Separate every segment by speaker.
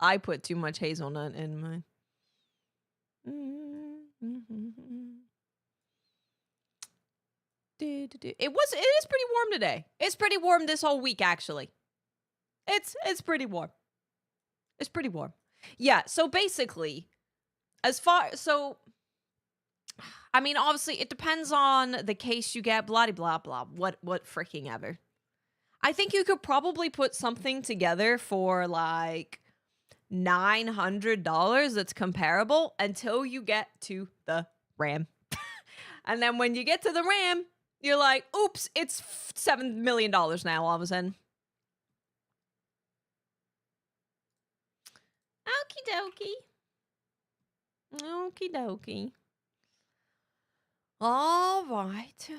Speaker 1: I put too much hazelnut in mine. It is pretty warm today. It's pretty warm this whole week, actually. It's pretty warm. It's pretty warm. Yeah, so basically, I mean, obviously, it depends on the case you get, blah, blah, blah, what freaking ever. I think you could probably put something together for, like, $900 that's comparable until you get to the RAM. And then when you get to the RAM, you're like, oops, it's $7 million now all of a sudden. Okie dokie. Okie dokie. All right.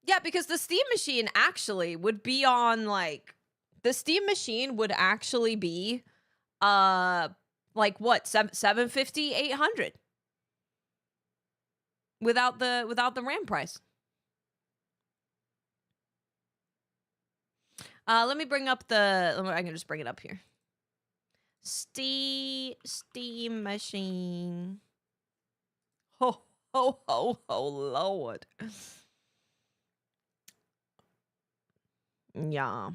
Speaker 1: Yeah, because the Steam machine actually would be on, like, the Steam machine would actually be like what, 750, 800 without the RAM price. Let me bring up I can just bring it up here. Steam machine. Ho ho ho ho Lord. Yeah.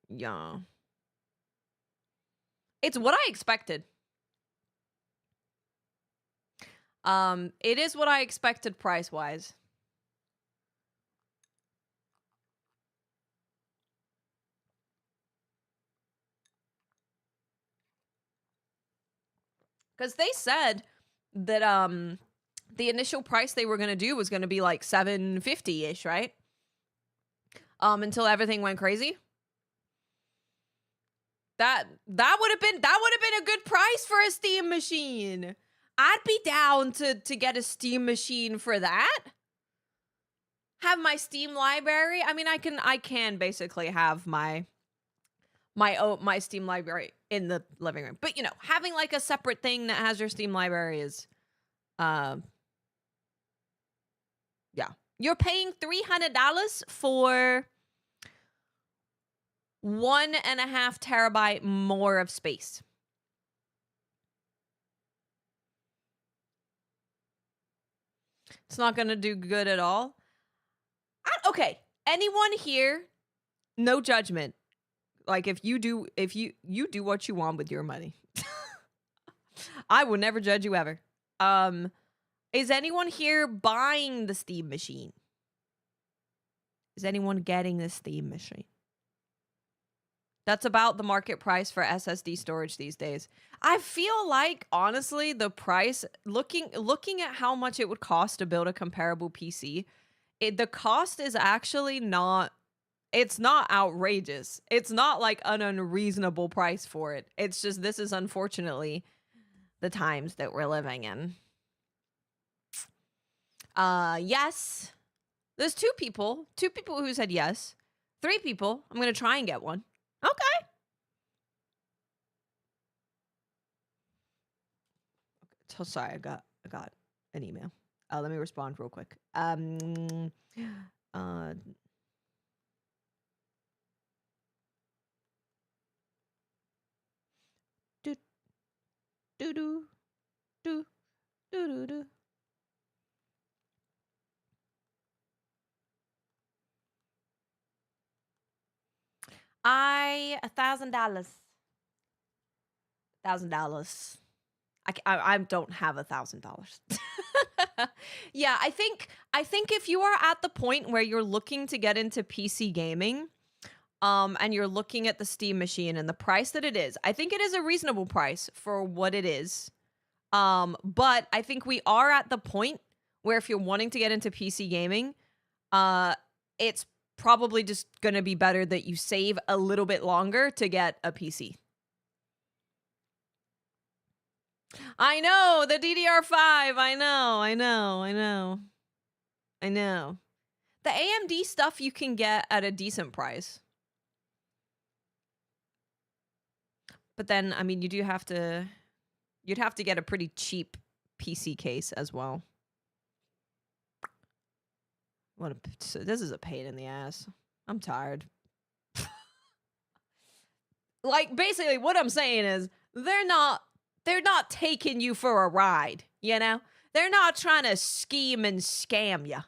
Speaker 1: Yeah. It's what I expected. It is what I expected price-wise. Because they said that the initial price they were gonna do was gonna be like $750-ish, right? Until everything went crazy. That would have been a good price for a Steam machine. I'd be down to get a Steam machine for that. Have my Steam library. I mean, I can basically have my Steam library in the living room. But, you know, having like a separate thing that has your Steam library is yeah. You're paying $300 for 1.5 terabyte more of space. It's not going to do good at all. Okay, anyone here, no judgment. Like, if you do what you want with your money. I will never judge you ever. Is anyone here buying the Steam machine? Is anyone getting the Steam machine? That's about the market price for SSD storage these days. I feel like, honestly, the price, looking at how much it would cost to build a comparable PC, the cost is actually not, it's not outrageous. It's not like an unreasonable price for it. It's just, this is unfortunately the times that we're living in. Yes. There's two people who said yes. 3 people. I'm going to try and get one. Okay. So sorry, I got an email. Let me respond real quick. $1,000. $1,000. I don't have $1,000. Yeah, I think if you are at the point where you're looking to get into PC gaming, and you're looking at the Steam machine and the price that it is, I think it is a reasonable price for what it is. But I think we are at the point where if you're wanting to get into PC gaming, it's probably just going to be better that you save a little bit longer to get a PC. I know, the DDR5. I know. The AMD stuff you can get at a decent price. But then, I mean, you'd have to get a pretty cheap PC case as well. this is a pain in the ass. I'm tired. Like, basically what I'm saying is they're not taking you for a ride, you know? They're not trying to scheme and scam you.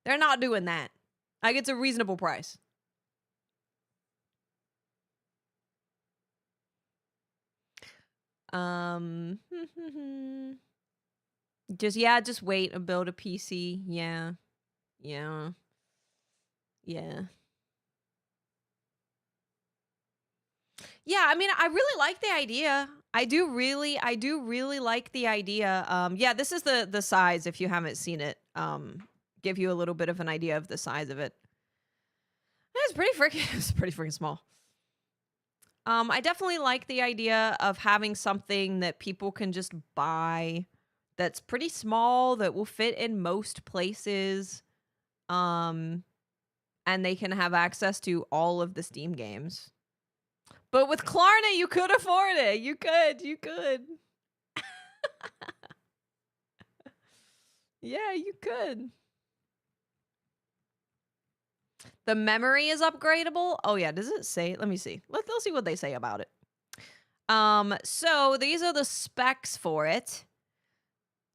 Speaker 1: They're not doing that. Like, it's a reasonable price. Just wait and build a PC. Yeah. Yeah. Yeah. Yeah, I mean, I really like the idea. I do really like the idea. Yeah, this is the size if you haven't seen it. Give you a little bit of an idea of the size of it. It's pretty freaking small. I definitely like the idea of having something that people can just buy that's pretty small that will fit in most places. And they can have access to all of the Steam games. But with Klarna, you could afford it. You could. Yeah, you could. The memory is upgradable. Oh yeah, does it say? Let me see. Let's see what they say about it. So these are the specs for it.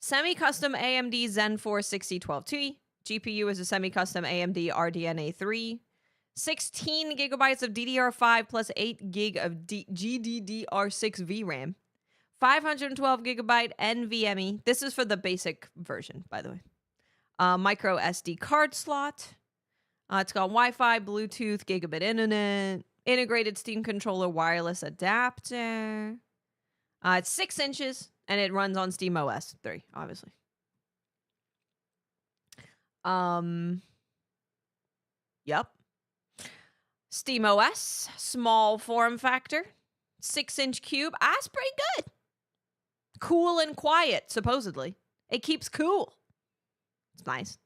Speaker 1: Semi-custom AMD Zen 4 6012T. GPU is a semi-custom AMD RDNA 3. 16 gigabytes of DDR5 plus 8 gig of GDDR6 VRAM. 512 gigabyte NVMe. This is for the basic version, by the way. Micro SD card slot. It's got Wi-Fi, Bluetooth, gigabit internet, integrated Steam controller wireless adapter. It's 6 inches, and it runs on Steam OS 3, obviously. Yep. Steam OS, small form factor, 6-inch cube. That's pretty good. Cool and quiet, supposedly. It keeps cool. It's nice.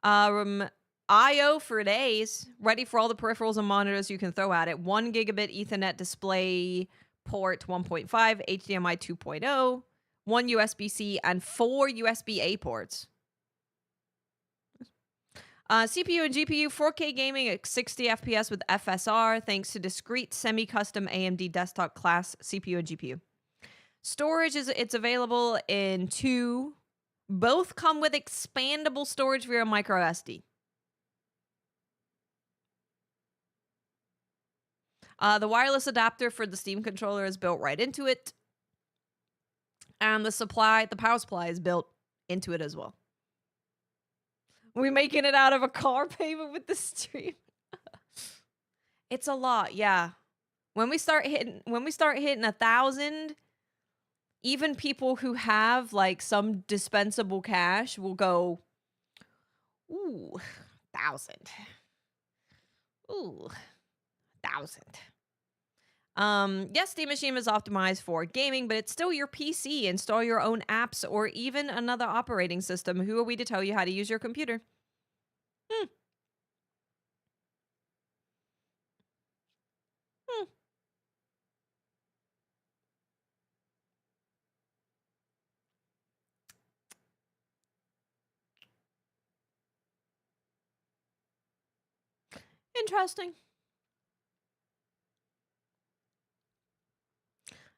Speaker 1: I/O for days, ready for all the peripherals and monitors you can throw at it. 1 gigabit Ethernet display port 1.5, HDMI 2.0, 1 USB-C, and 4 USB-A ports. CPU and GPU, 4K gaming at 60 FPS with FSR, thanks to discrete semi-custom AMD desktop class CPU and GPU. Storage it's available in 2. Both come with expandable storage via micro SD. The wireless adapter for the Steam controller is built right into it. And the power supply is built into it as well. We making it out of a car payment with the stream. It's a lot, yeah. When we start hitting 1,000, even people who have like some dispensable cash will go, ooh, 1,000. Ooh, 1,000. Yes, Steam Machine is optimized for gaming, but it's still your PC. Install your own apps or even another operating system. Who are we to tell you how to use your computer? Interesting.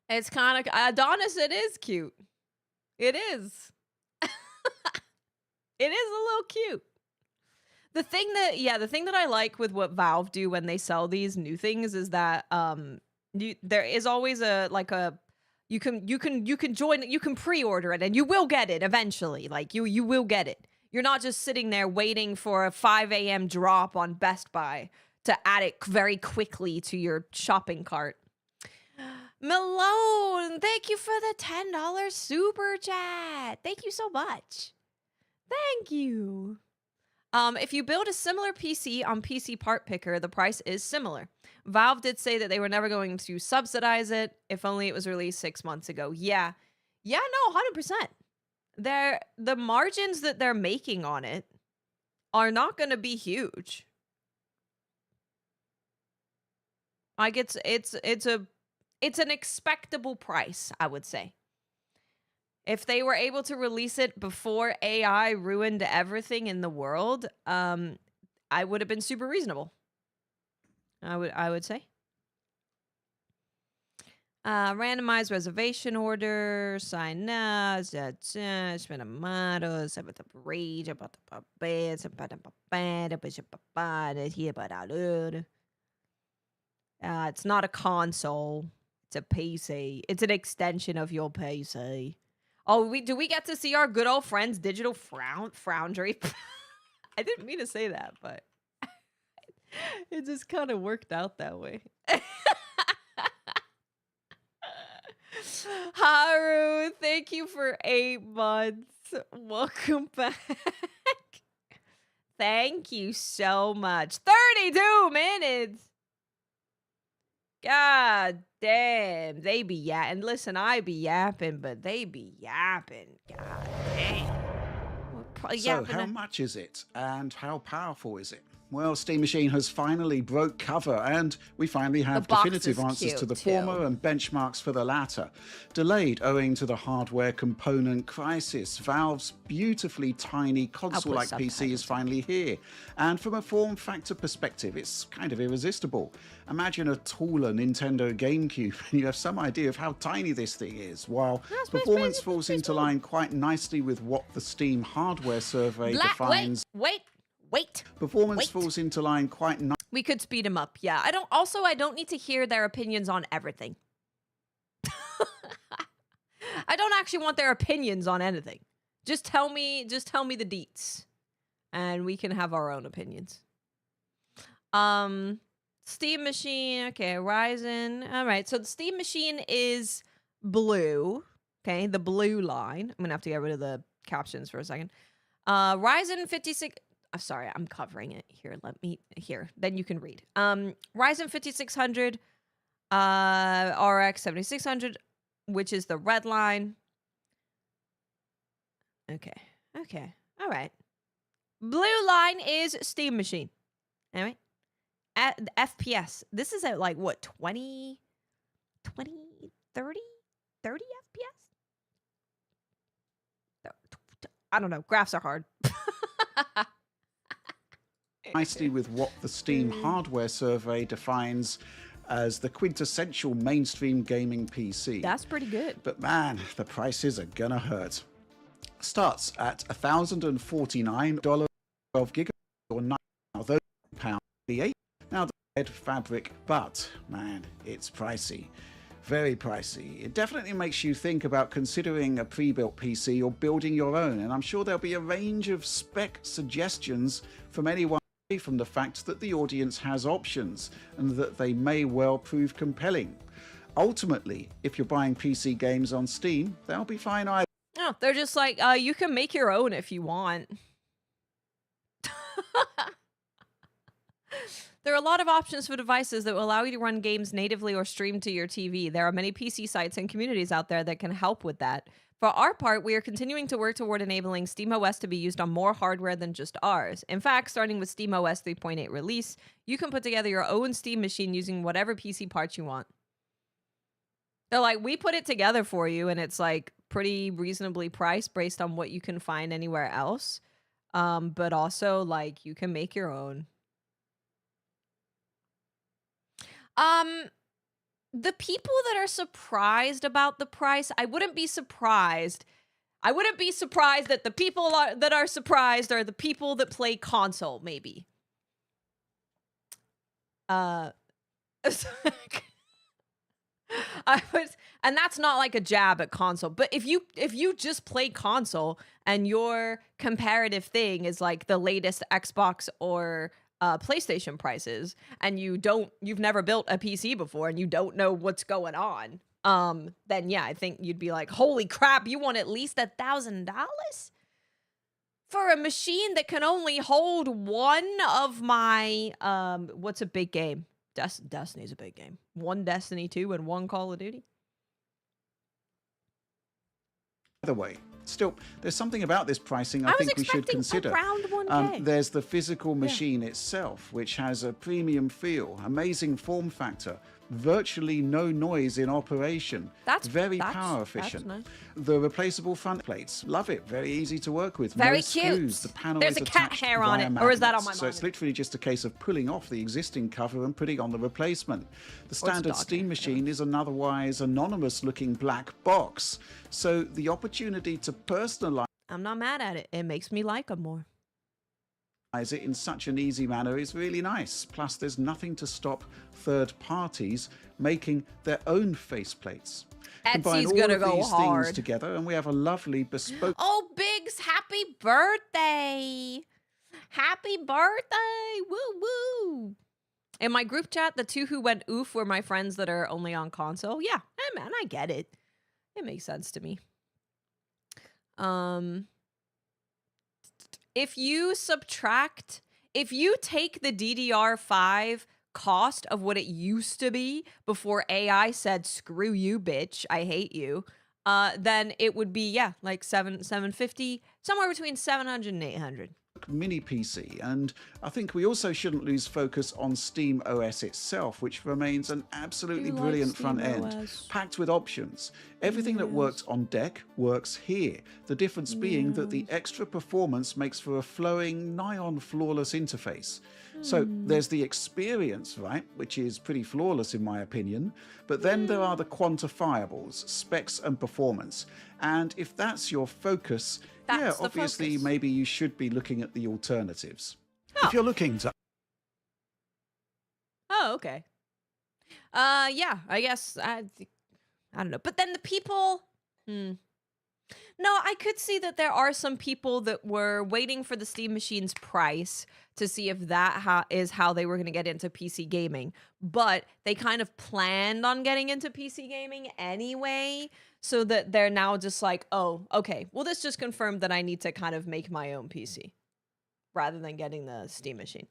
Speaker 1: It's kind of Adonis. It is cute. It is. It is a little cute. The thing that I like with what Valve do when they sell these new things is that there is always you can join, you can pre-order it and you will get it eventually. Like you will get it. You're not just sitting there waiting for a 5 a.m. drop on Best Buy to add it very quickly to your shopping cart. Malone, thank you for the $10 super chat. Thank you so much. Thank you. If you build a similar PC on PC Part Picker, the price is similar. Valve did say that they were never going to subsidize it, if only it was released 6 months ago. Yeah, no, 100%. The margins that they're making on it are not going to be huge. Like it's an expectable price, I would say. If they were able to release it before AI ruined everything in the world, I would have been super reasonable. I would say. Randomized reservation order, sign up, spend a model, about the rage, about the beds, about the it's not a console, it's a PC. It's an extension of your PC. Oh, do we get to see our good old friends Digital Foundry? I didn't mean to say that, but it just kind of worked out that way. Haru, thank you for 8 months. Welcome back. Thank you so much. 32 minutes. God damn. They be yapping. Listen, I be yapping, but they be yapping. God damn.
Speaker 2: So, how much is it, and how powerful is it? Well, Steam Machine has finally broke cover, and we finally have definitive answers to the former and benchmarks for the latter. Delayed owing to the hardware component crisis, Valve's beautifully tiny console-like PC is finally here. And from a form factor perspective, it's kind of irresistible. Imagine a taller Nintendo GameCube, and you have some idea of how tiny this thing is, while performance falls into line quite nicely with what the Steam hardware survey defines.
Speaker 1: Wait.
Speaker 2: Performance falls into line quite nicely.
Speaker 1: We could speed him up. Yeah. I don't need to hear their opinions on everything. I don't actually want their opinions on anything. Just tell me the deets. And we can have our own opinions. Steam Machine, okay, Ryzen. All right. So the Steam Machine is blue. Okay, the blue line. I'm going to have to get rid of the captions for a second. Ryzen 56 sorry, I'm covering it here. Then you can read. Ryzen 5600, RX 7600, which is the red line. Okay. All right. Blue line is Steam Machine. Anyway, FPS. This is at like what, 20, 30 FPS? I don't know. Graphs are hard.
Speaker 2: Nicely with what the Steam hardware survey defines as the quintessential mainstream gaming PC.
Speaker 1: That's pretty good.
Speaker 2: But man, the prices are gonna hurt. Starts at $1,049, 12 gigabytes or £9,000. Now the red fabric, but man, it's pricey. Very pricey. It definitely makes you think about considering a pre-built PC or building your own, and I'm sure there'll be a range of spec suggestions from anyone, from the fact that the audience has options and that they may well prove compelling. Ultimately, if you're buying PC games on Steam, they'll be fine either.
Speaker 1: No, they're just like, you can make your own if you want. There are a lot of options for devices that will allow you to run games natively or stream to your TV. There are many PC sites and communities out there that can help with that. For our part, we are continuing to work toward enabling SteamOS to be used on more hardware than just ours. In fact, starting with SteamOS 3.8 release, you can put together your own Steam machine using whatever PC parts you want. They're like, we put it together for you, and it's like pretty reasonably priced based on what you can find anywhere else. But also, like, you can make your own. The people that are surprised about the price, I wouldn't be surprised. I wouldn't be surprised that the people that are surprised are the people that play console, maybe. And that's not like a jab at console, but if you just play console and your comparative thing is like the latest Xbox or PlayStation prices, and you've never built a PC before and you don't know what's going on, then yeah, I think you'd be like, holy crap, you want at least $1,000 for a machine that can only hold one of my what's a big game? Destiny's a big game. One Destiny 2 and one Call of Duty.
Speaker 2: Either way, still, there's something about this pricing I think we should consider.
Speaker 1: Around 1K.
Speaker 2: There's the physical machine itself, which has a premium feel, amazing form factor, virtually no noise in operation.
Speaker 1: That's
Speaker 2: very power efficient.
Speaker 1: Nice.
Speaker 2: The replaceable front plates, love it. Very easy to work with.
Speaker 1: Very
Speaker 2: no
Speaker 1: cute.
Speaker 2: screws. The panel
Speaker 1: There's
Speaker 2: is
Speaker 1: a cat hair on it, or is that on my monitor?
Speaker 2: So it's literally just a case of pulling off the existing cover and putting on the replacement. The standard Steam Machine is an otherwise anonymous-looking black box. So the opportunity to personalize.
Speaker 1: I'm not mad at it. It makes me like them more.
Speaker 2: It in such an easy manner is really nice. Plus, there's nothing to stop third parties making their own faceplates.
Speaker 1: Etsy's gonna go hard.
Speaker 2: Things together, and we have a lovely bespoke.
Speaker 1: Oh, Biggs, happy birthday! Happy birthday! Woo woo! In my group chat, the two who went oof were my friends that are only on console. Yeah, hey man, I get it. It makes sense to me. If you take the DDR5 cost of what it used to be before AI said, screw you, bitch, I hate you, then it would be, yeah, like $750, somewhere between 700 and 800.
Speaker 2: Mini PC, and I think we also shouldn't lose focus on Steam OS itself, which remains an absolutely brilliant front end, packed with options. Everything that works on deck works here. The difference being that the extra performance makes for a flowing, nigh-on flawless interface. So there's the experience, right, which is pretty flawless in my opinion, but then there are the quantifiables, specs and performance. And if that's your focus, obviously maybe you should be looking at the alternatives.
Speaker 1: Oh.
Speaker 2: If you're looking to...
Speaker 1: Oh, okay. Yeah, I guess, I don't know. But then the people... No, I could see that there are some people that were waiting for the Steam Machine's price to see if that is how they were going to get into PC gaming. But they kind of planned on getting into PC gaming anyway, so that they're now just like, oh, okay, well, this just confirmed that I need to kind of make my own PC rather than getting the Steam Machine.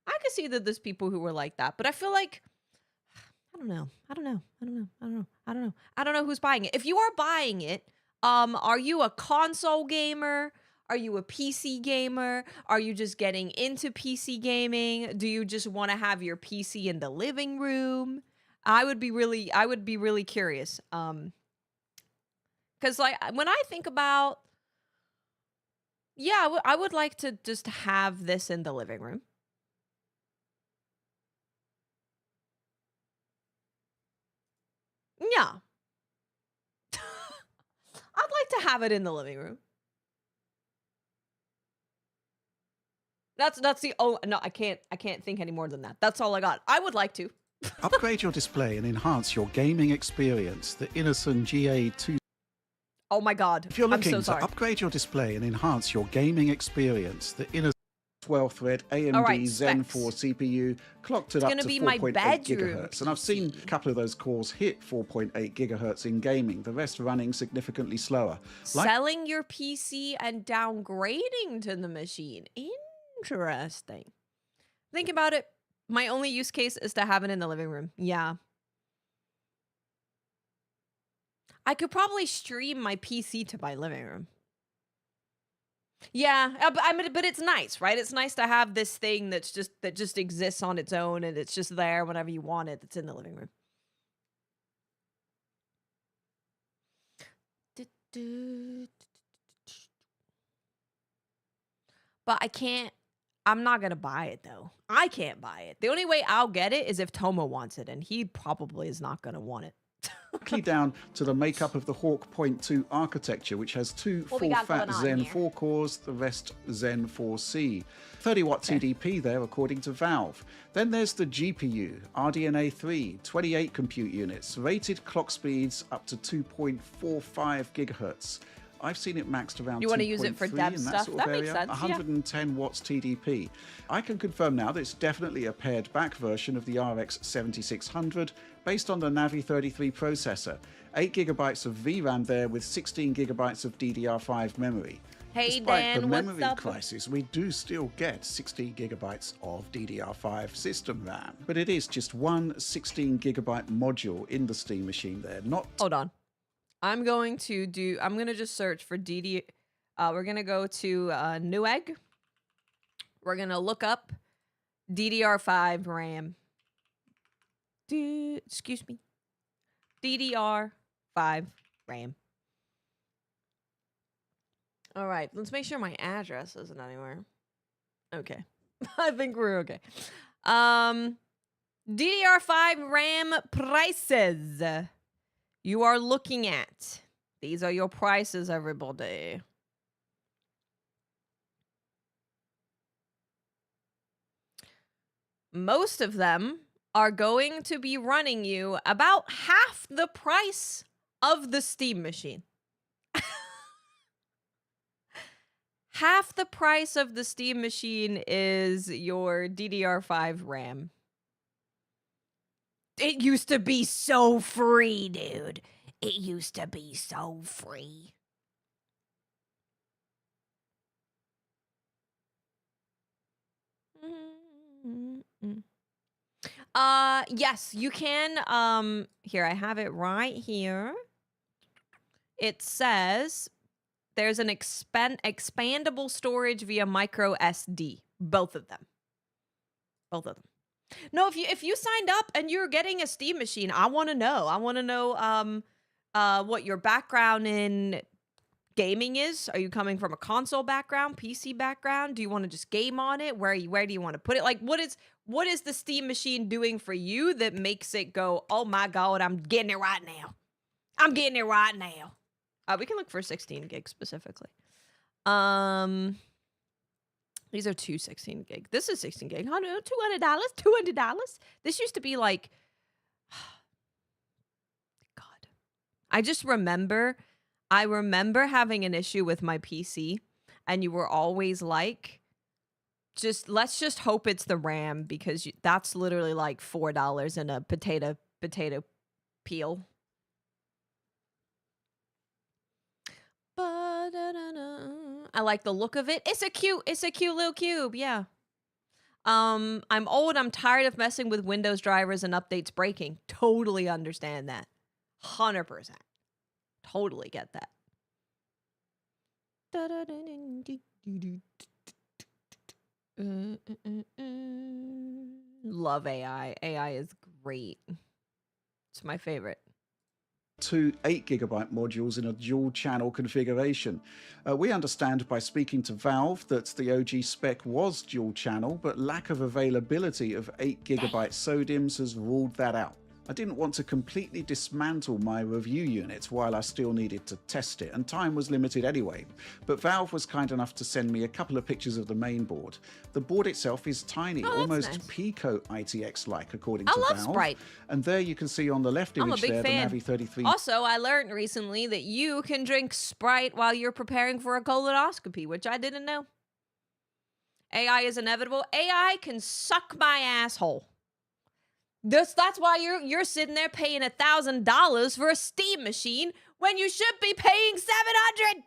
Speaker 1: I could see that there's people who were like that, but I feel like, I don't know who's buying it. If you are buying it, are you a console gamer? Are you a PC gamer? Are you just getting into PC gaming? Do you just want to have your PC in the living room? I would be really curious. Cause like when I think about, yeah, I would like to just have this in the living room. Yeah. I'd like to have it in the living room. That's the no, I can't think any more than that. That's all I got. I would like to.
Speaker 2: Upgrade your display and enhance your gaming experience. The Innocent GA2.
Speaker 1: Oh my god.
Speaker 2: If you're looking
Speaker 1: I'm so
Speaker 2: to upgrade your display and enhance your gaming experience, the Innocent 12-thread AMD Zen 4 CPU clocked it up to 4.8 gigahertz. And I've seen a couple of those cores hit 4.8 gigahertz in gaming, the rest running significantly slower.
Speaker 1: Selling your PC and downgrading to the machine. Interesting. Think about it. My only use case is to have it in the living room. Yeah. I could probably stream my PC to my living room. Yeah, but it's nice, right? It's nice to have this thing that just exists on its own, and it's just there whenever you want it. It's in the living room. But I'm not gonna buy it though. I can't buy it. The only way I'll get it is if Tomo wants it, and he probably is not gonna want it.
Speaker 2: Down to the makeup of the Hawk Point 2 architecture, which has two full-fat Zen 4 cores, the rest Zen 4C. 30-watt TDP there, according to Valve. Then there's the GPU, RDNA 3, 28 compute units, rated clock speeds up to 2.45 gigahertz. I've seen it maxed around 2.3
Speaker 1: you want to use it for dev stuff?
Speaker 2: Sort of
Speaker 1: that
Speaker 2: area.
Speaker 1: makes sense.
Speaker 2: 110 watts TDP. I can confirm now that it's definitely a pared back version of the RX 7600 based on the Navi 33 processor. 8 gigabytes of VRAM there with 16 gigabytes of DDR5 memory.
Speaker 1: Hey
Speaker 2: Despite
Speaker 1: Dan,
Speaker 2: the memory
Speaker 1: what's up?
Speaker 2: crisis, we do still get 16 gigabytes of DDR5 system RAM. But it is just one 16 gigabyte module in the Steam Machine there, not...
Speaker 1: Hold on. I'm going to just search for we're going to go to Newegg. We're going to look up DDR5 RAM. Excuse me. DDR5 RAM. All right, let's make sure my address isn't anywhere. Okay. I think we're okay. DDR5 RAM prices you are looking at. These are your prices, everybody. Most of them are going to be running you about half the price of the Steam machine. Half the price of the Steam machine is your DDR5 RAM. It used to be so free, dude. It used to be so free. Yes, you can. Here, I have it right here. It says there's an expandable storage via micro SD. Both of them. Both of them. No, if you signed up and you're getting a Steam machine, I want to know. I want to know what your background in gaming is. Are you coming from a console background, PC background? Do you want to just game on it? Where do you want to put it? Like, what is the Steam machine doing for you that makes it go, oh my God, I'm getting it right now. I'm getting it right now. We can look for 16 gigs specifically. These are two 16 gig. This is 16 gig. $200. $200. This used to be like, God. I remember having an issue with my PC, and you were always like, let's just hope it's the RAM, because that's literally like $4 in a potato peel. I like the look of it. It's a cute little cube, yeah. I'm old, I'm tired of messing with Windows drivers and updates breaking. Totally understand that. 100%. Totally get that. Love AI. AI is great. It's my favorite.
Speaker 2: Two 8GB modules in a dual channel configuration. We understand by speaking to Valve that the OG spec was dual channel, but lack of availability of 8GB SODIMMs has ruled that out. I didn't want to completely dismantle my review unit while I still needed to test it, and time was limited anyway. But Valve was kind enough to send me a couple of pictures of the main board. The board itself is tiny, almost nice. Pico ITX-like, according to Valve. Sprite. And there you can see on the left image there, fan. The Navi 33.
Speaker 1: Also, I learned recently that you can drink Sprite while you're preparing for a colonoscopy, which I didn't know. AI is inevitable. AI can suck my asshole. That's why you're sitting there paying $1,000 for a Steam machine when you should be paying $700.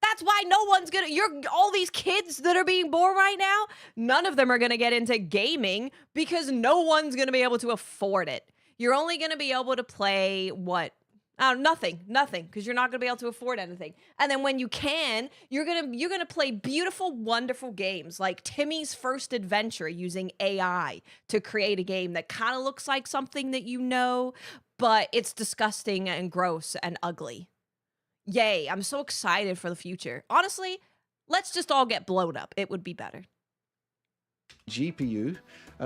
Speaker 1: That's why no one's gonna. All these kids that are being born right now, none of them are gonna get into gaming because no one's gonna be able to afford it. You're only gonna be able to play what? Nothing, because you're not gonna be able to afford anything. And then when you can, you're gonna play beautiful, wonderful games like Timmy's First Adventure using AI to create a game that kind of looks like something that you know, but it's disgusting and gross and ugly. Yay, I'm so excited for the future. Honestly, let's just all get blown up. It would be better.
Speaker 2: GPU,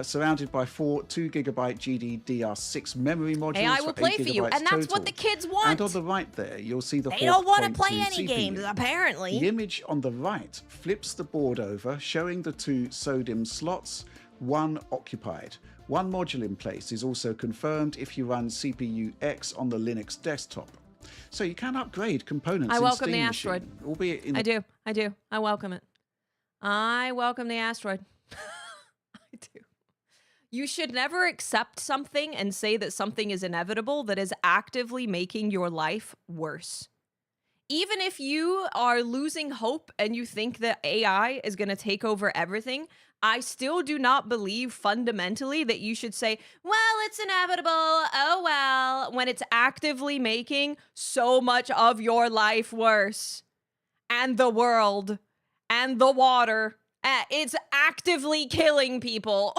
Speaker 2: surrounded by 4 2GB GDDR6 memory modules.
Speaker 1: AI will play for you, and that's
Speaker 2: total.
Speaker 1: What the kids want.
Speaker 2: And on the right there, you'll see the.
Speaker 1: They don't want to play any
Speaker 2: CPU.
Speaker 1: games, apparently.
Speaker 2: The image on the right flips the board over, showing the 2 SODIMM slots, one occupied. One module in place is also confirmed if you run CPU X on the Linux desktop. So you can upgrade components.
Speaker 1: I welcome
Speaker 2: in Steam
Speaker 1: the asteroid.
Speaker 2: Machine, albeit in
Speaker 1: I do. I welcome it. I welcome the asteroid. I do. You should never accept something and say that something is inevitable that is actively making your life worse. Even if you are losing hope and you think that AI is going to take over everything, I still do not believe fundamentally that you should say, well, it's inevitable, oh well, when it's actively making so much of your life worse. And the world. And the water. It's actively killing people.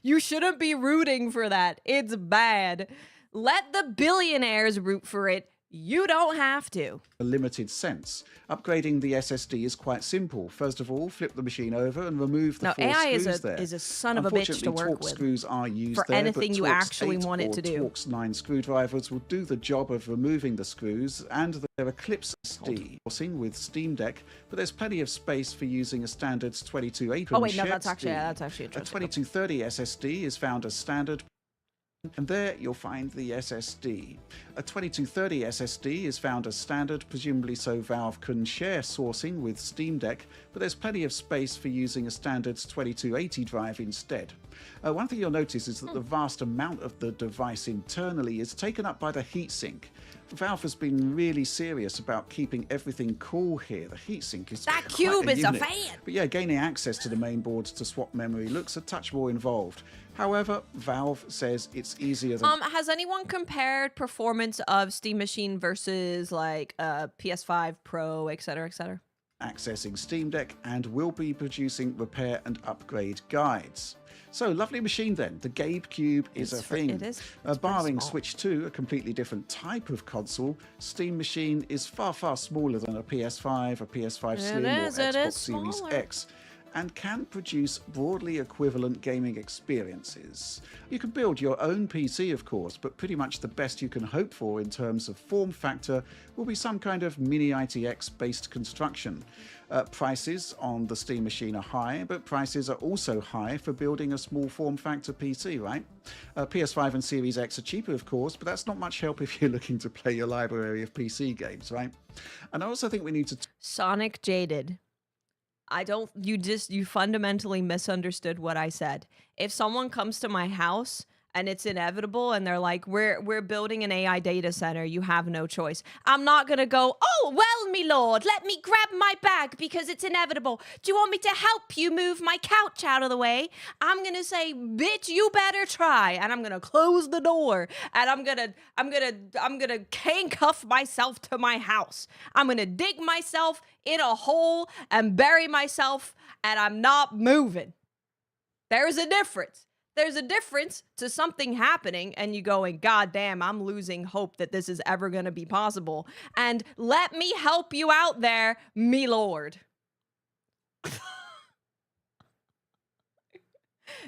Speaker 1: You shouldn't be rooting for that. It's bad. Let the billionaires root for it. You don't have to.
Speaker 2: A limited sense. Upgrading the SSD is quite simple. First of all, flip the machine over and remove the 4
Speaker 1: AI
Speaker 2: screws there.
Speaker 1: is a son of a bitch to work
Speaker 2: Torx
Speaker 1: with.
Speaker 2: Screws are used
Speaker 1: for
Speaker 2: there,
Speaker 1: anything
Speaker 2: but
Speaker 1: you
Speaker 2: Torx
Speaker 1: actually
Speaker 2: 8
Speaker 1: want it to do.
Speaker 2: Torx 9 screwdrivers will do the job of removing the screws, and there are clips SD sourcing with Steam Deck, but there's plenty of space for using a standard 2280.
Speaker 1: Oh wait, no, that's actually interesting.
Speaker 2: A 2230 SSD is found as standard. And there you'll find the SSD. A 2230 SSD is found as standard, presumably so Valve can share sourcing with Steam Deck, but there's plenty of space for using a standard 2280 drive instead. One thing you'll notice is that the vast amount of the device internally is taken up by the heatsink. Valve has been really serious about keeping everything cool here. The heatsink is
Speaker 1: that cube is a fan.
Speaker 2: But yeah, gaining access to the main boards to swap memory looks a touch more involved. However, Valve says it's easier than...
Speaker 1: Has anyone compared performance of Steam Machine versus like PS5 Pro, etc., etc.?
Speaker 2: Accessing Steam Deck, and will be producing repair and upgrade guides. So, lovely machine then. The Gabe Cube is a thing.
Speaker 1: It is.
Speaker 2: Barring Switch 2, a completely different type of console, Steam Machine is far, far smaller than a PS5, a PS5 Slim, or Xbox Series X, and can produce broadly equivalent gaming experiences. You can build your own PC, of course, but pretty much the best you can hope for in terms of form factor will be some kind of mini ITX-based construction. Prices on the Steam Machine are high, but prices are also high for building a small form factor PC, right? PS5 and Series X are cheaper, of course, but that's not much help if you're looking to play your library of PC games, right? And I also think we need to...
Speaker 1: Sonic Jaded. You fundamentally misunderstood what I said. If someone comes to my house and it's inevitable and they're like, we're building an AI data center, you have no choice. I'm not gonna go, oh, well, me lord, let me grab my bag because it's inevitable. Do you want me to help you move my couch out of the way? I'm gonna say, bitch, you better try. And I'm gonna close the door and I'm gonna handcuff myself to my house. I'm gonna dig myself in a hole and bury myself, and I'm not moving. There's a difference. There's a difference to something happening and you going, God damn, I'm losing hope that this is ever going to be possible. And let me help you out there, me lord.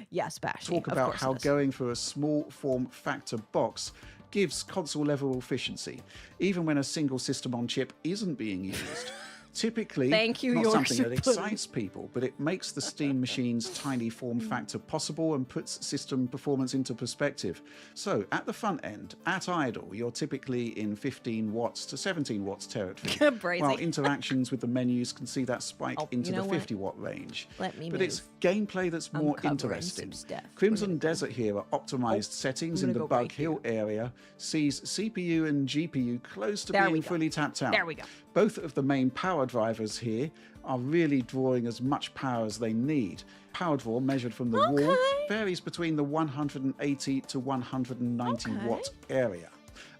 Speaker 1: Yes, Bash.
Speaker 2: Talk about how going for a small form factor box gives console level efficiency, even when a single system on chip isn't being used. Typically, not something that excites people, but it makes the Steam Machine's tiny form factor possible and puts system performance into perspective. So, at the front end, at idle, you're typically in 15 watts to 17 watts territory, while interactions with the menus can see that spike into the 50-watt range. But it's gameplay that's more interesting. Crimson Desert here are optimized settings in the Bug Hill area, sees CPU and GPU close to being fully tapped out.
Speaker 1: There we go.
Speaker 2: Both of the main power drivers here are really drawing as much power as they need. Power draw measured from the wall varies between the 180 to 190 watt area.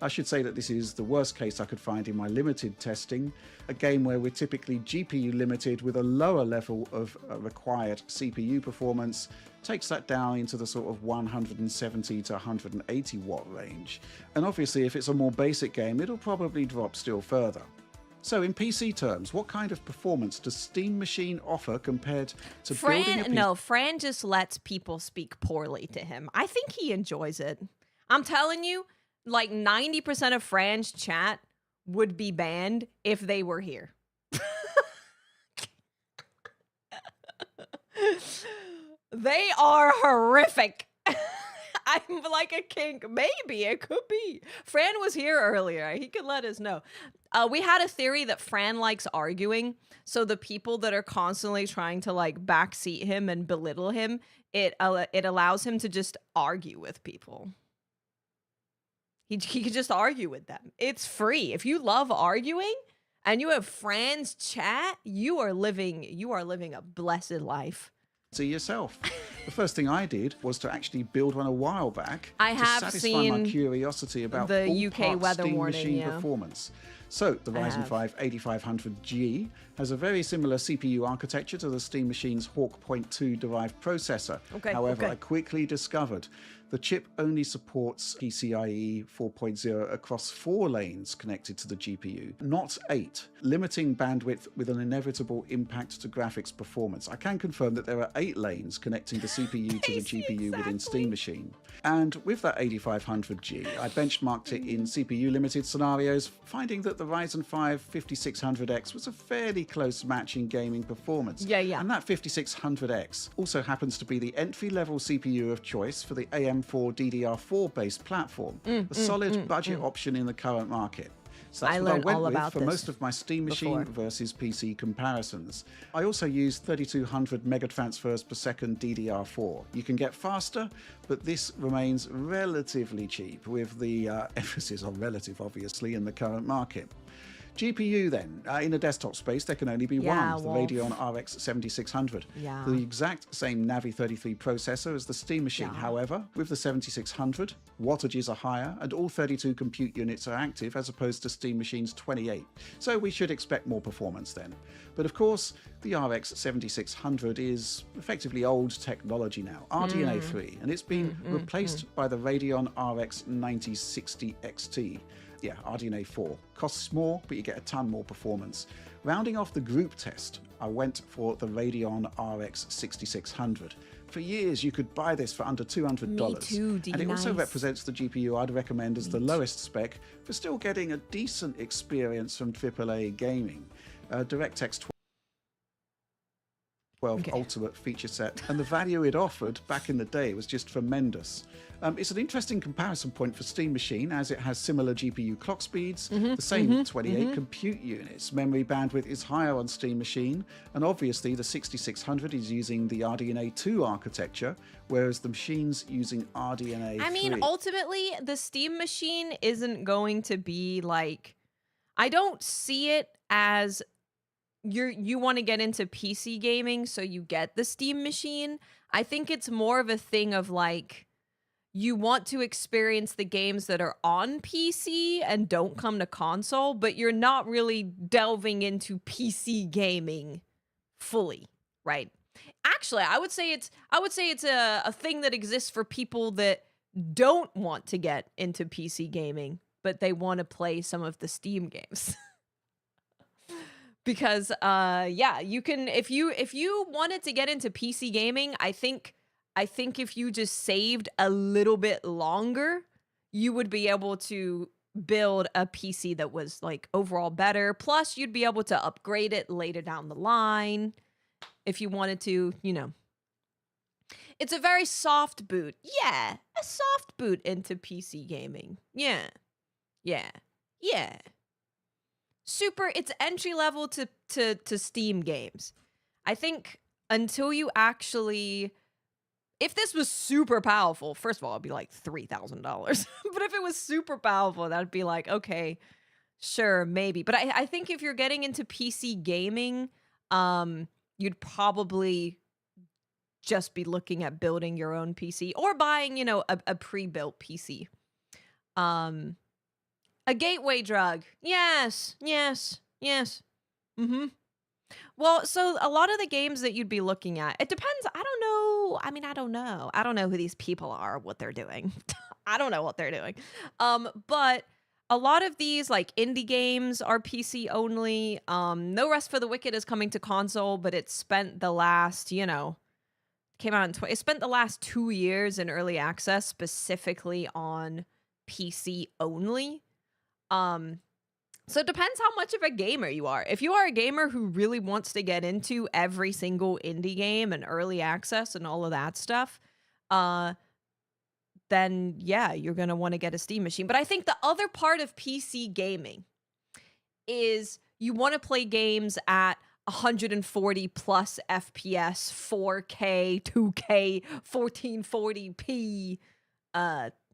Speaker 2: I should say that this is the worst case I could find in my limited testing, a game where we're typically GPU limited with a lower level of required CPU performance, takes that down into the sort of 170 to 180 watt range. And obviously if it's a more basic game, it'll probably drop still further. So in PC terms, what kind of performance does Steam Machine offer compared to building a PC?
Speaker 1: No, Fran just lets people speak poorly to him. I think he enjoys it. I'm telling you, like 90% of Fran's chat would be banned if they were here. They are horrific. I'm like a kink. Maybe it could be. Fran was here earlier. He could let us know. We had a theory that Fran likes arguing. So the people that are constantly trying to like backseat him and belittle him, it allows him to just argue with people. He could just argue with them. It's free. If you love arguing and you have Fran's chat, you are living a blessed life.
Speaker 2: See yourself. The first thing I did was to actually build one a while back
Speaker 1: to
Speaker 2: satisfy my curiosity about
Speaker 1: the UK weather
Speaker 2: Steam
Speaker 1: warning,
Speaker 2: Machine performance. So the Ryzen 5 8500G has a very similar CPU architecture to the Steam Machine's Hawk Point 2 derived processor. However, I quickly discovered the chip only supports PCIe 4.0 across 4 lanes connected to the GPU, not 8, limiting bandwidth with an inevitable impact to graphics performance. I can confirm that there are 8 lanes connecting the CPU to the GPU within Steam Machine. And with that 8500G, I benchmarked it in CPU-limited scenarios, finding that the Ryzen 5 5600X was a fairly close match in gaming performance.
Speaker 1: Yeah.
Speaker 2: And that 5600X also happens to be the entry-level CPU of choice for the AM4 DDR4-based platform, a solid budget option in the current market. So that's what I went with for most of my Steam Machine versus PC comparisons. I also used 3200 megatransfers per second DDR4. You can get faster, but this remains relatively cheap, with the emphasis on relative, obviously, in the current market. GPU then, in a desktop space, there can only be one, the Radeon RX 7600. The exact same Navi 33 processor as the Steam Machine. However, with the 7600, wattages are higher and all 32 compute units are active as opposed to Steam Machine's 28. So we should expect more performance then. But of course, the RX 7600 is effectively old technology now, RDNA 3, and it's been replaced by the Radeon RX 9060 XT. Yeah, RDNA 4. Costs more, but you get a ton more performance. Rounding off the group test, I went for the Radeon RX 6600. For years, you could buy this for under $200.
Speaker 1: Me too,
Speaker 2: and it also represents the GPU I'd recommend as the lowest spec for still getting a decent experience from AAA gaming. DirectX 12 Ultimate feature set, and the value it offered back in the day was just tremendous. It's an interesting comparison point for Steam Machine, as it has similar GPU clock speeds, the same 28 compute units. Memory bandwidth is higher on Steam Machine, and obviously the 6600 is using the RDNA 2 architecture, whereas the machine's using RDNA 3.
Speaker 1: I mean, ultimately, the Steam Machine isn't going to be like... I don't see it as... You want to get into PC gaming, so you get the Steam Machine. I think it's more of a thing of like, you want to experience the games that are on PC and don't come to console, but you're not really delving into PC gaming fully, right? Actually, I would say it's a thing that exists for people that don't want to get into PC gaming, but they want to play some of the Steam games. Because you can, if you wanted to get into PC gaming, I think if you just saved a little bit longer, you would be able to build a PC that was like overall better. Plus, you'd be able to upgrade it later down the line if you wanted to, you know. It's a very soft boot. Yeah, a soft boot into PC gaming. Yeah. Super, it's entry level to Steam games. I think until you actually, if this was super powerful, first of all, it'd be like $3,000. But if it was super powerful, that'd be like, okay, sure, maybe. But I think if you're getting into PC gaming, you'd probably just be looking at building your own PC or buying, you know, a pre-built PC. A gateway drug. Yes. Well, so a lot of the games that you'd be looking at, it depends. I don't know. I mean, I don't know. I don't know who these people are, what they're doing. I don't know what they're doing. But a lot of these like indie games are PC only. No Rest for the Wicked is coming to console, but it spent the last, you know, came out in it spent the last 2 years in early access, specifically on PC only. So it depends how much of a gamer you are. If you are a gamer who really wants to get into every single indie game and early access and all of that stuff, then yeah, you're going to want to get a Steam Machine. But I think the other part of PC gaming is you want to play games at 140 plus FPS, 4K, 2K, 1440p,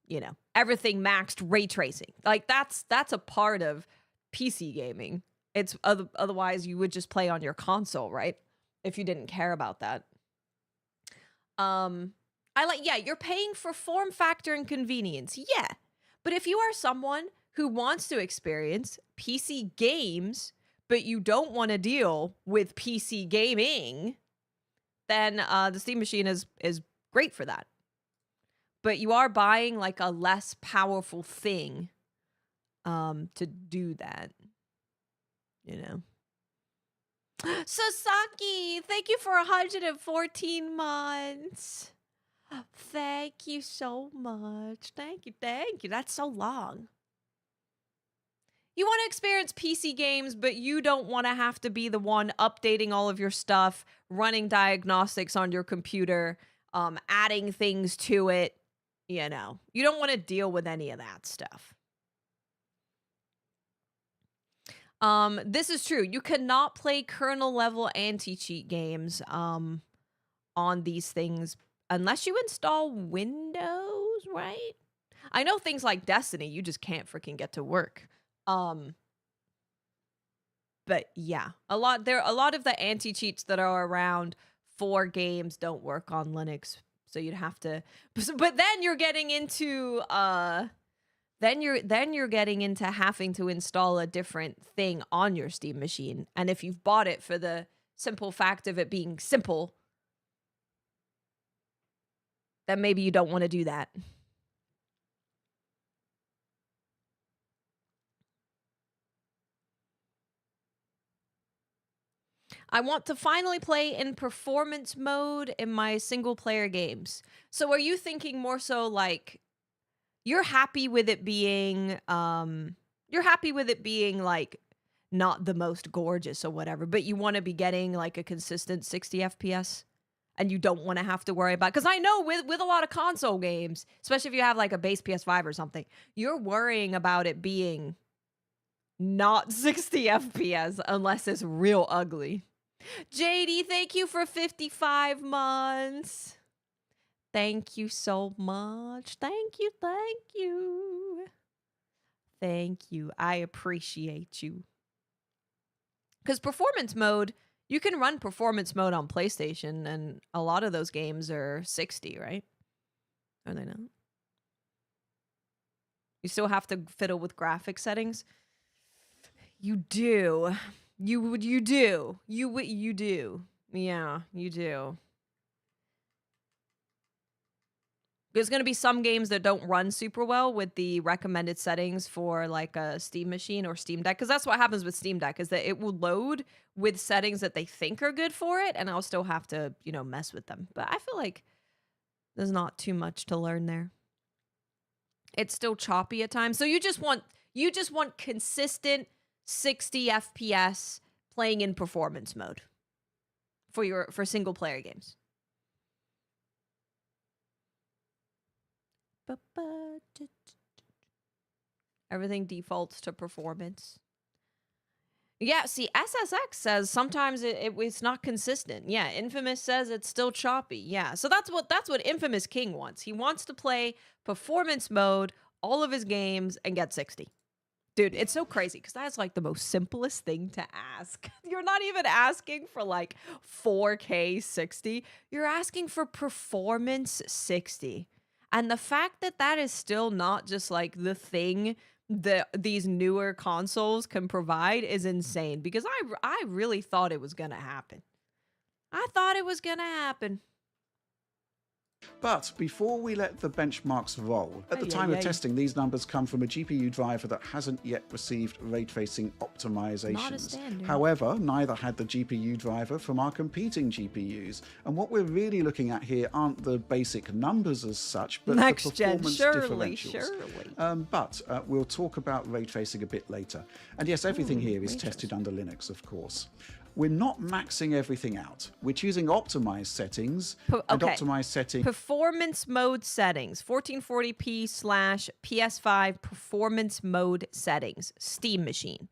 Speaker 1: you know, everything maxed ray tracing. Like that's a part of PC gaming. It's otherwise you would just play on your console, right? If you didn't care about that. You're paying for form factor and convenience. Yeah. But if you are someone who wants to experience PC games, but you don't want to deal with PC gaming, then the Steam Machine is great for that. But you are buying like a less powerful thing to do that, you know. Sasaki, thank you for 114 months. Thank you so much. Thank you. That's so long. You want to experience PC games, but you don't want to have to be the one updating all of your stuff, running diagnostics on your computer, adding things to it. You know, you don't want to deal with any of that stuff. This is true. You cannot play kernel level anti-cheat games on these things unless you install Windows, right? I know things like Destiny, you just can't freaking get to work. But yeah, a lot of the anti-cheats that are around for games don't work on Linux. So you'd have to, but then you're getting into then you're getting into having to install a different thing on your Steam machine. And if you've bought it for the simple fact of it being simple, then maybe you don't want to do that. I want to finally play in performance mode in my single player games. So are you thinking more so like you're happy with it being like not the most gorgeous or whatever, but you want to be getting like a consistent 60 FPS and you don't want to have to worry about, because I know with a lot of console games, especially if you have like a base PS5 or something, you're worrying about it being not 60 FPS unless it's real ugly. JD, thank you for 55 months. Thank you so much. Thank you. Thank you. I appreciate you. Because performance mode, you can run performance mode on PlayStation, and a lot of those games are 60, right? Are they not? You still have to fiddle with graphic settings? You do. You do. Yeah, you do. There's going to be some games that don't run super well with the recommended settings for like a Steam machine or Steam Deck, because that's what happens with Steam Deck, is that it will load with settings that they think are good for it, and I'll still have to, you know, mess with them. But I feel like there's not too much to learn there. It's still choppy at times. So you just want consistent 60 FPS playing in performance mode for single player games. Everything defaults to performance. Yeah, see, SSX says sometimes it's not consistent. Yeah, Infamous says it's still choppy. Yeah, so that's what Infamous King wants. He wants to play performance mode, all of his games, and get 60. Dude, it's so crazy because that's like the most simplest thing to ask. You're not even asking for like 4K 60. You're asking for performance 60. And the fact that that is still not just like the thing that these newer consoles can provide is insane, because I really thought it was going to happen. I thought it was going to happen.
Speaker 2: But before we let the benchmarks roll, at the time of testing, these numbers come from a GPU driver that hasn't yet received ray tracing optimizations.
Speaker 1: Not a standard.
Speaker 2: However, neither had the GPU driver from our competing GPUs. And what we're really looking at here aren't the basic numbers as such, but the performance differentials. But we'll talk about ray tracing a bit later. And yes, everything here is tested under Linux, of course. We're not maxing everything out. We're choosing optimized settings and optimized settings.
Speaker 1: Performance mode settings, 1440p/PS5 performance mode settings, Steam machine.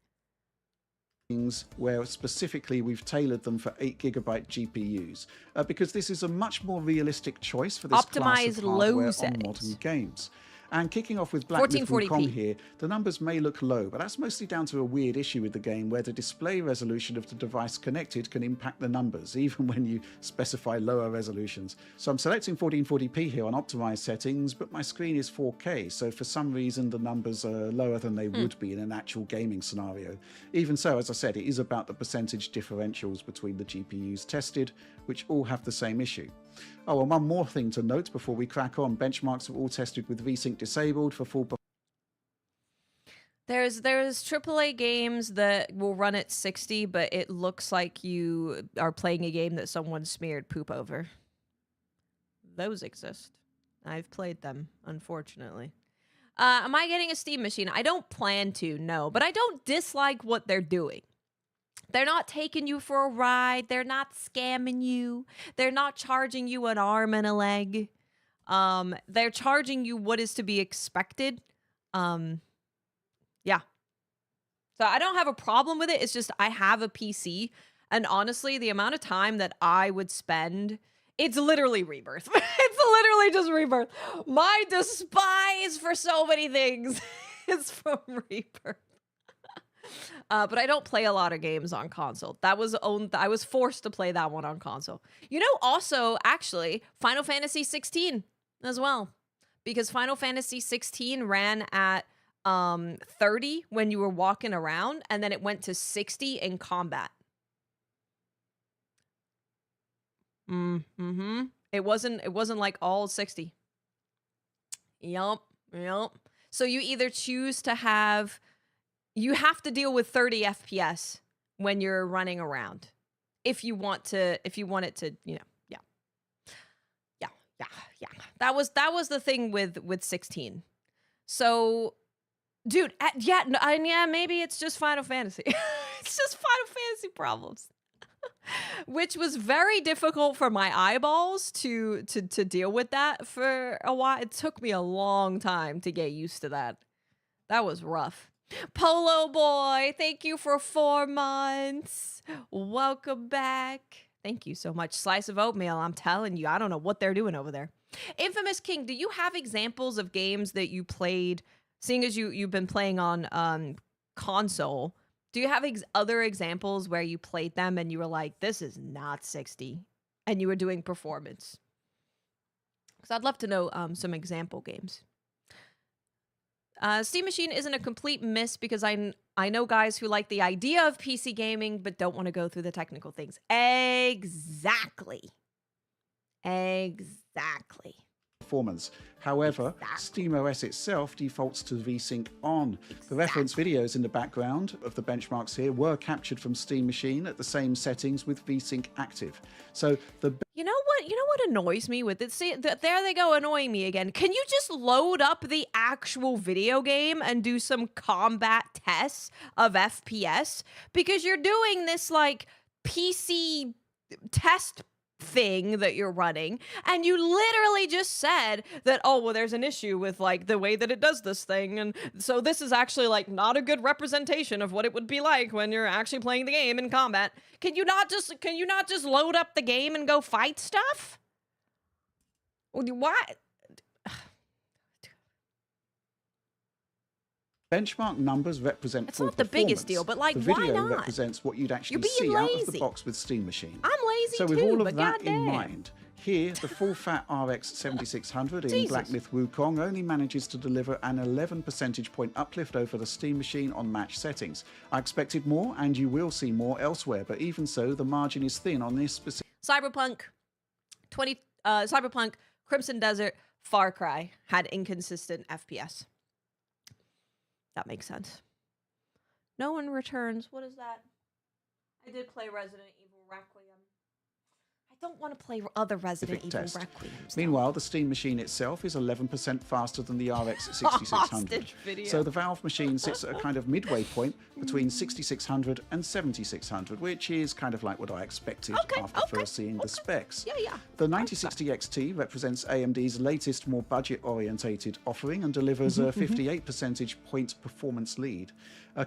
Speaker 2: Where specifically we've tailored them for 8GB GPUs, because this is a much more realistic choice for this class of hardware on modern games. And kicking off with Black Myth
Speaker 1: 1440p.
Speaker 2: Wukong here, the numbers may look low, but that's mostly down to a weird issue with the game where the display resolution of the device connected can impact the numbers, even when you specify lower resolutions. So I'm selecting 1440p here on optimized settings, but my screen is 4K, so for some reason the numbers are lower than they would be in an actual gaming scenario. Even so, as I said, it is about the percentage differentials between the GPUs tested, which all have the same issue. Oh, and one more thing to note before we crack on. Benchmarks are all tested with VSync disabled for full performance.
Speaker 1: There's AAA games that will run at 60, but it looks like you are playing a game that someone smeared poop over. Those exist. I've played them, unfortunately. Am I getting a Steam machine? I don't plan to, no, but I don't dislike what they're doing. They're not taking you for a ride. They're not scamming you. They're not charging you an arm and a leg. They're charging you what is to be expected. Yeah. So I don't have a problem with it. It's just I have a PC. And honestly, the amount of time that I would spend, it's literally Rebirth. It's literally just Rebirth. My despise for so many things is from Rebirth. But I don't play a lot of games on console. I was forced to play that one on console. You know, also, actually, Final Fantasy 16 as well. Because Final Fantasy 16 ran at 30 when you were walking around, and then it went to 60 in combat. It wasn't like all 60. Yup. So you either choose to have... You have to deal with 30 FPS when you're running around. If you want it to, you know, yeah. That was the thing with 16. So, dude, yeah, maybe it's just Final Fantasy. It's just Final Fantasy problems. Which was very difficult for my eyeballs to deal with that for a while. It took me a long time to get used to that. That was rough. Polo Boy, thank you for 4 months. Welcome back. Thank you so much. Slice of oatmeal, I'm telling you, I don't know what they're doing over there. Infamous King, do you have examples of games that you played, seeing as you've been playing on console, do you have other examples where you played them and you were like, this is not 60, and you were doing performance? Because I'd love to know some example games. Steam Machine isn't a complete miss because I know guys who like the idea of PC gaming but don't want to go through the technical things. Exactly.
Speaker 2: Performance. However, SteamOS itself defaults to VSync on. The reference videos in the background of the benchmarks here were captured from Steam Machine at the same settings with VSync active. So the...
Speaker 1: You know what annoys me with it? See, there they go, annoying me again. Can you just load up the actual video game and do some combat tests of FPS? Because you're doing this like PC test thing that you're running, and you literally just said that, oh, well, there's an issue with like the way that it does this thing, and so this is actually like not a good representation of what it would be like when you're actually playing the game in combat. Can you not just load up the game and go fight stuff? What?
Speaker 2: Benchmark numbers represent
Speaker 1: it's
Speaker 2: full
Speaker 1: not the
Speaker 2: performance.
Speaker 1: Biggest deal, but like,
Speaker 2: the video
Speaker 1: why not?
Speaker 2: Represents what you'd actually
Speaker 1: You're being
Speaker 2: see
Speaker 1: lazy.
Speaker 2: out of the box with Steam Machine.
Speaker 1: I'm lazy
Speaker 2: so
Speaker 1: too,
Speaker 2: with all
Speaker 1: but
Speaker 2: of that in
Speaker 1: goddamn.
Speaker 2: mind, here the full-fat RX 7600 in
Speaker 1: Jesus.
Speaker 2: Black Myth Wukong only manages to deliver an 11 percentage point uplift over the Steam Machine on match settings. I expected more, and you will see more elsewhere, but even so, the margin is thin on this specific...
Speaker 1: Cyberpunk Crimson Desert, Far Cry had inconsistent FPS. That makes sense. No One Returns. What is that? I did play Resident Evil Requiem. I don't want to play other Resident Evil Requiems.
Speaker 2: Meanwhile, the Steam Machine itself is 11% faster than the RX 6600. So the Valve machine sits at a kind of midway point between 6600 and 7600, which is kind of like what I expected after first seeing the specs.
Speaker 1: Yeah.
Speaker 2: The 9060 XT represents AMD's latest, more budget-orientated offering and delivers a 58 percentage point performance lead.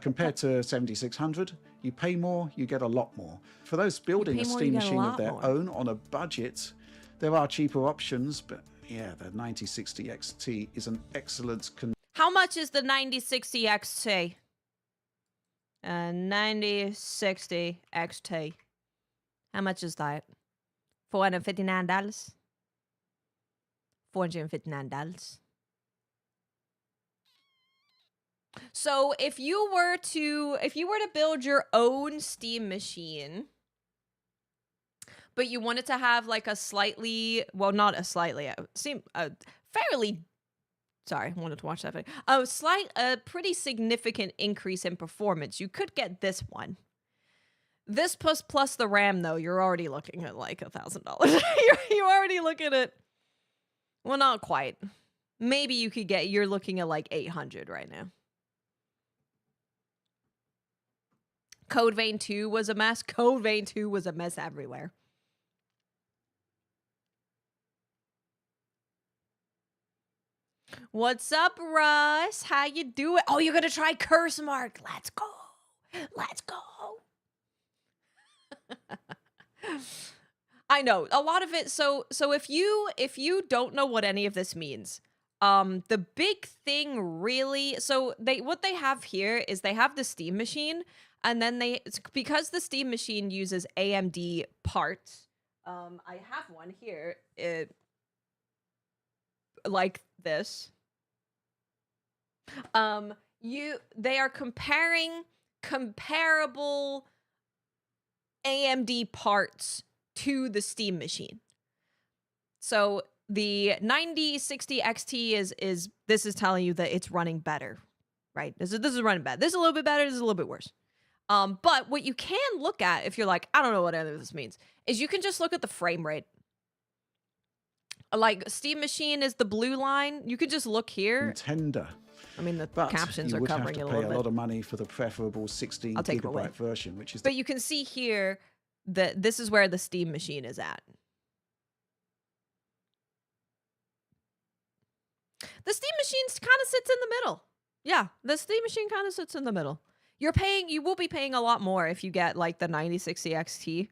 Speaker 2: Compared to 7600, you pay more, you get a lot more. For those building a Steam Machine of their own on a budget, there are cheaper options, but Yeah, the 9060 XT is an excellent...
Speaker 1: How much is the 9060 XT? 9060 XT. How much is that? $459? $459. So if you were to build your own Steam machine, but you wanted to have like a slightly, well, not a slightly, fairly, sorry, I wanted to watch that video. A pretty significant increase in performance, you could get this one. This plus the RAM, though, you're already looking at like $1,000. You're already looking at, well, not quite. Maybe you're looking at like 800 right now. Code Vein 2 was a mess. Code Vein 2 was a mess everywhere. What's up, Russ? How you doing? Oh, you're gonna try Curse Mark. Let's go. Let's go. I know a lot of it. So if you don't know what any of this means, the big thing really, so what they have here is they have the Steam machine, and then it's because the Steam machine uses AMD parts. I have one here. Like this. They are comparing comparable AMD parts to the Steam machine. So the 9060 XT this is telling you that it's running better, right? This is running better. This is a little bit better. This is a little bit worse. But what you can look at, if you're like, I don't know what any of this means, is you can just look at the frame rate. Like Steam machine is the blue line. You could just look here.
Speaker 2: Tender.
Speaker 1: I mean, the captions are covering it a little bit.
Speaker 2: You would have to pay a lot of money for the preferable 16 gigabyte version, which is...
Speaker 1: But you can see here that this is where the Steam machine is at. The Steam machine kind of sits in the middle. Yeah, the Steam machine kind of sits in the middle. You will be paying a lot more if you get like the 9060 XT.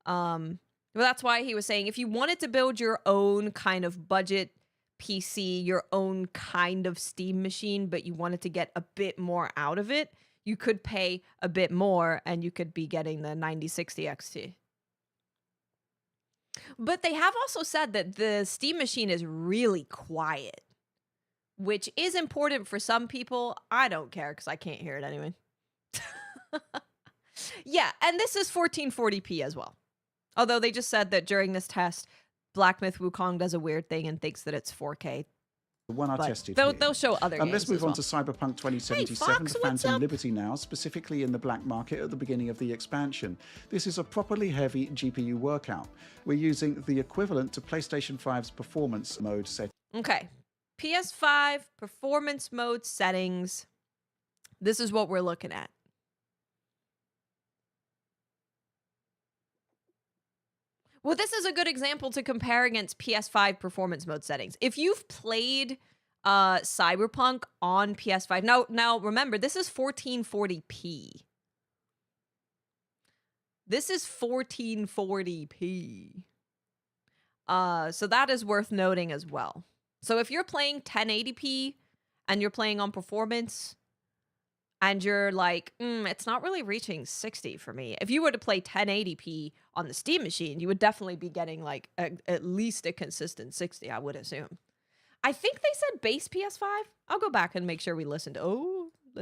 Speaker 1: Well, that's why he was saying if you wanted to build your own kind of budget PC, your own kind of Steam machine, but you wanted to get a bit more out of it, you could pay a bit more and you could be getting the 9060 XT. But they have also said that the Steam machine is really quiet, which is important for some people. I don't care because I can't hear it anyway. Yeah, and this is 1440p as well. Although they just said that during this test, Black Myth Wukong does a weird thing and thinks that it's 4K.
Speaker 2: The one I tested.
Speaker 1: They'll show other games.
Speaker 2: Let's move on to Cyberpunk 2077,
Speaker 1: hey, Fox,
Speaker 2: the Phantom Liberty now, specifically in the black market at the beginning of the expansion. This is a properly heavy GPU workout. We're using the equivalent to PlayStation 5's performance mode setting.
Speaker 1: Okay. PS5 performance mode settings. This is what we're looking at. Well, this is a good example to compare against PS5 performance mode settings. If you've played Cyberpunk on PS5, now remember, this is 1440p. This is 1440p. So that is worth noting as well. So if you're playing 1080p and you're playing on performance, and you're like, it's not really reaching 60 for me. If you were to play 1080p on the Steam machine, you would definitely be getting like at least a consistent 60, I would assume. I think they said base PS5. I'll go back and make sure we listened.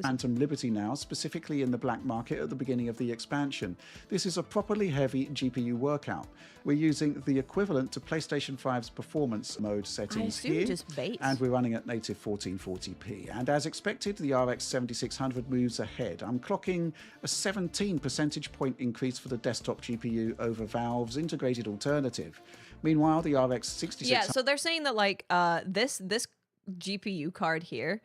Speaker 2: Phantom Liberty now, specifically in the black market at the beginning of the expansion. This is a properly heavy GPU workout. We're using the equivalent to PlayStation 5's performance mode settings here,
Speaker 1: just base.
Speaker 2: And we're running at native 1440p. And as expected, the RX 7600 moves ahead. I'm clocking a 17 percentage point increase for the desktop GPU over Valve's integrated alternative. Meanwhile, the RX 6600...
Speaker 1: Yeah, so they're saying that like this GPU card here,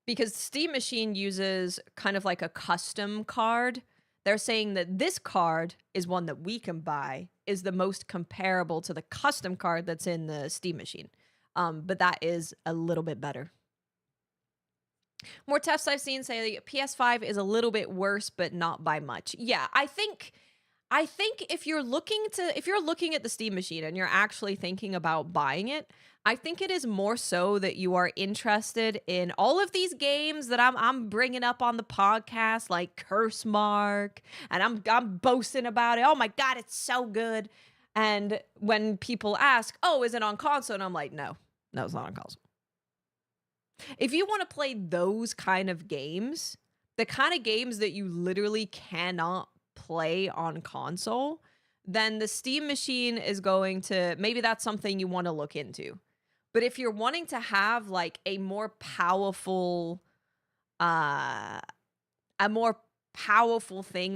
Speaker 1: because Steam Machine uses kind of like a custom card, they're saying that this card is one that we can buy, is the most comparable to the custom card that's in the Steam Machine. But that is a little bit better. More tests I've seen say that PS5 is a little bit worse, but not by much. Yeah, I think I think if you're looking at the Steam Machine and you're actually thinking about buying it, I think it is more so that you are interested in all of these games that I'm bringing up on the podcast, like Curse Mark, and I'm boasting about it. Oh my god, it's so good. And when people ask, "Oh, is it on console?" and I'm like, "No, it's not on console." If you want to play those kind of games, the kind of games that you literally cannot play on console, then the Steam Machine is going to, maybe that's something you want to look into. But if you're wanting to have like a more powerful thing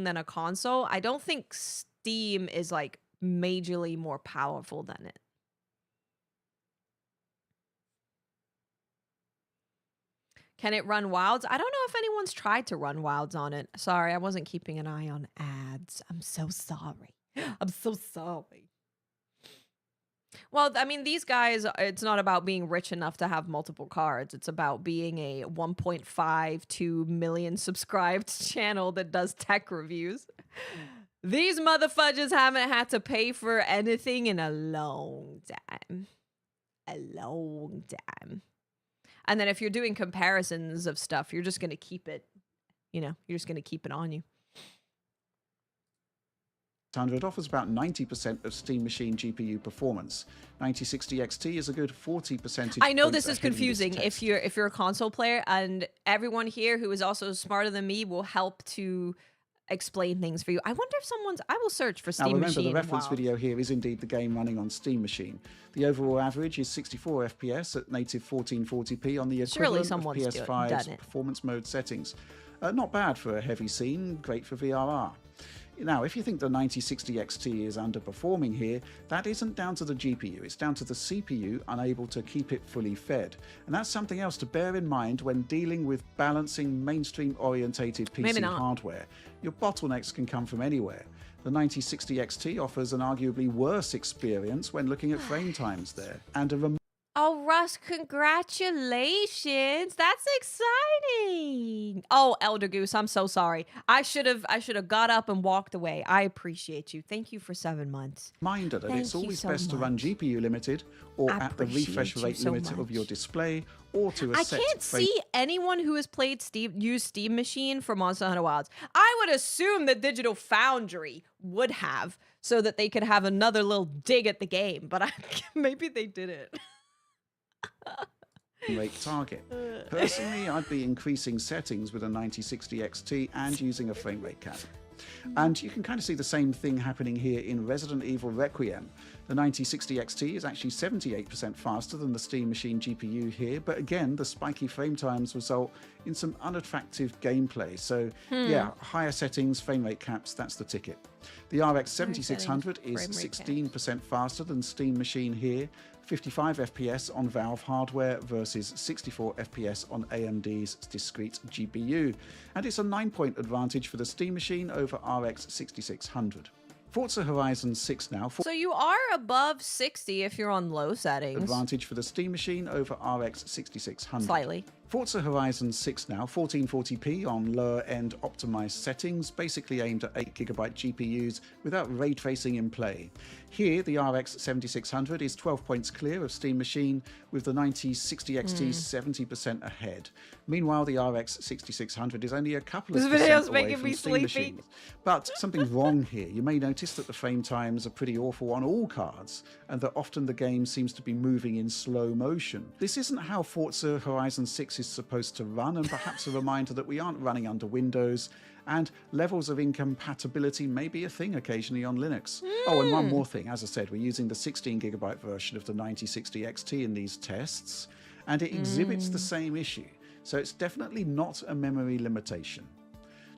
Speaker 1: than a console, I don't think Steam is like majorly more powerful than it. Can it run Wilds? I don't know if anyone's tried to run Wilds on it. Sorry, I wasn't keeping an eye on ads. I'm so sorry. I'm so sorry. Well, I mean, these guys, it's not about being rich enough to have multiple cards. It's about being a 1.52 million subscribed channel that does tech reviews. These motherfudges haven't had to pay for anything in a long time. A long time. And then if you're doing comparisons of stuff, you're just going to keep it, you're just going to keep it on you.
Speaker 2: 100 offers about 90% of Steam Machine GPU performance. 9060 XT is a good 40%.
Speaker 1: I know this is confusing if you're a console player, and everyone here who is also smarter than me will help to explain things for you. I wonder if I will search for Steam Machine.
Speaker 2: Now remember, the reference video here is indeed the game running on Steam Machine. The overall average is 64 FPS at native 1440p on the equivalent of PS5's performance mode settings. Not bad for a heavy scene, great for VRR. Now, if you think the 9060 XT is underperforming here, that isn't down to the GPU, it's down to the CPU unable to keep it fully fed. And that's something else to bear in mind when dealing with balancing mainstream-orientated PC hardware. Your bottlenecks can come from anywhere. The 9060 XT offers an arguably worse experience when looking at frame times there, and a
Speaker 1: Oh, Russ, congratulations. That's exciting. Oh, Elder Goose, I'm so sorry. I should have got up and walked away. I appreciate you. Thank you for 7 months.
Speaker 2: Reminder that it's always best to run GPU limited or at the refresh rate limit of your display or to a set.
Speaker 1: I can't see anyone who has used Steam Machine for Monster Hunter Wilds. I would assume that Digital Foundry would have, so that they could have another little dig at the game, but maybe they didn't.
Speaker 2: Rate target. Personally, I'd be increasing settings with a 9060 XT and using a frame rate cap. And you can kind of see the same thing happening here in Resident Evil Requiem. The 9060 XT is actually 78% faster than the Steam Machine GPU here, but again, the spiky frame times result in some unattractive gameplay. So yeah, higher settings, frame rate caps, that's the ticket. The RX 7600 is 16% faster than Steam Machine here, 55 FPS on Valve hardware versus 64 FPS on AMD's discrete GPU, and it's a 9-point advantage for the Steam Machine over RX 6600. Forza Horizon 6 now.
Speaker 1: So you are above 60 if you're on low settings.
Speaker 2: Advantage for the Steam Machine over RX 6600.
Speaker 1: Slightly.
Speaker 2: Forza Horizon 6 now, 1440p on lower-end optimized settings, basically aimed at 8GB GPUs without ray tracing in play. Here, the RX 7600 is 12 points clear of Steam Machine, with the 9060 XT 70% ahead. Meanwhile, the RX 6600 is only a couple of percent away from Steam Machine. But something's wrong here. You may notice that the frame times are pretty awful on all cards, and that often the game seems to be moving in slow motion. This isn't how Forza Horizon 6 is supposed to run, and perhaps a reminder that we aren't running under Windows, and levels of incompatibility may be a thing occasionally on Linux. Oh, and one more thing. As I said, we're using the 16GB version of the 9060 XT in these tests, and it exhibits the same issue. So it's definitely not a memory limitation.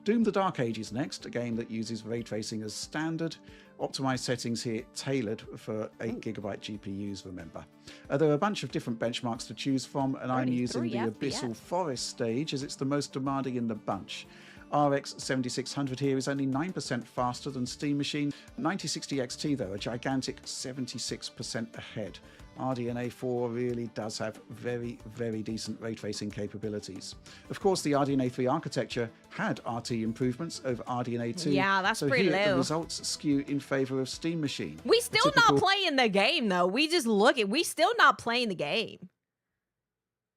Speaker 2: Doom the Dark Ages next, a game that uses ray tracing as standard. Optimized settings here tailored for 8GB GPUs, remember. There are a bunch of different benchmarks to choose from, and I'm using the Abyssal Forest stage as it's the most demanding in the bunch. RX 7600 here is only 9% faster than Steam Machine. 9060 XT though, a gigantic 76% ahead. RDNA 4 really does have very, very decent ray tracing capabilities. Of course, the RDNA 3 architecture had RT improvements over RDNA 2.
Speaker 1: Yeah, that's
Speaker 2: so
Speaker 1: pretty
Speaker 2: here,
Speaker 1: low.
Speaker 2: The results skew in favor of Steam Machine.
Speaker 1: We still not playing the game, though. We still not playing the game.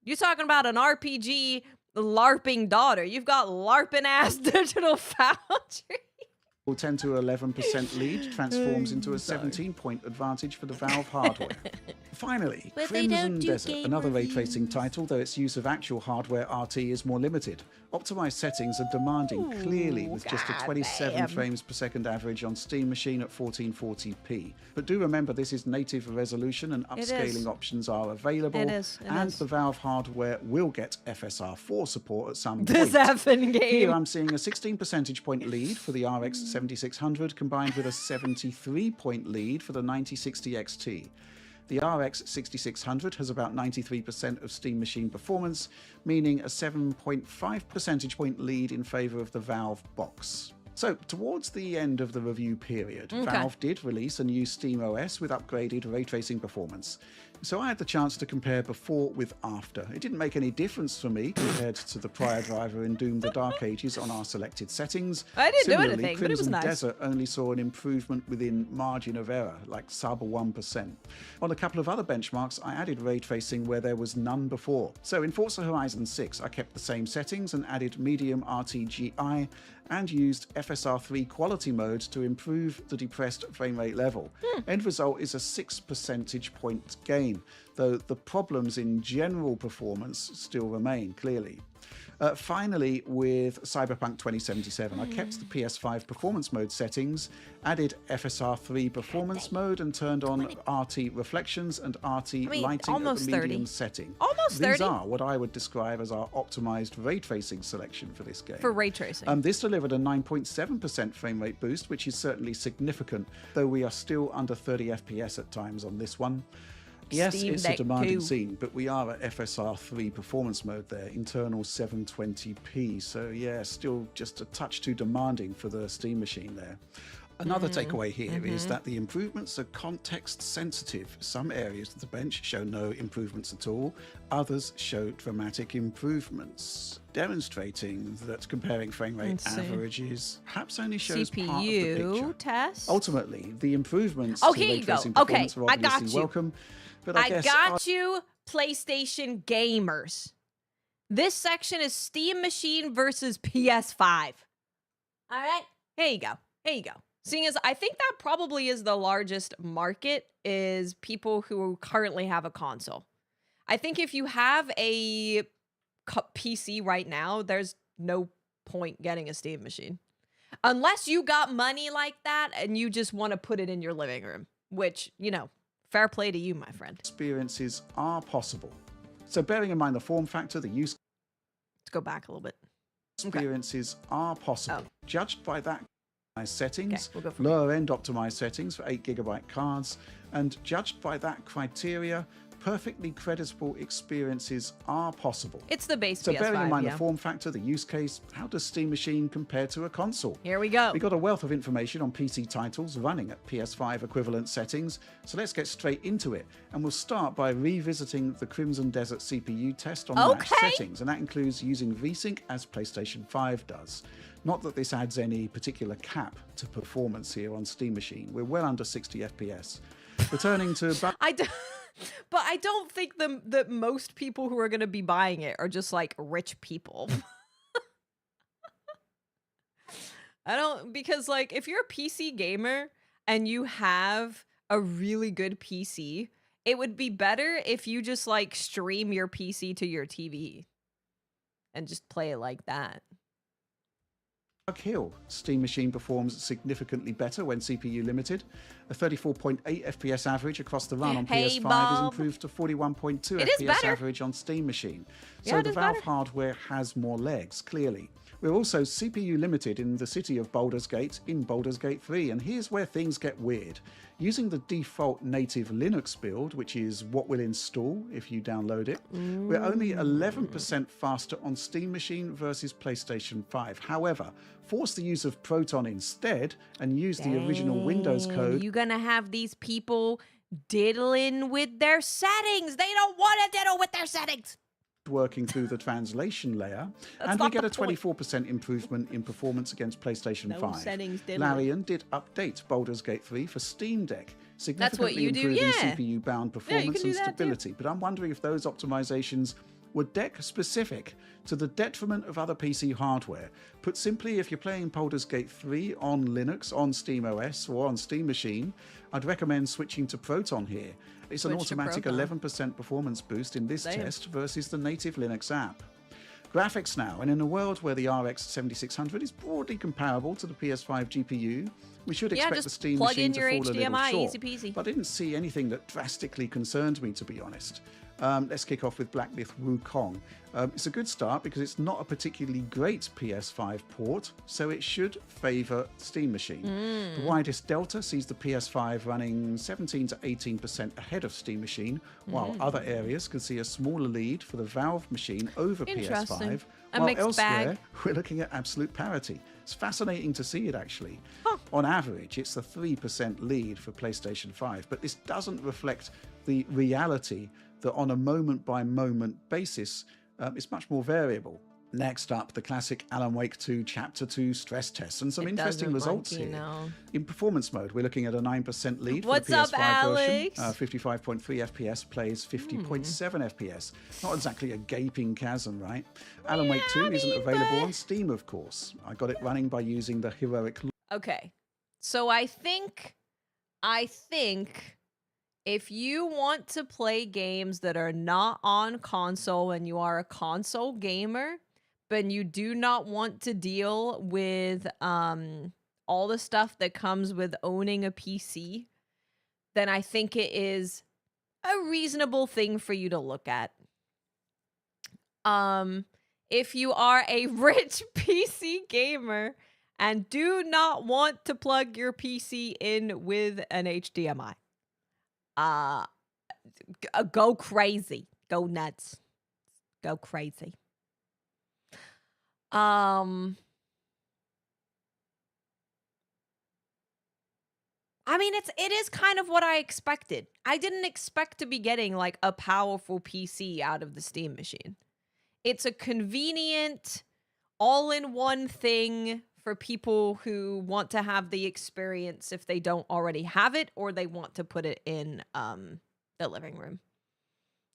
Speaker 1: You're talking about an RPG LARPing daughter. You've got LARPing-ass Digital Foundry.
Speaker 2: 10 to 11% lead transforms into a 17-point advantage for the Valve hardware. Finally, Crimson Desert, another ray tracing title, though its use of actual hardware RT is more limited. Optimized settings are demanding clearly, with just a 27 frames per second average on Steam Machine at 1440p. But do remember, this is native resolution and upscaling options are available. And the Valve hardware will get FSR4 support at some point.
Speaker 1: This effing game.
Speaker 2: Here I'm seeing a 16 percentage point lead for the RX 7600 combined with a 73-point lead for the 9060 XT. The RX 6600 has about 93% of Steam Machine performance, meaning a 7.5 percentage point lead in favor of the Valve box. So, towards the end of the review period, Valve did release a new Steam OS with upgraded ray tracing performance. So I had the chance to compare before with after. It didn't make any difference for me compared to the prior driver in Doom the Dark Ages on our selected settings.
Speaker 1: I didn't do anything,
Speaker 2: Crimson
Speaker 1: but it was nice.
Speaker 2: Desert only saw an improvement within margin of error, like sub 1%. On a couple of other benchmarks, I added ray tracing where there was none before. So in Forza Horizon 6, I kept the same settings and added medium RTGI and used FSR3 quality mode to improve the depressed frame rate level. End result is a 6 percentage point gain, though the problems in general performance still remain, clearly. Finally, with Cyberpunk 2077, I kept the PS5 performance mode settings, added FSR3 performance mode, and turned on RT reflections and RT lighting at the medium setting.
Speaker 1: Almost 30.
Speaker 2: These are what I would describe as our optimized ray tracing selection for this game.
Speaker 1: For ray tracing.
Speaker 2: This delivered a 9.7% frame rate boost, which is certainly significant, though we are still under 30 FPS at times on this one. Yes, it's a demanding scene, but we are at FSR3 performance mode there, internal 720p, so yeah, still just a touch too demanding for the Steam Machine there. Another takeaway here is that the improvements are context sensitive. Some areas of the bench show no improvements at all, others show dramatic improvements, demonstrating that comparing frame rate averages perhaps only shows
Speaker 1: CPU
Speaker 2: part of the picture.
Speaker 1: test.
Speaker 2: Ultimately, the improvements to ray tracing performance are obviously welcome. But I
Speaker 1: got you, PlayStation gamers. This section is Steam Machine versus PS5. All right? Here you go. Here you go. Seeing as I think that probably is the largest market is people who currently have a console. I think if you have a PC right now, there's no point getting a Steam Machine. Unless you got money like that and you just want to put it in your living room, which, you know, fair play to you, my friend.
Speaker 2: Experiences are possible. So bearing in mind the form factor, the use...
Speaker 1: Let's go back a little bit.
Speaker 2: Experiences are possible. Judged by that settings,
Speaker 1: we'll go for
Speaker 2: lower-end optimized settings for 8GB cards, and judged by that criteria, perfectly creditable experiences are possible.
Speaker 1: It's the base
Speaker 2: so
Speaker 1: PS5,
Speaker 2: bearing in mind the form factor, the use case, how does Steam Machine compare to a console?
Speaker 1: Here we go.
Speaker 2: We got a wealth of information on PC titles running at PS5 equivalent settings, so let's get straight into it. And we'll start by revisiting the Crimson Desert CPU test on match settings, and that includes using VSync as PlayStation 5 does. Not that this adds any particular cap to performance here on Steam Machine. We're well under 60 FPS. Returning to...
Speaker 1: But I don't think that most people who are going to be buying it are just like rich people. Because like if you're a PC gamer and you have a really good PC, it would be better if you just like stream your PC to your TV and just play it like that.
Speaker 2: Hill. Steam Machine performs significantly better when CPU limited. A 34.8 FPS average across the run on PS5 is improved to 41.2 FPS average on Steam Machine. So the Valve hardware has more legs, clearly. We're also CPU limited in the city of Baldur's Gate in Baldur's Gate 3, and here's where things get weird. Using the default native Linux build, which is what will install if you download it, we're only 11% faster on Steam Machine versus PlayStation 5. However, force the use of Proton instead and use the original Windows code.
Speaker 1: You're gonna have these people diddling with their settings. They don't want to diddle with their settings.
Speaker 2: Working through the translation layer, and we get a 24% improvement in performance against PlayStation 5. Larian did update Baldur's Gate 3 for Steam Deck, significantly improving CPU-bound performance and stability. But I'm wondering if those optimizations were deck specific to the detriment of other PC hardware. Put simply, if you're playing Baldur's Gate 3 on Linux, on SteamOS, or on Steam Machine, I'd recommend switching to Proton here. It's an automatic 11% performance boost in this test versus the native Linux app. Graphics now, and in a world where the RX 7600 is broadly comparable to the PS5 GPU, we should expect the Steam Machine to fall a little short.
Speaker 1: Easy peasy.
Speaker 2: But I didn't see anything that drastically concerned me, to be honest. Let's kick off with Black Myth Wukong. It's a good start because it's not a particularly great PS5 port, so it should favour Steam Machine. The widest delta sees the PS5 running 17 to 18% ahead of Steam Machine, while other areas can see a smaller lead for the Valve machine over PS5, while elsewhere we're looking at absolute parity. It's fascinating to see it, actually. On average, it's a 3% lead for PlayStation 5, but this doesn't reflect the reality that on a moment-by-moment basis, it's much more variable. Next up, the classic Alan Wake 2 Chapter 2 stress test, and some interesting results here. In performance mode, we're looking at a 9% lead for the PS5 version. 55.3 FPS plays 50.7 FPS. Not exactly a gaping chasm, right? Alan Wake 2 isn't available on Steam, of course. I got it running by using the heroic...
Speaker 1: Okay, so I think if you want to play games that are not on console and you are a console gamer, but you do not want to deal with all the stuff that comes with owning a PC, then I think it is a reasonable thing for you to look at. If you are a rich PC gamer and do not want to plug your PC in with an HDMI, go crazy, go nuts, go crazy. I mean, it is kind of what I expected. I didn't expect to be getting like a powerful PC out of the Steam Machine. It's a convenient, all-in-one thing for people who want to have the experience if they don't already have it, or they want to put it in the living room.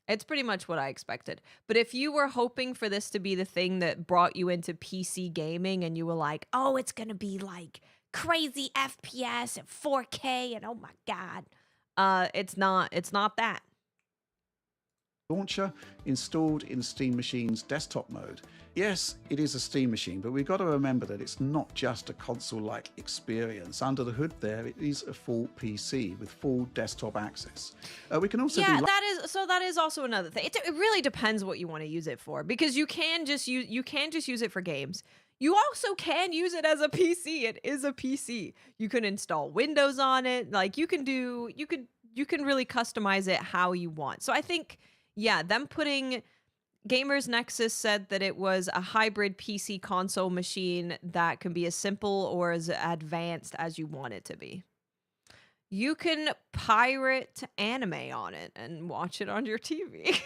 Speaker 1: It's pretty much what I expected. But if you were hoping for this to be the thing that brought you into PC gaming and you were like, oh, it's going to be like crazy FPS and 4K and oh my God, it's not that.
Speaker 2: Launcher installed in Steam Machine's desktop mode. Yes, it is a Steam Machine, but we've got to remember that it's not just a console-like experience. Under the hood there, it is a full PC with full desktop access. We can also
Speaker 1: that is also another thing. It really depends what you want to use it for, because you can just use it for games. You also can use it as a PC. It is a PC. You can install Windows on it. Like you can really customize it how you want. So I think, yeah, them putting Gamers Nexus said that it was a hybrid PC console machine that can be as simple or as advanced as you want it to be. You can pirate anime on it and watch it on your TV.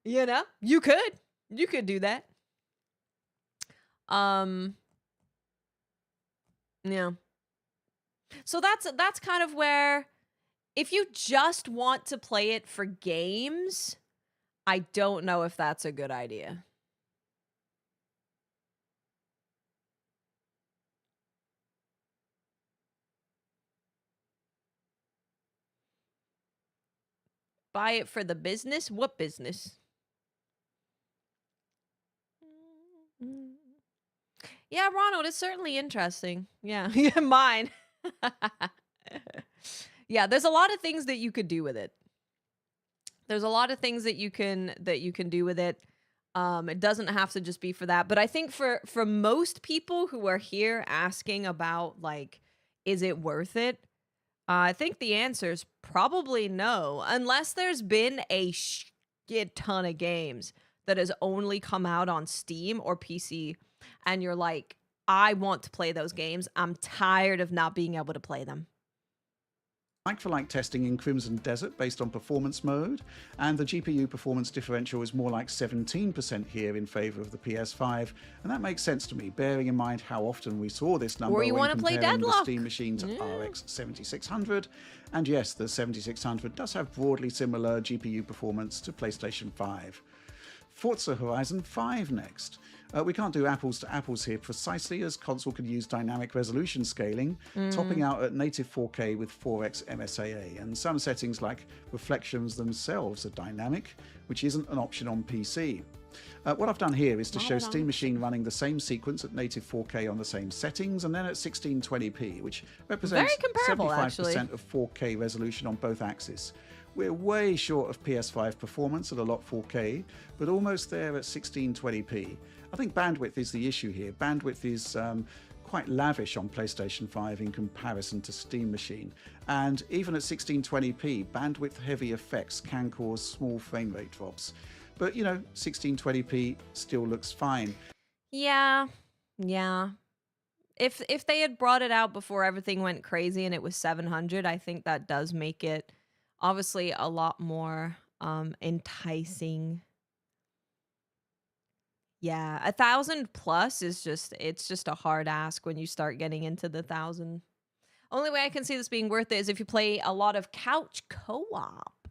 Speaker 1: You know, you could do that. Yeah. So that's kind of where, if you just want to play it for games, I don't know if that's a good idea. Buy it for the business? What business? Yeah, Ronald, it's certainly interesting. Yeah, mine. Yeah, there's a lot of things that you could do with it. There's a lot of things that you can do with it. It doesn't have to just be for that, but I think for most people who are here asking about like, is it worth it? I think the answer is probably no, unless there's been a shit ton of games that has only come out on Steam or PC, and you're like, I want to play those games. I'm tired of not being able to play them.
Speaker 2: Like-for-like testing in Crimson Desert based on performance mode, and the GPU performance differential is more like 17% here in favour of the PS5, and that makes sense to me, bearing in mind how often we saw this number when comparing the Steam Machine to RX 7600. And yes, the 7600 does have broadly similar GPU performance to PlayStation 5. Forza Horizon 5 next. We can't do apples to apples here precisely, as console can use dynamic resolution scaling, topping out at native 4K with 4x MSAA, and some settings like reflections themselves are dynamic, which isn't an option on PC. What I've done here is to show Steam Machine running the same sequence at native 4K on the same settings, and then at 1620p, which represents 75% of 4K resolution on both axes. We're way short of PS5 performance at a lot 4K, but almost there at 1620p. I think bandwidth is the issue here. Bandwidth is quite lavish on PlayStation 5 in comparison to Steam Machine. And even at 1620p, bandwidth-heavy effects can cause small frame rate drops. But, you know, 1620p still looks fine.
Speaker 1: Yeah. If they had brought it out before everything went crazy and it was 700, I think that does make it obviously a lot more enticing. Yeah, 1,000 plus is it's just a hard ask when you start getting into the 1,000. Only way I can see this being worth it is if you play a lot of couch co-op.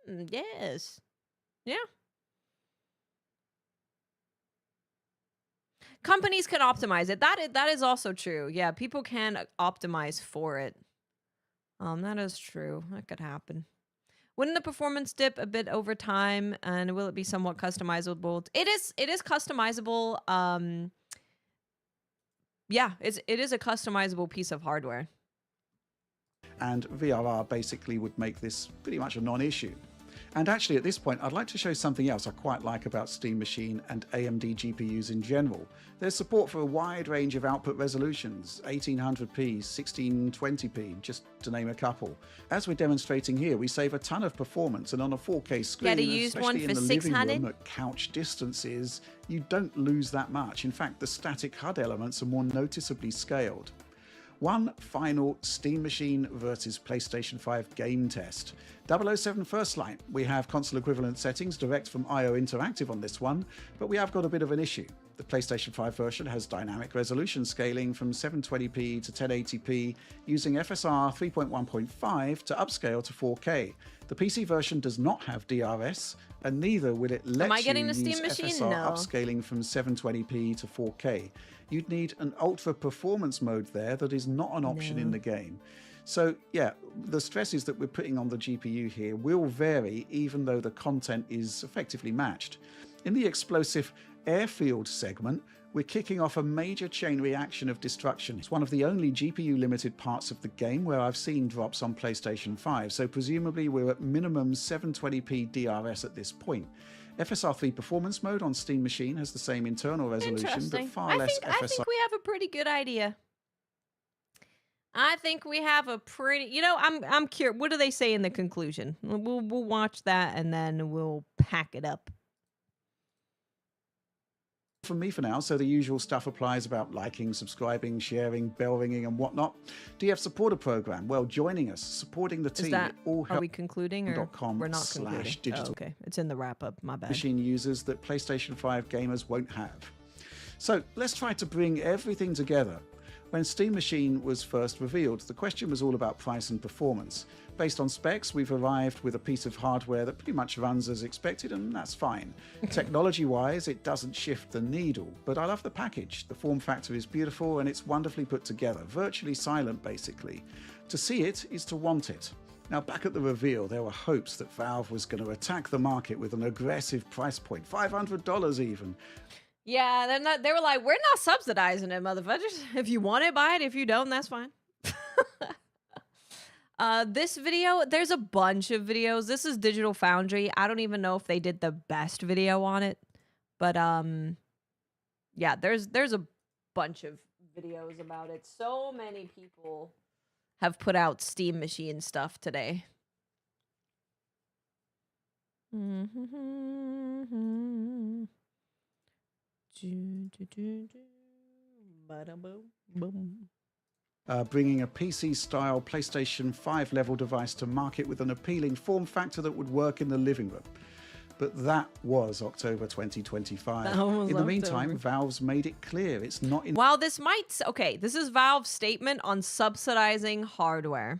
Speaker 1: Yes. Yeah. Companies can optimize it. That is also true. Yeah, people can optimize for it. That is true. That could happen. Wouldn't the performance dip a bit over time, and will it be somewhat customizable? It is customizable. Yeah, it is a customizable piece of hardware.
Speaker 2: And VRR basically would make this pretty much a non-issue. And actually at this point, I'd like to show something else I quite like about Steam Machine and AMD GPUs in general. There's support for a wide range of output resolutions, 1800p, 1620p, just to name a couple. As we're demonstrating here, we save a ton of performance, and on a 4K screen, especially in the living room at couch distances, you don't lose that much. In fact, the static HUD elements are more noticeably scaled. One final Steam Machine versus PlayStation 5 game test. 007 First Light. We have console equivalent settings direct from IO Interactive on this one, but we have got a bit of an issue. The PlayStation 5 version has dynamic resolution scaling from 720p to 1080p using FSR 3.1.5 to upscale to 4K. The PC version does not have DRS, and neither will it let you use FSR upscaling from 720p to 4K. You'd need an ultra performance mode there that is not an option in the game. So yeah, the stresses that we're putting on the GPU here will vary even though the content is effectively matched. In the explosive airfield segment, we're kicking off a major chain reaction of destruction. It's one of the only GPU limited parts of the game where I've seen drops on PlayStation 5, so presumably we're at minimum 720p DRS at this point. FSR 3 performance mode on Steam Machine has the same internal resolution, but far less FSR. I think we have a pretty good idea.
Speaker 1: I think we have a pretty, you know, I'm curious. What do they say in the conclusion? We'll watch that and then we'll pack it up.
Speaker 2: From me for now, so the usual stuff applies about liking, subscribing, sharing, bell ringing and whatnot. DF Supporter Program, well, joining us, supporting the team.
Speaker 1: Are we concluding or we're not concluding?
Speaker 2: Digital.
Speaker 1: Oh, okay, it's in the wrap up, my bad.
Speaker 2: Machine users that PlayStation 5 gamers won't have. So let's try to bring everything together. When Steam Machine was first revealed, the question was all about price and performance. Based on specs, we've arrived with a piece of hardware that pretty much runs as expected, and that's fine. Technology-wise, it doesn't shift the needle, but I love the package. The form factor is beautiful, and it's wonderfully put together, virtually silent, basically. To see it is to want it. Now, back at the reveal, there were hopes that Valve was going to attack the market with an aggressive price point, $500 even.
Speaker 1: Yeah, they were like, we're not subsidizing it, motherfuckers. If you want it, buy it. If you don't, that's fine. This video, there's a bunch of videos. This is Digital Foundry. I don't even know if they did the best video on it, But yeah, there's a bunch of videos about it. So many people have put out Steam Machine stuff today.
Speaker 2: Bringing a PC-style PlayStation 5 level device to market with an appealing form factor that would work in the living room. But that was October 2025. In the meantime, Valve's made it clear it's not in...
Speaker 1: While this might... Okay, this is Valve's statement on subsidizing hardware.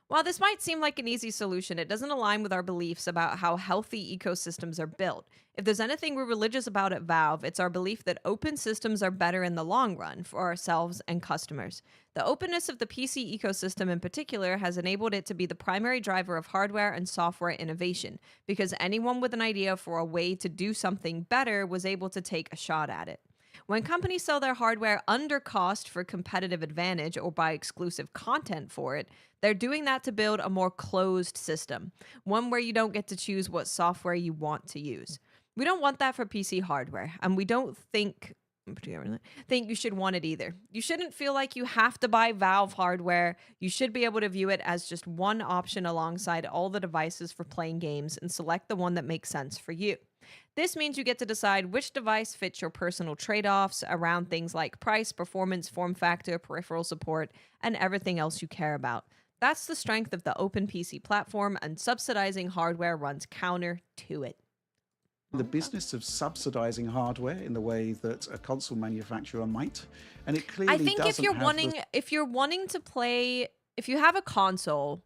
Speaker 1: While this might seem like an easy solution, it doesn't align with our beliefs about how healthy ecosystems are built. If there's anything we're religious about at Valve, it's our belief that open systems are better in the long run for ourselves and customers. The openness of the PC ecosystem in particular has enabled it to be the primary driver of hardware and software innovation, because anyone with an idea for a way to do something better was able to take a shot at it. When companies sell their hardware under cost for competitive advantage or buy exclusive content for it, they're doing that to build a more closed system, one where you don't get to choose what software you want to use. We don't want that for PC hardware, and we don't think you should want it either. You shouldn't feel like you have to buy Valve hardware. You should be able to view it as just one option alongside all the devices for playing games and select the one that makes sense for you. This means you get to decide which device fits your personal trade-offs around things like price, performance, form factor, peripheral support, and everything else you care about. That's the strength of the open PC platform, and subsidizing hardware runs counter to it.
Speaker 2: The business of subsidizing hardware in the way that a console manufacturer might, and it clearly doesn't.
Speaker 1: I think if you're wanting to play, if you have a console.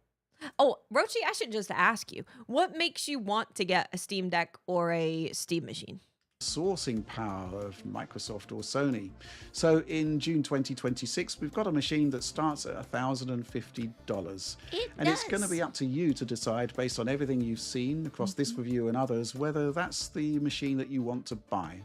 Speaker 1: Oh, Rochi, I should just ask you, what makes you want to get a Steam Deck or a Steam Machine?
Speaker 2: Sourcing power of Microsoft or Sony. So in June 2026, we've got a machine that starts at $1,050. It's going to be up to you to decide, based on everything you've seen across this review and others, whether that's the machine that you want to buy.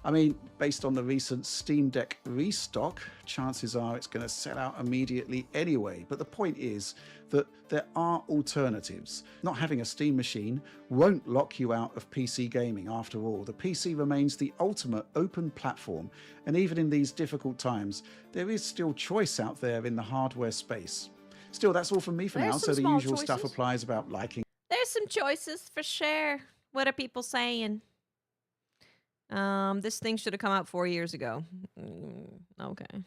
Speaker 2: I mean, based on the recent Steam Deck restock, chances are it's going to sell out immediately anyway. But the point is that there are alternatives. Not having a Steam machine won't lock you out of PC gaming. After all, the PC remains the ultimate open platform. And even in these difficult times, there is still choice out there in the hardware space. Still, that's all from me for now. So the usual stuff applies about liking.
Speaker 1: There's some choices for sure. What are people saying? This thing should have come out 4 years ago. Okay.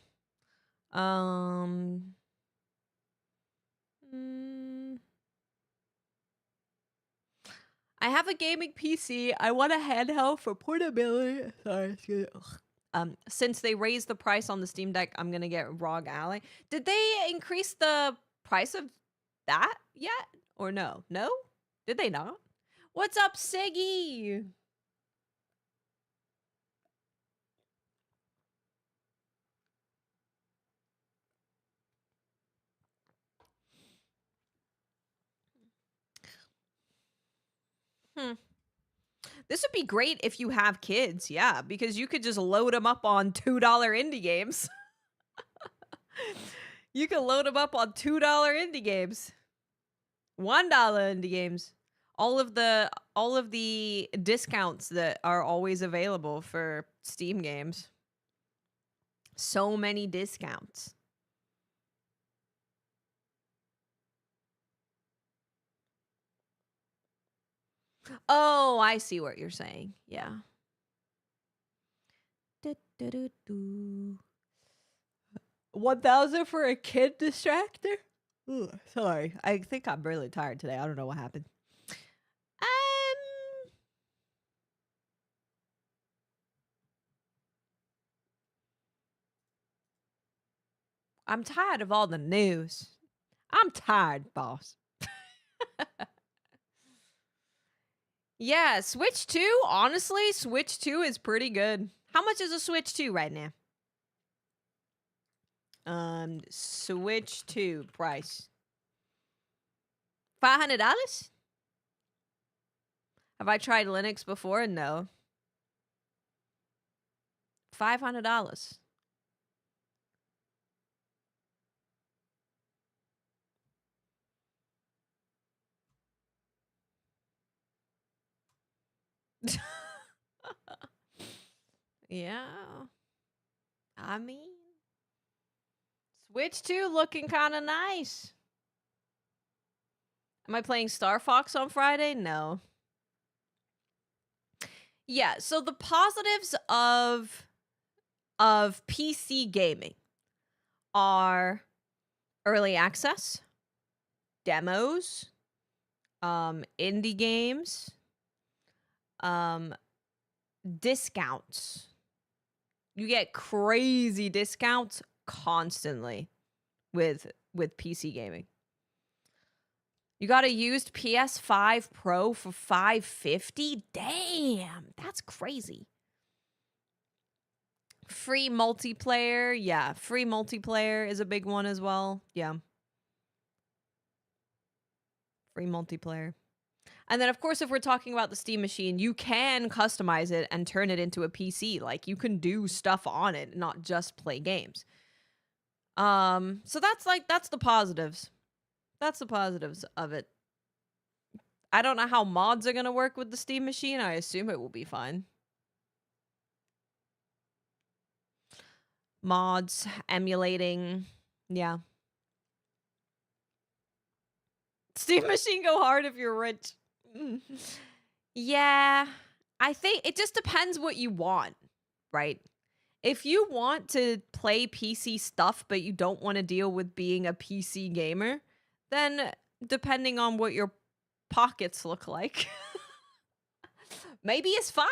Speaker 1: I have a gaming PC. I want a handheld for portability. Sorry. Since they raised the price on the Steam Deck, I'm gonna get ROG Ally. Did they increase the price of that yet? Or no? No? Did they not? What's up, Siggy? This would be great if you have kids, yeah, because you could just load them up on $2 indie games. You can load them up on $2 indie games. $1 indie games. All of the discounts that are always available for Steam games. So many discounts. Oh, I see what you're saying. Yeah. 1,000 for a kid distractor? Ooh, sorry. I think I'm really tired today. I don't know what happened. I'm tired of all the news. I'm tired, boss. Yeah, Switch 2, honestly, Switch 2 is pretty good. How much is a Switch 2 right now? Switch 2 price. $500? Have I tried Linux before? No. $500. Yeah. I mean, Switch 2 looking kind of nice. Am I playing Star Fox on Friday? No. Yeah, so the positives of PC gaming are early access, demos, indie games, discounts. You get crazy discounts constantly with PC gaming. You got a used PS5 Pro for $550? Damn, that's crazy. Free multiplayer. Yeah, free multiplayer is a big one as well. Yeah. Free multiplayer. And then, of course, if we're talking about the Steam machine, you can customize it and turn it into a PC. Like, you can do stuff on it, not just play games. So that's the positives. That's the positives of it. I don't know how mods are going to work with the Steam machine. I assume it will be fine. Mods, emulating. Yeah. Steam machine go hard if you're rich. Yeah. I think it just depends what you want, right? If you want to play PC stuff, but you don't want to deal with being a PC gamer, then depending on what your pockets look like, maybe it's fine.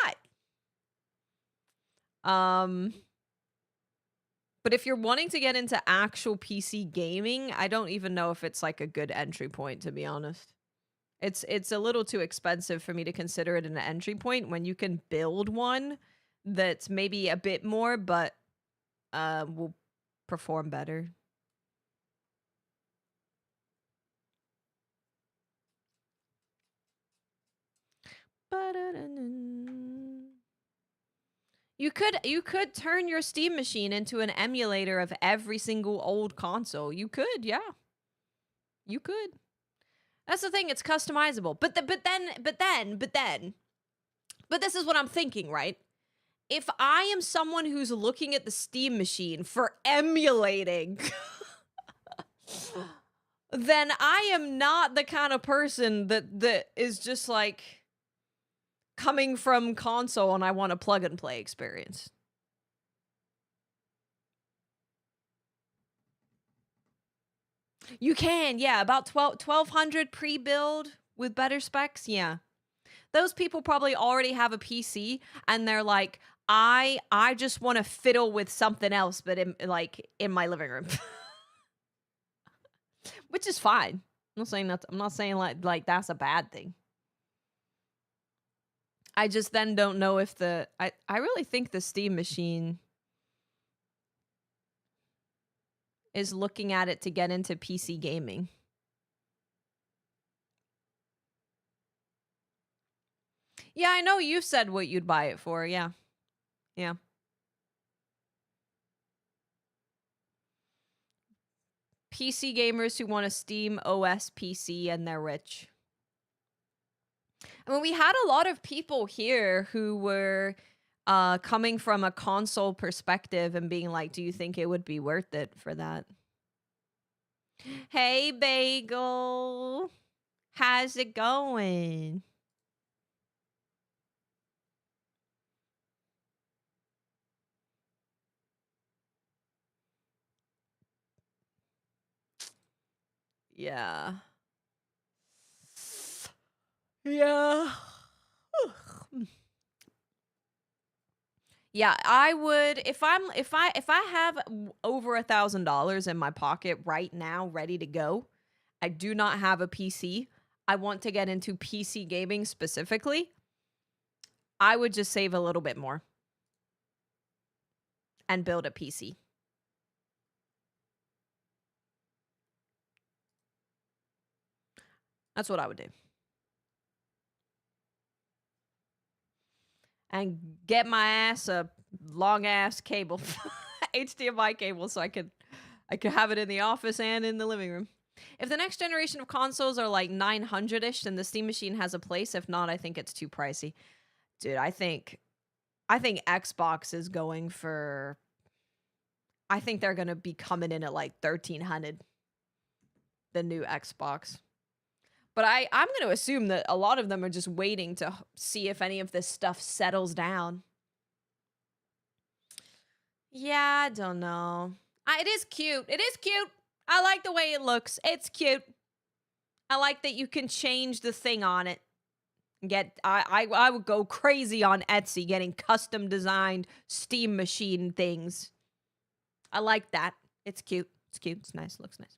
Speaker 1: But if you're wanting to get into actual PC gaming, I don't even know if it's like a good entry point, to be honest. It's a little too expensive for me to consider it an entry point when you can build one that's maybe a bit more, but will perform better. You could turn your Steam machine into an emulator of every single old console. You could, yeah. You could. That's the thing, it's customizable. But this is what I'm thinking, right? If I am someone who's looking at the Steam machine for emulating, then I am not the kind of person that is just like coming from console and I want a plug and play experience. You can, yeah, about 1200 pre-build with better specs, yeah. Those people probably already have a PC and they're like, I just want to fiddle with something else, but in my living room. Which is fine. I'm not saying like that's a bad thing. I just then don't know if I really think the Steam machine is looking at it to get into PC gaming. Yeah, I know you've said what you'd buy it for. Yeah. Yeah. PC gamers who want a Steam OS PC and they're rich. I mean, we had a lot of people here who were coming from a console perspective and being like, do you think it would be worth it for that? Hey, Bagel. How's it going? Yeah. Yeah. Yeah, I would if I have over $1,000 in my pocket right now ready to go. I do not have a PC. I want to get into PC gaming specifically. I would just save a little bit more and build a PC. That's what I would do. And get my ass a long ass cable, HDMI cable, so I could have it in the office and in the living room. If the next generation of consoles are like 900-ish, then the Steam machine has a place. If not, I think it's too pricey. Dude, I think I think Xbox is going for, I think they're going to be coming in at like 1,300, the new Xbox. But I'm going to assume that a lot of them are just waiting to see if any of this stuff settles down. Yeah, I don't know. It is cute. It is cute. I like the way it looks. It's cute. I like that you can change the thing on it. I would go crazy on Etsy getting custom designed Steam machine things. I like that. It's cute. It's cute. It's nice. Looks nice.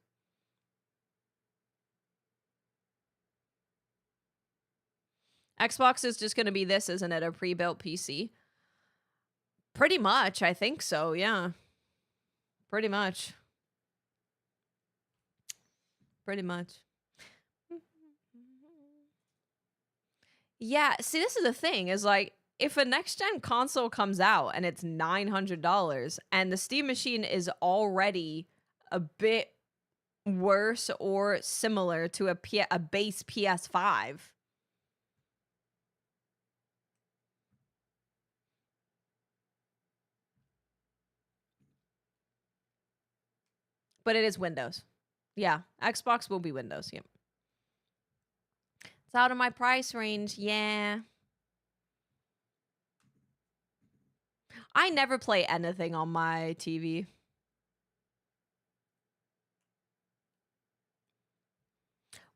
Speaker 1: Xbox is just going to be this, isn't it? A pre-built PC? Pretty much. I think so. Yeah. Pretty much. Pretty much. Yeah, see, this is the thing, is like, if a next-gen console comes out and it's $900 and the Steam machine is already a bit worse or similar to a base PS5, but it is Windows. Yeah, Xbox will be Windows, yep. It's out of my price range, yeah. I never play anything on my TV.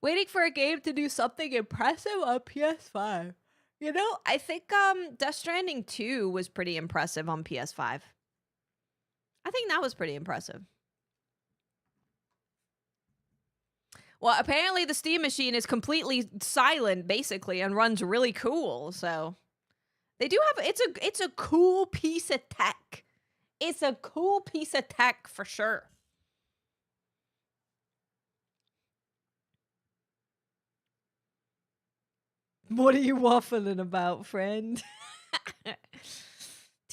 Speaker 1: Waiting for a game to do something impressive on PS5. You know, I think Death Stranding 2 was pretty impressive on PS5. I think that was pretty impressive. Well, apparently the Steam machine is completely silent, basically, and runs really cool, so... They do have... It's a cool piece of tech. It's a cool piece of tech, for sure. What are you waffling about, friend?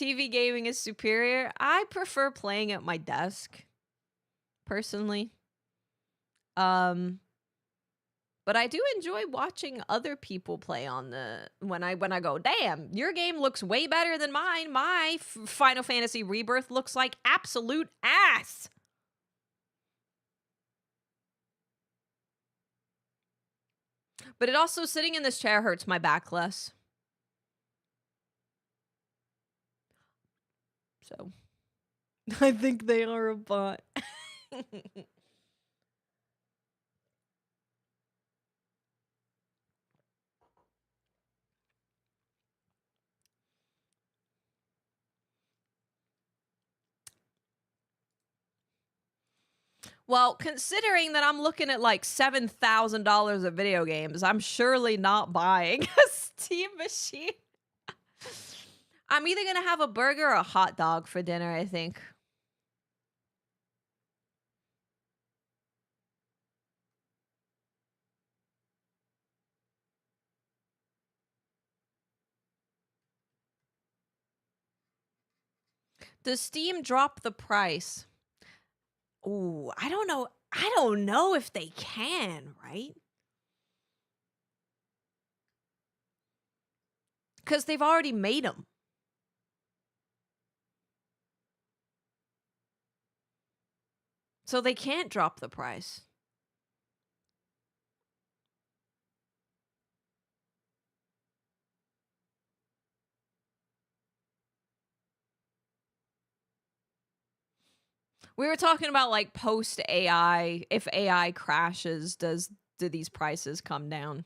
Speaker 1: TV gaming is superior. I prefer playing at my desk, personally. But I do enjoy watching other people play on the when I go, damn, your game looks way better than mine. My Final Fantasy Rebirth looks like absolute ass. But it also, sitting in this chair hurts my back less. So I think they are a bot. Well, considering that I'm looking at like $7,000 of video games, I'm surely not buying a Steam machine. I'm either going to have a burger or a hot dog for dinner, I think. Does Steam drop the price? Ooh, I don't know. I don't know if they can, right? Because they've already made them. So they can't drop the price. We were talking about like post AI, if AI crashes, do these prices come down?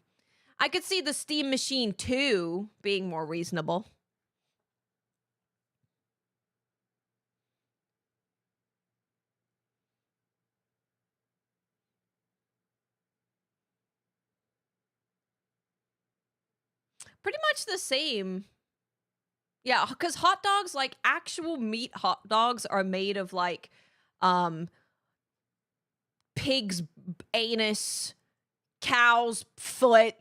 Speaker 1: I could see the Steam Machine 2 being more reasonable. Pretty much the same. Yeah, because hot dogs, like actual meat hot dogs, are made of like pig's anus, cow's foot,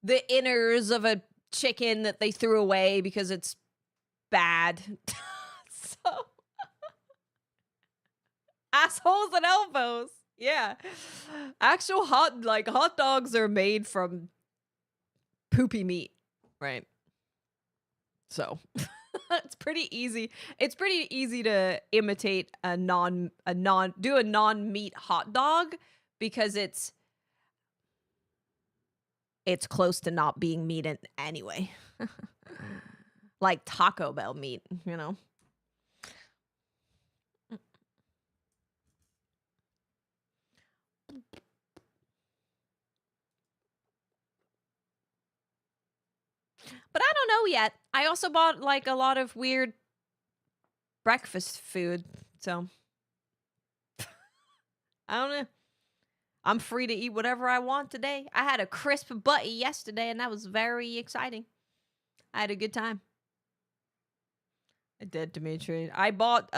Speaker 1: the inners of a chicken that they threw away because it's bad. So assholes and elbows. Yeah. Actual hot dogs are made from poopy meat, right? So it's pretty easy. It's pretty easy to imitate a non-meat hot dog because it's close to not being meat anyway. Like Taco Bell meat, you know. But I don't know yet. I also bought like a lot of weird breakfast food, so I don't know. I'm free to eat whatever I want today. I had a crisp butty yesterday, and that was very exciting. I had a good time. I did, Dimitri. I bought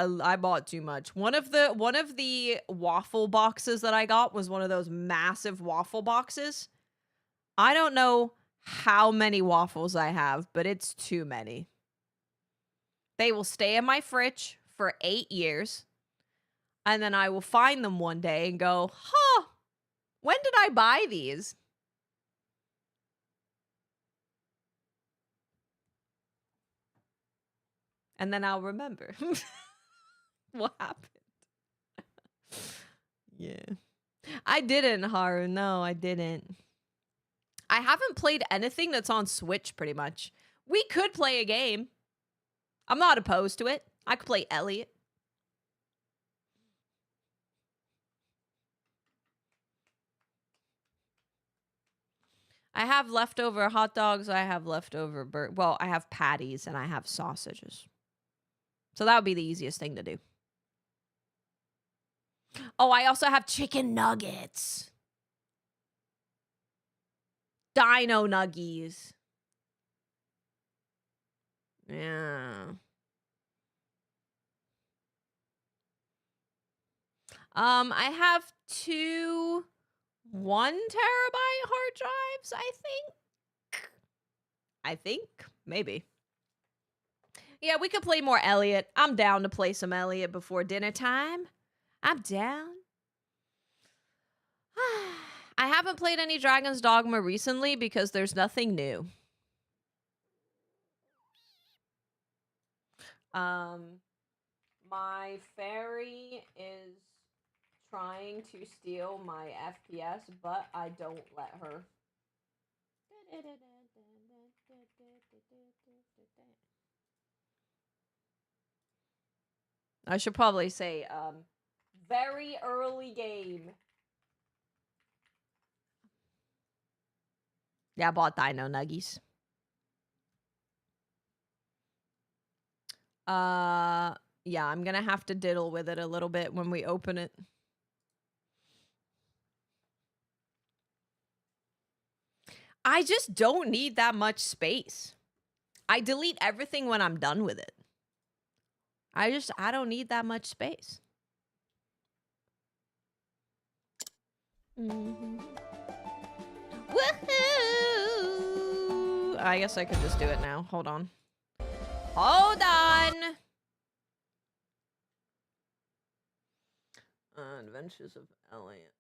Speaker 1: too much. One of the waffle boxes that I got was one of those massive waffle boxes. I don't know how many waffles I have, but it's too many. They will stay in my fridge for 8 years, and then I will find them one day and go, huh, when did I buy these? And then I'll remember what happened. Yeah. I didn't, Haru. No, I didn't. I haven't played anything that's on Switch, pretty much. We could play a game. I'm not opposed to it. I could play Elliot. I have leftover hot dogs. I have leftover well, I have patties and I have sausages. So that would be the easiest thing to do. Oh, I also have chicken nuggets. Dino nuggies. Yeah. I have 2 1 terabyte hard drives, I think. Maybe. Yeah, we could play more Elliot. I'm down to play some Elliot before dinner time. I'm down. I haven't played any Dragon's Dogma recently because there's nothing new. My fairy is trying to steal my FPS, but I don't let her. I should probably say, very early game. Yeah, I bought Dino Nuggies. Yeah, I'm gonna have to diddle with it a little bit when we open it. I just don't need that much space. I delete everything when I'm done with it. I don't need that much space. Mm-hmm. Woohoo! I guess I could just do it now. Hold on. Hold on! Adventures of Elliot.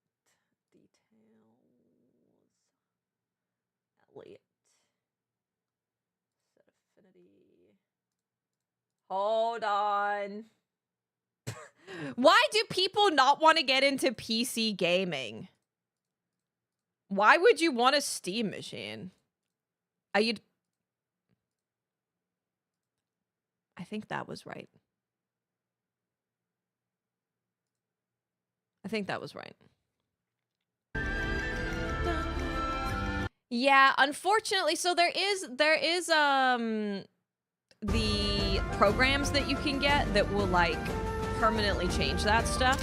Speaker 1: Details. Elliot. Set affinity. Hold on. Why do people not want to get into PC gaming? Why would you want a Steam machine? I think that was right. I think that was right. Yeah, unfortunately, so there is the programs that you can get that will like permanently change that stuff.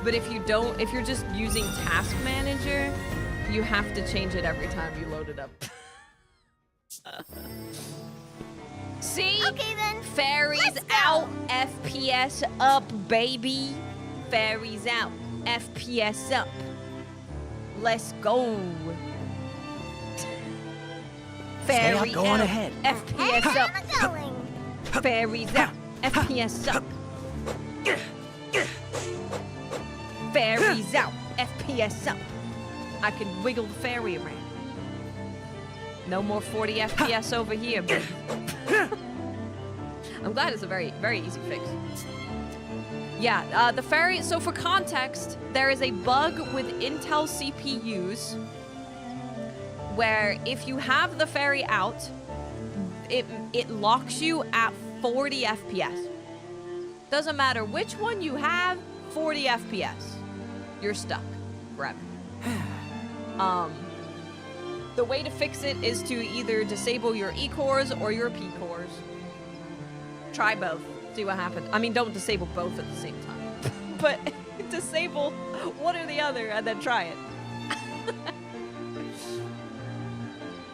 Speaker 1: But if you're just using Task Manager, you have to change it every time you load it up. See? Okay then. Fairies out, FPS up, baby. Fairies out, FPS up. Let's go. Fairy
Speaker 3: go on ahead.
Speaker 1: FPS up. Fairies out, FPS up. Fairies out, FPS up. I can wiggle the fairy around. No more 40 FPS over here, baby. I'm glad it's a very, very easy fix. Yeah, the fairy, so for context, there is a bug with Intel CPUs where if you have the fairy out, it locks you at 40 FPS. Doesn't matter which one you have, 40 FPS. You're stuck forever. The way to fix it is to either disable your E cores or your P cores. Try both. See what happens. I mean, don't disable both at the same time. But disable one or the other and then try it.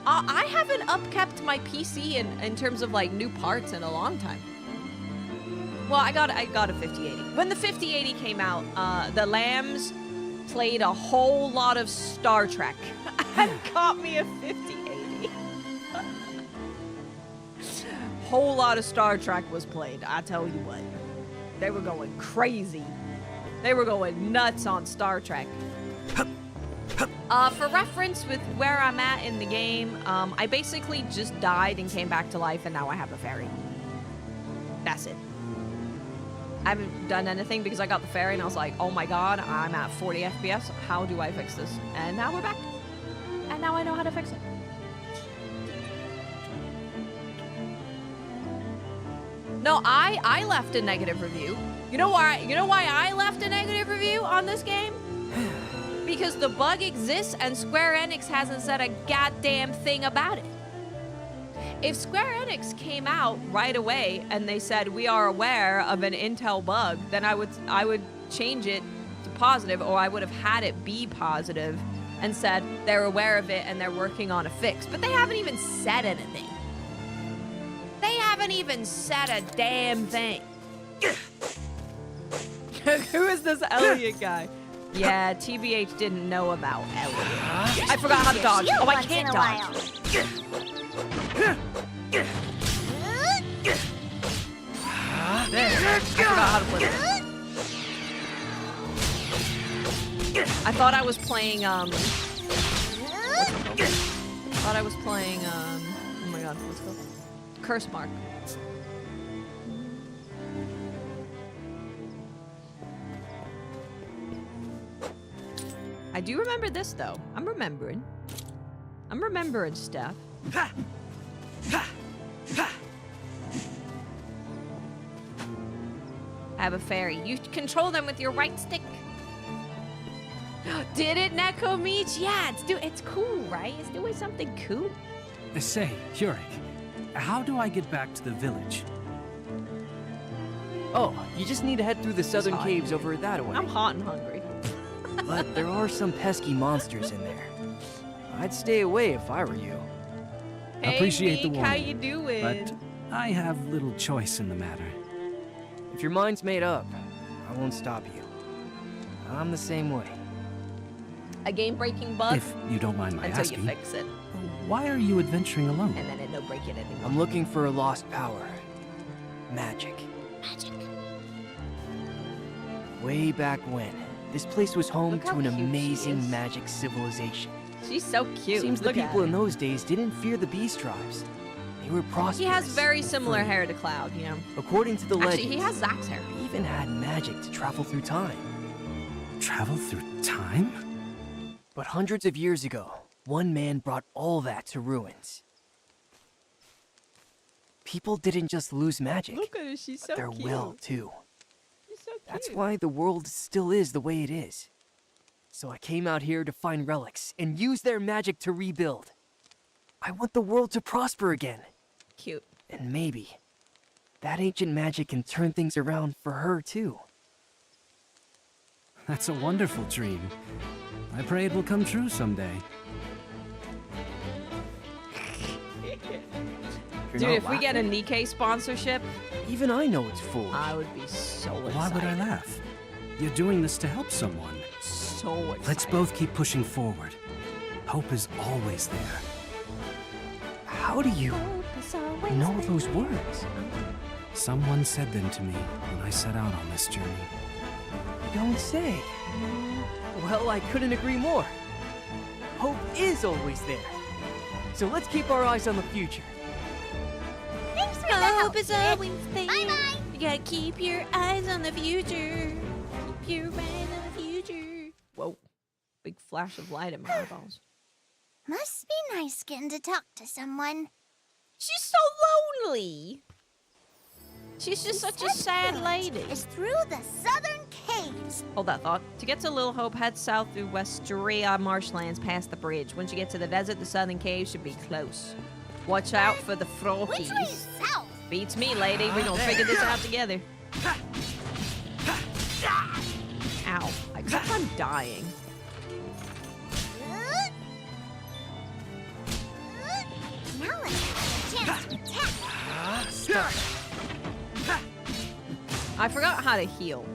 Speaker 1: I haven't upkept my PC in terms of like new parts in a long time. Well, I got a 5080. When the 5080 came out, the lambs played a whole lot of Star Trek and got me a 5080. Whole lot of Star Trek was played, I tell you what. They were going crazy. They were going nuts on Star Trek. For reference with where I'm at in the game, I basically just died and came back to life, and now I have a fairy. That's it. I haven't done anything because I got the fairy and I was like, oh my god, I'm at 40 FPS. How do I fix this? And now we're back. And now I know how to fix it. No, I left a negative review. You know why I left a negative review on this game? Because the bug exists and Square Enix hasn't said a goddamn thing about it. If Square Enix came out right away and they said we are aware of an Intel bug, then I would change it to positive, or I would have had it be positive and said they're aware of it and they're working on a fix. But they haven't even said anything. They haven't even said a damn thing. Who is this Elliot guy? Yeah, TBH didn't know about Elliot. I forgot how to dodge. Oh, I can't dodge. There. I forgot how to play this. I thought I was playing, oh my god, what's it called? Curse Mark. I do remember this, though. I'm remembering stuff. I have a fairy. You control them with your right stick. Did it, Neko Meech? Yeah, it's cool, right? It's doing something cool.
Speaker 3: Say, Yurik, how do I get back to the village?
Speaker 4: Oh, you just need to head through the southern caves over that way.
Speaker 1: I'm hot and hungry.
Speaker 4: But there are some pesky monsters in there. I'd stay away if I were you.
Speaker 1: Hey,
Speaker 3: Appreciate
Speaker 1: Meek,
Speaker 3: the warning,
Speaker 1: how you doing?
Speaker 3: but I have little choice in the matter.
Speaker 4: If your mind's made up, I won't stop you. I'm the same way.
Speaker 1: A game-breaking bug?
Speaker 3: If you don't mind my
Speaker 1: until
Speaker 3: asking,
Speaker 1: you fix it.
Speaker 3: Why are you adventuring alone?
Speaker 1: And then it don't break it anymore.
Speaker 4: I'm looking for a lost power. Magic.
Speaker 1: Magic.
Speaker 4: Way back when, this place was home
Speaker 1: Look
Speaker 4: to
Speaker 1: how
Speaker 4: an
Speaker 1: cute she
Speaker 4: amazing
Speaker 1: is.
Speaker 4: magic civilization.
Speaker 1: She's so cute.
Speaker 4: Seems
Speaker 1: Look
Speaker 4: the
Speaker 1: at
Speaker 4: people
Speaker 1: her.
Speaker 4: in those days didn't fear the beast tribes. They were prosperous.
Speaker 1: He has very
Speaker 4: and
Speaker 1: similar
Speaker 4: free.
Speaker 1: hair to Cloud, you know.
Speaker 4: According to the
Speaker 1: Actually,
Speaker 4: legends,
Speaker 1: he has Zach's hair.
Speaker 4: they even had magic to travel through time.
Speaker 3: Travel through time?
Speaker 4: But hundreds of years ago, one man brought all that to ruins. People didn't just lose magic,
Speaker 1: Look at her, she's so
Speaker 4: but their
Speaker 1: cute.
Speaker 4: will too.
Speaker 1: She's so cute.
Speaker 4: That's why the world still is the way it is. So I came out here to find relics and use their magic to rebuild. I want the world to prosper again.
Speaker 1: Cute.
Speaker 4: And maybe that ancient magic can turn things around for her too.
Speaker 3: That's a wonderful dream. I pray it will come true someday.
Speaker 1: Dude, if we get a Nikkei sponsorship,
Speaker 4: Even I know it's foolish.
Speaker 1: I would be so excited.
Speaker 3: Why would I laugh? You're doing this to help someone.
Speaker 1: So excited.
Speaker 3: Let's both keep pushing forward. Hope is always there.
Speaker 4: How do you know those words?
Speaker 3: Someone said them to me when I set out on this journey.
Speaker 4: Don't say. Well, I couldn't agree more. Hope is always there. So let's keep our eyes on the future.
Speaker 5: Thanks for
Speaker 1: hope is always there.
Speaker 5: Bye-bye.
Speaker 1: You gotta keep your eyes on the future. Keep your eyes on the future. Whoa. Big flash of light in my eyeballs.
Speaker 5: Must be nice getting to talk to someone.
Speaker 1: She's so lonely. She's just such a sad lady.
Speaker 5: It's through the southern caves.
Speaker 1: Hold that thought. To get to Little Hope, head south through Wisteria marshlands past the bridge. Once you get to the desert, the southern caves should be close. Watch out for the
Speaker 5: Which way is
Speaker 1: froggies.
Speaker 5: south?
Speaker 1: Beats me, lady. We're gonna figure this out together. Ow. I kept on dying.
Speaker 5: Now let's have a chance to attack.
Speaker 1: I forgot how to heal.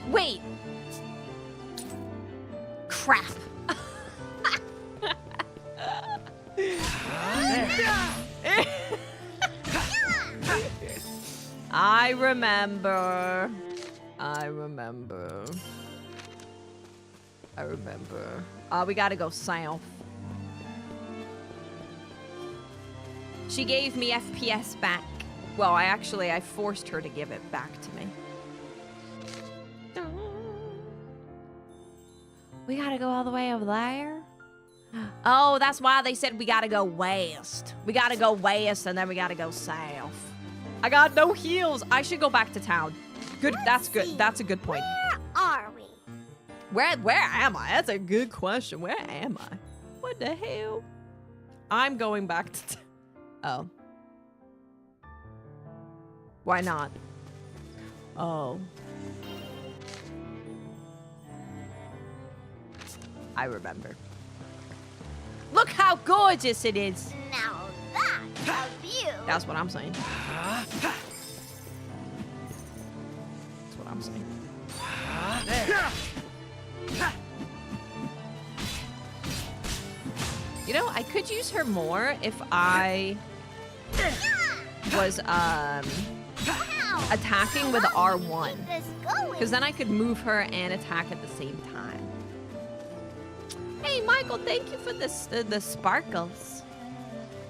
Speaker 1: Wait. Crap. I remember. We gotta go south. She gave me FPS back. Well, I forced her to give it back to me. We gotta go all the way over there? Oh, that's why they said we gotta go west. We gotta go west and then we gotta go south. I got no heals. I should go back to town. Good, that's good. That's a good point.
Speaker 5: Where are we?
Speaker 1: Where am I? That's a good question. Where am I? What the hell? I'm going back to oh. Why not? Oh. I remember. Look how gorgeous it is.
Speaker 5: Now that's a view.
Speaker 1: That's what I'm saying. That's what I'm saying. You know, I could use her more if I was attacking with R1. Because then I could move her and attack at the same time. Hey, Michael, thank you for the sparkles.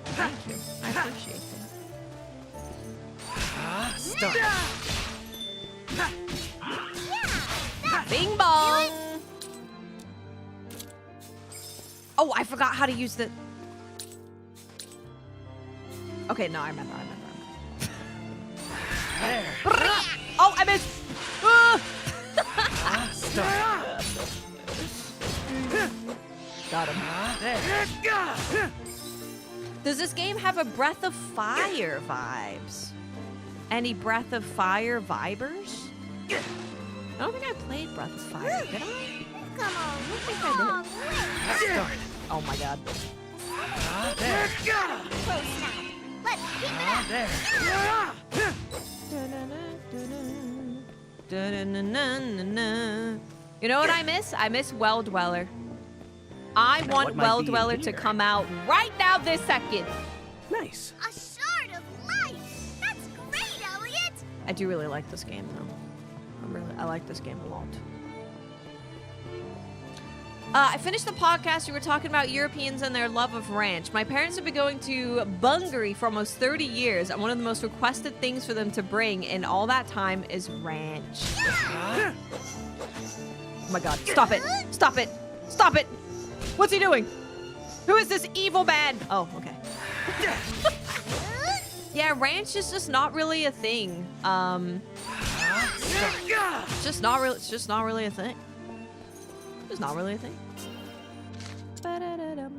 Speaker 1: Thank you. I appreciate it.
Speaker 4: Start.
Speaker 1: Bing bong! Oh, I forgot how to use the... Okay, no, I remember. Oh, I missed!
Speaker 4: Start.
Speaker 1: Got him. Does this game have a Breath of Fire vibes? Any Breath of Fire vibers? I don't think I played Breath of Fire, did I?
Speaker 5: Come on,
Speaker 1: I don't think I did.
Speaker 4: Start.
Speaker 1: Oh my god.
Speaker 4: There.
Speaker 5: close now. Let's keep it up.
Speaker 4: There.
Speaker 1: You know what I miss? I miss Well Dweller. I want
Speaker 3: what might
Speaker 1: Well
Speaker 3: be in
Speaker 1: Dweller to
Speaker 3: here?
Speaker 1: come out right now this second.
Speaker 3: Nice.
Speaker 5: A shard of light. That's great, Elliot.
Speaker 1: I do really like this game though. I like this game a lot. I finished the podcast. You were talking about Europeans and their love of ranch. My parents have been going to Bungaree for almost 30 years, and one of the most requested things for them to bring in all that time is ranch. Oh my god. Stop it. Stop it. Stop it. What's he doing? Who is this evil man? Oh, okay. Yeah, ranch is just not really a thing. It's just not really a thing. It's not really a thing. Ba-da-da-dum.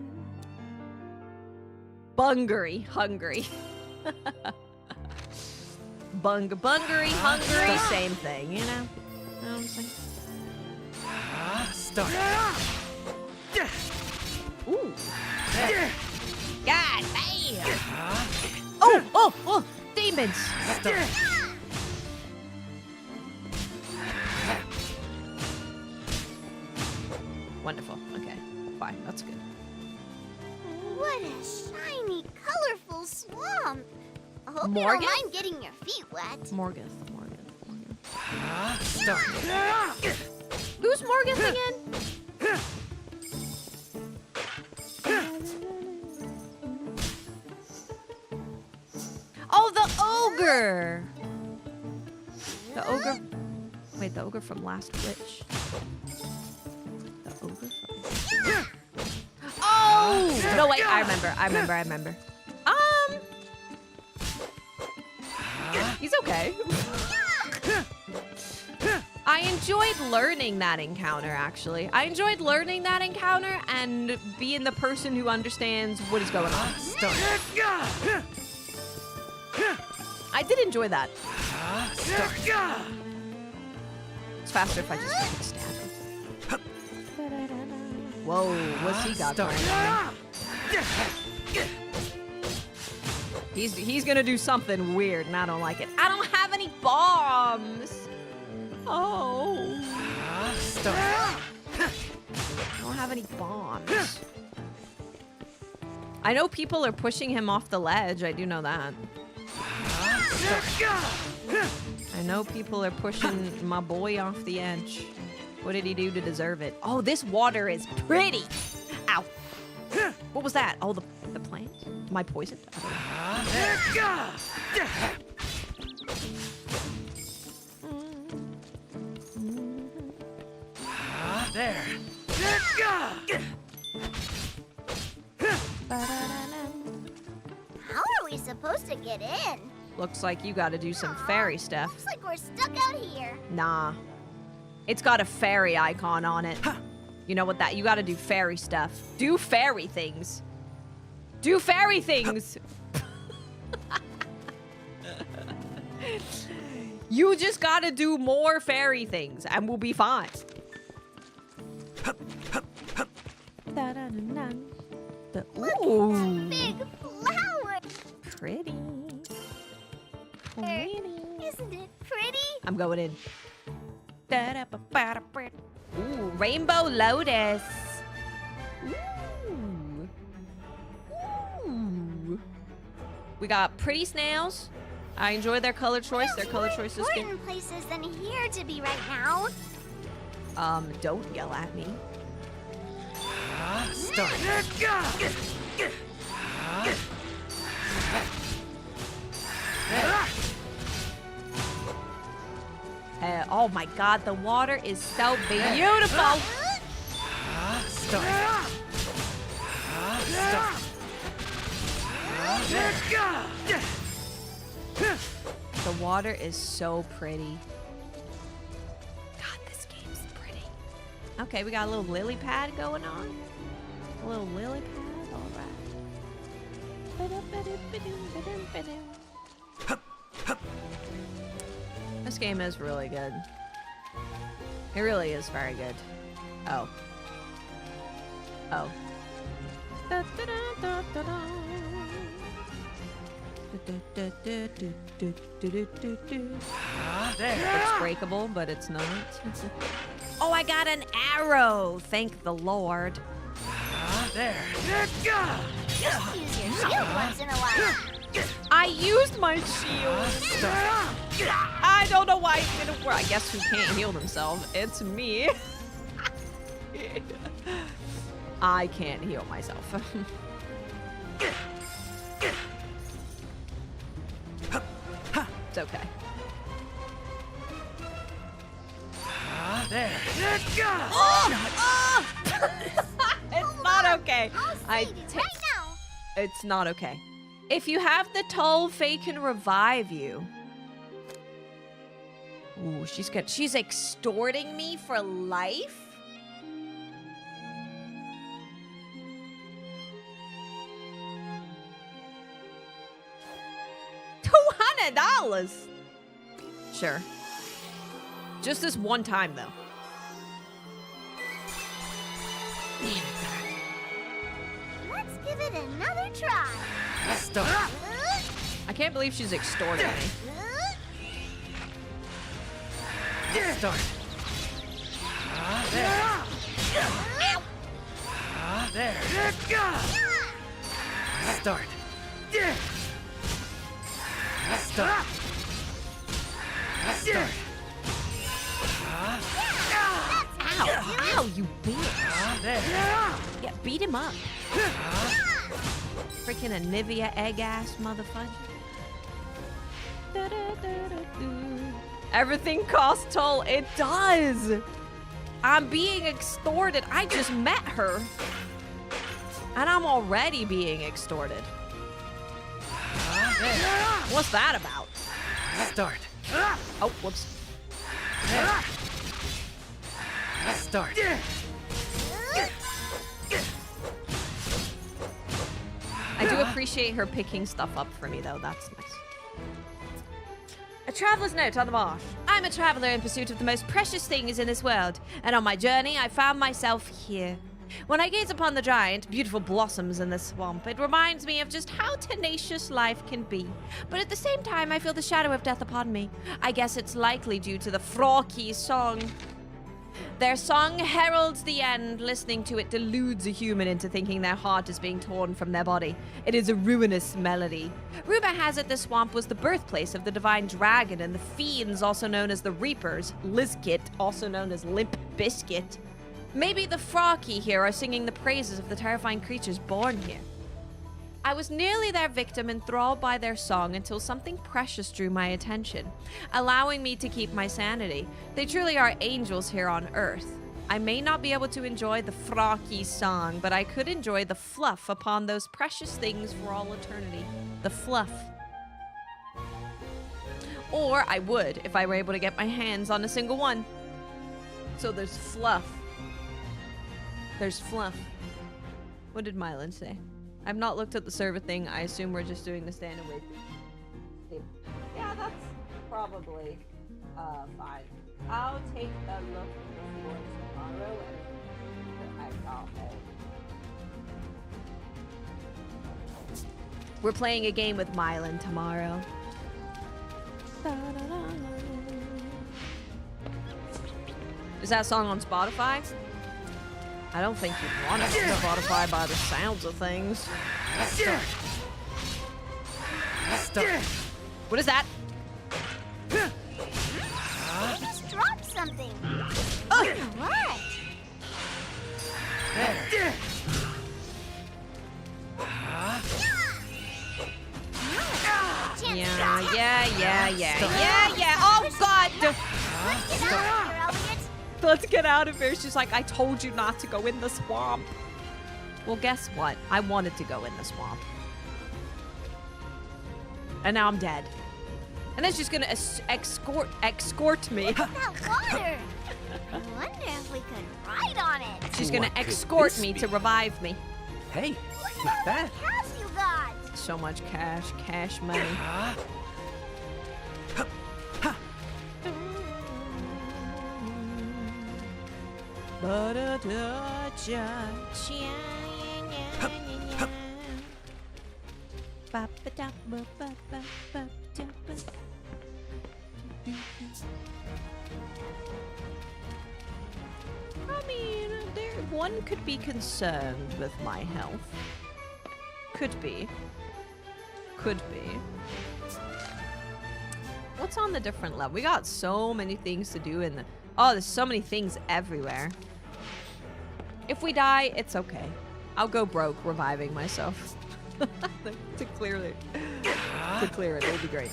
Speaker 1: Bungaree, hungry. Bungaree, hungry, same thing, you know? Know what I'm saying?
Speaker 4: Start.
Speaker 1: Ooh. God damn. Oh, demons.
Speaker 4: Start.
Speaker 1: Wonderful. Okay, fine. That's good.
Speaker 5: What a shiny, colorful swamp. I hope you
Speaker 1: Morgan?
Speaker 5: don't mind getting your feet wet.
Speaker 1: Morgan.
Speaker 4: Start.
Speaker 1: Who's Morgan again? ogre. The ogre. Wait, the ogre from Last Witch. The ogre from. Oh! No, wait. I remember. He's okay. I enjoyed learning that encounter, actually. I enjoyed learning that encounter and being the person who understands what is going on. I did enjoy that. It's faster if I just fucking stab him. Whoa, what's he got going on? He's gonna do something weird, and I don't like it. I don't have any bombs. Oh. I don't have any bombs. I know people are pushing him off the ledge. I do know that. I know people are pushing my boy off the edge. What did he do to deserve it? Oh, this water is pretty. Ow. What was that? Oh, the plant? Am I poisoned? I don't know.
Speaker 3: There.
Speaker 5: How are we supposed to get in?
Speaker 1: Looks like you gotta do some fairy stuff.
Speaker 5: Looks like we're stuck out here.
Speaker 1: Nah. It's got a fairy icon on it. You know what that? You gotta do fairy stuff. Do fairy things. Do fairy things. You just gotta do more fairy things and we'll be fine. Ooh.
Speaker 5: Big flower.
Speaker 1: Pretty.
Speaker 5: Isn't it pretty?
Speaker 1: I'm going in. Ooh, rainbow lotus. Ooh. Ooh. We got pretty snails. I enjoy their color choice. Their color choice is good.
Speaker 5: More important places than here to be right now.
Speaker 1: Don't yell at me.
Speaker 3: Start.
Speaker 1: Oh my God, the water is so beautiful.
Speaker 3: Start.
Speaker 1: The water is so pretty. God, this game's pretty. Okay, we got a little lily pad going on. A little lily pad, all right. This game is really good. It really is very good. Oh. Oh. It's breakable, but it's not. Oh, I got an arrow! Thank the Lord.
Speaker 3: There.
Speaker 5: Just use your shield once in a while.
Speaker 1: I used my shield. I don't know why it didn't work. I guess who can't heal themselves? It's me. I can't heal myself. It's okay.
Speaker 3: There.
Speaker 1: Oh! It's not okay.
Speaker 5: I'll save you right now.
Speaker 1: It's not okay. If you have the toll, Faye can revive you. Ooh, she's extorting me for life? $200. Sure. Just this one time, though.
Speaker 5: Let's give it another try.
Speaker 3: Start.
Speaker 1: I can't believe she's extorting me.
Speaker 3: Start. There. There. Start. Start. Start.
Speaker 1: Ow! Ow, you bitch!
Speaker 3: There.
Speaker 1: Yeah, beat him up. Freaking a Nivea egg-ass motherfucker. Everything costs toll. It does. I'm being extorted. I just met her. And I'm already being extorted. What's that about?
Speaker 4: Start.
Speaker 1: Oh, whoops.
Speaker 4: Start.
Speaker 1: I do appreciate her picking stuff up for me, though. That's nice. A traveler's note on the marsh. I'm a traveler in pursuit of the most precious things in this world, and on my journey, I found myself here. When I gaze upon the giant, beautiful blossoms in the swamp, it reminds me of just how tenacious life can be. But at the same time, I feel the shadow of death upon me. I guess it's likely due to the Froggy's song. Their song heralds the end. Listening to it deludes a human into thinking their heart is being torn from their body. It is a ruinous melody. Rumor has it the swamp was the birthplace of the divine dragon and the fiends, also known as the Reapers, Lizkit, also known as Limp Biscuit. Maybe the Froggy here are singing the praises of the terrifying creatures born here. I was nearly their victim, enthralled by their song, until something precious drew my attention, allowing me to keep my sanity. They truly are angels here on Earth. I may not be able to enjoy the Froggy song, but I could enjoy the fluff upon those precious things for all eternity. The fluff. Or I would, if I were able to get my hands on a single one. So there's fluff. There's fluff. What did Mylan say? I've not looked at the server thing. I assume we're just doing the stand and wait. Yeah, that's probably fine. I'll take a look before tomorrow and I got it. We're playing a game with Mylan tomorrow. Is that song on Spotify? I don't think you'd want it on Spotify by the sounds of things. What is that?
Speaker 5: Just dropped something.
Speaker 1: Oh.
Speaker 5: What?
Speaker 1: Yeah. Oh, God.
Speaker 5: Let's get out of here, Elliot.
Speaker 1: Let's get out of here. She's like, I told you not to go in the swamp. Well, guess what? I wanted to go in the swamp. And now I'm dead. And then she's gonna escort me.
Speaker 5: That water. I wonder if we could ride on it.
Speaker 1: She's gonna escort me to revive me.
Speaker 4: Hey,
Speaker 5: Look
Speaker 4: not
Speaker 5: at all
Speaker 4: bad.
Speaker 5: the cash you got.
Speaker 1: So much cash money. I mean, one could be concerned with my health. Could be. What's on the different level? We got so many things to do in the... Oh, there's so many things everywhere. If we die, it's okay. I'll go broke reviving myself. to clear it. It'll be great.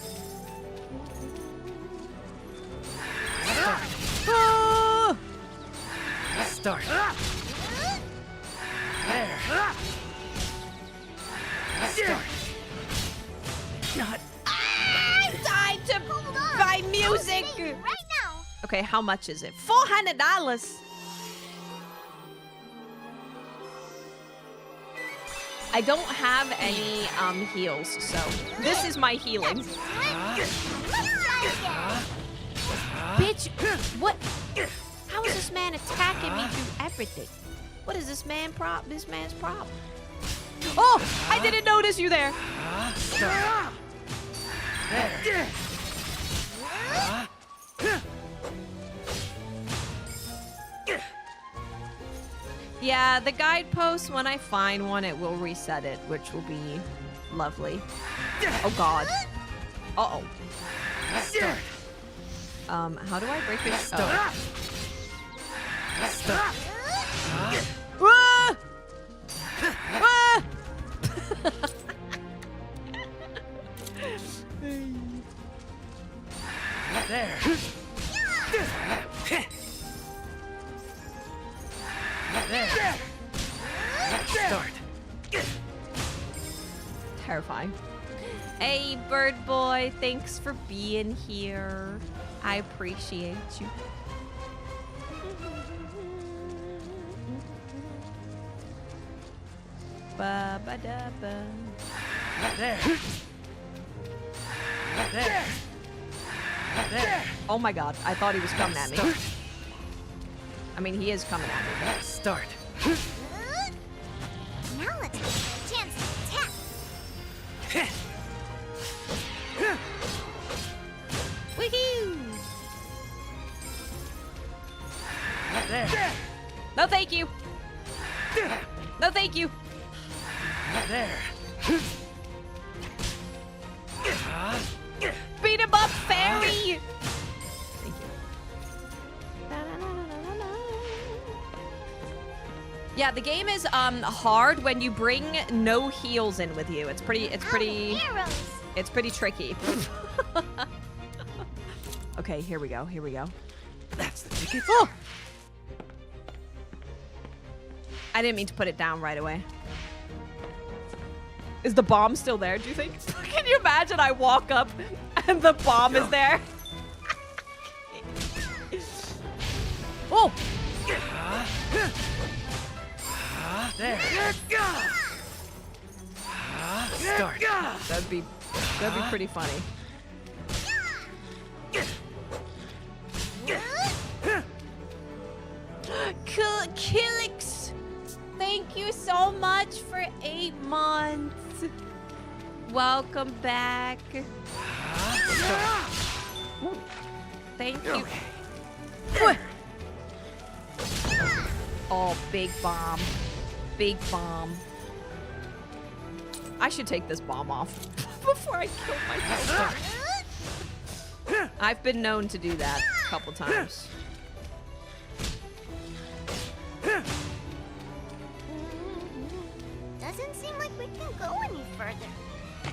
Speaker 1: Ah!
Speaker 4: Start. There. Start. God.
Speaker 1: Time to buy music.
Speaker 5: Right now.
Speaker 1: Okay, how much is it? $400. I don't have any heals, so this is my healing. Bitch, what? How is this man attacking me through everything? What is this man's problem? Oh, I didn't notice you there.
Speaker 4: There.
Speaker 1: Yeah, the guidepost, when I find one, it will reset it, which will be lovely. Oh, God. Uh-oh. How do I break this? Oh. Ah! Ah!
Speaker 4: Start.
Speaker 1: Terrifying. Hey, bird boy, thanks for being here. I appreciate you. Ba ba da ba.
Speaker 4: There. There. There.
Speaker 1: Oh my god, I thought he was coming at me.
Speaker 4: Start.
Speaker 1: I mean, he is coming at me. But...
Speaker 4: Start.
Speaker 5: Now let's give her a chance to attack.
Speaker 1: Woohoo!
Speaker 4: There.
Speaker 1: No, thank you. No, thank you.
Speaker 4: There.
Speaker 1: Beat him up, fairy. Thank you. Yeah, the game is hard when you bring no heals in with you. It's pretty tricky. Okay, here we go. Here we go.
Speaker 4: That's the ticket.
Speaker 1: Oh! I didn't mean to put it down right away. Is the bomb still there, do you think? Can you imagine I walk up and the bomb is there? Oh!
Speaker 4: There. Start.
Speaker 1: That'd be pretty funny. Killix, thank you so much for 8 months. Welcome back. Thank you. Oh, big bomb. Big bomb. I should take this bomb off before I kill myself. I've been known to do that a couple times.
Speaker 5: Doesn't seem like we can go any further.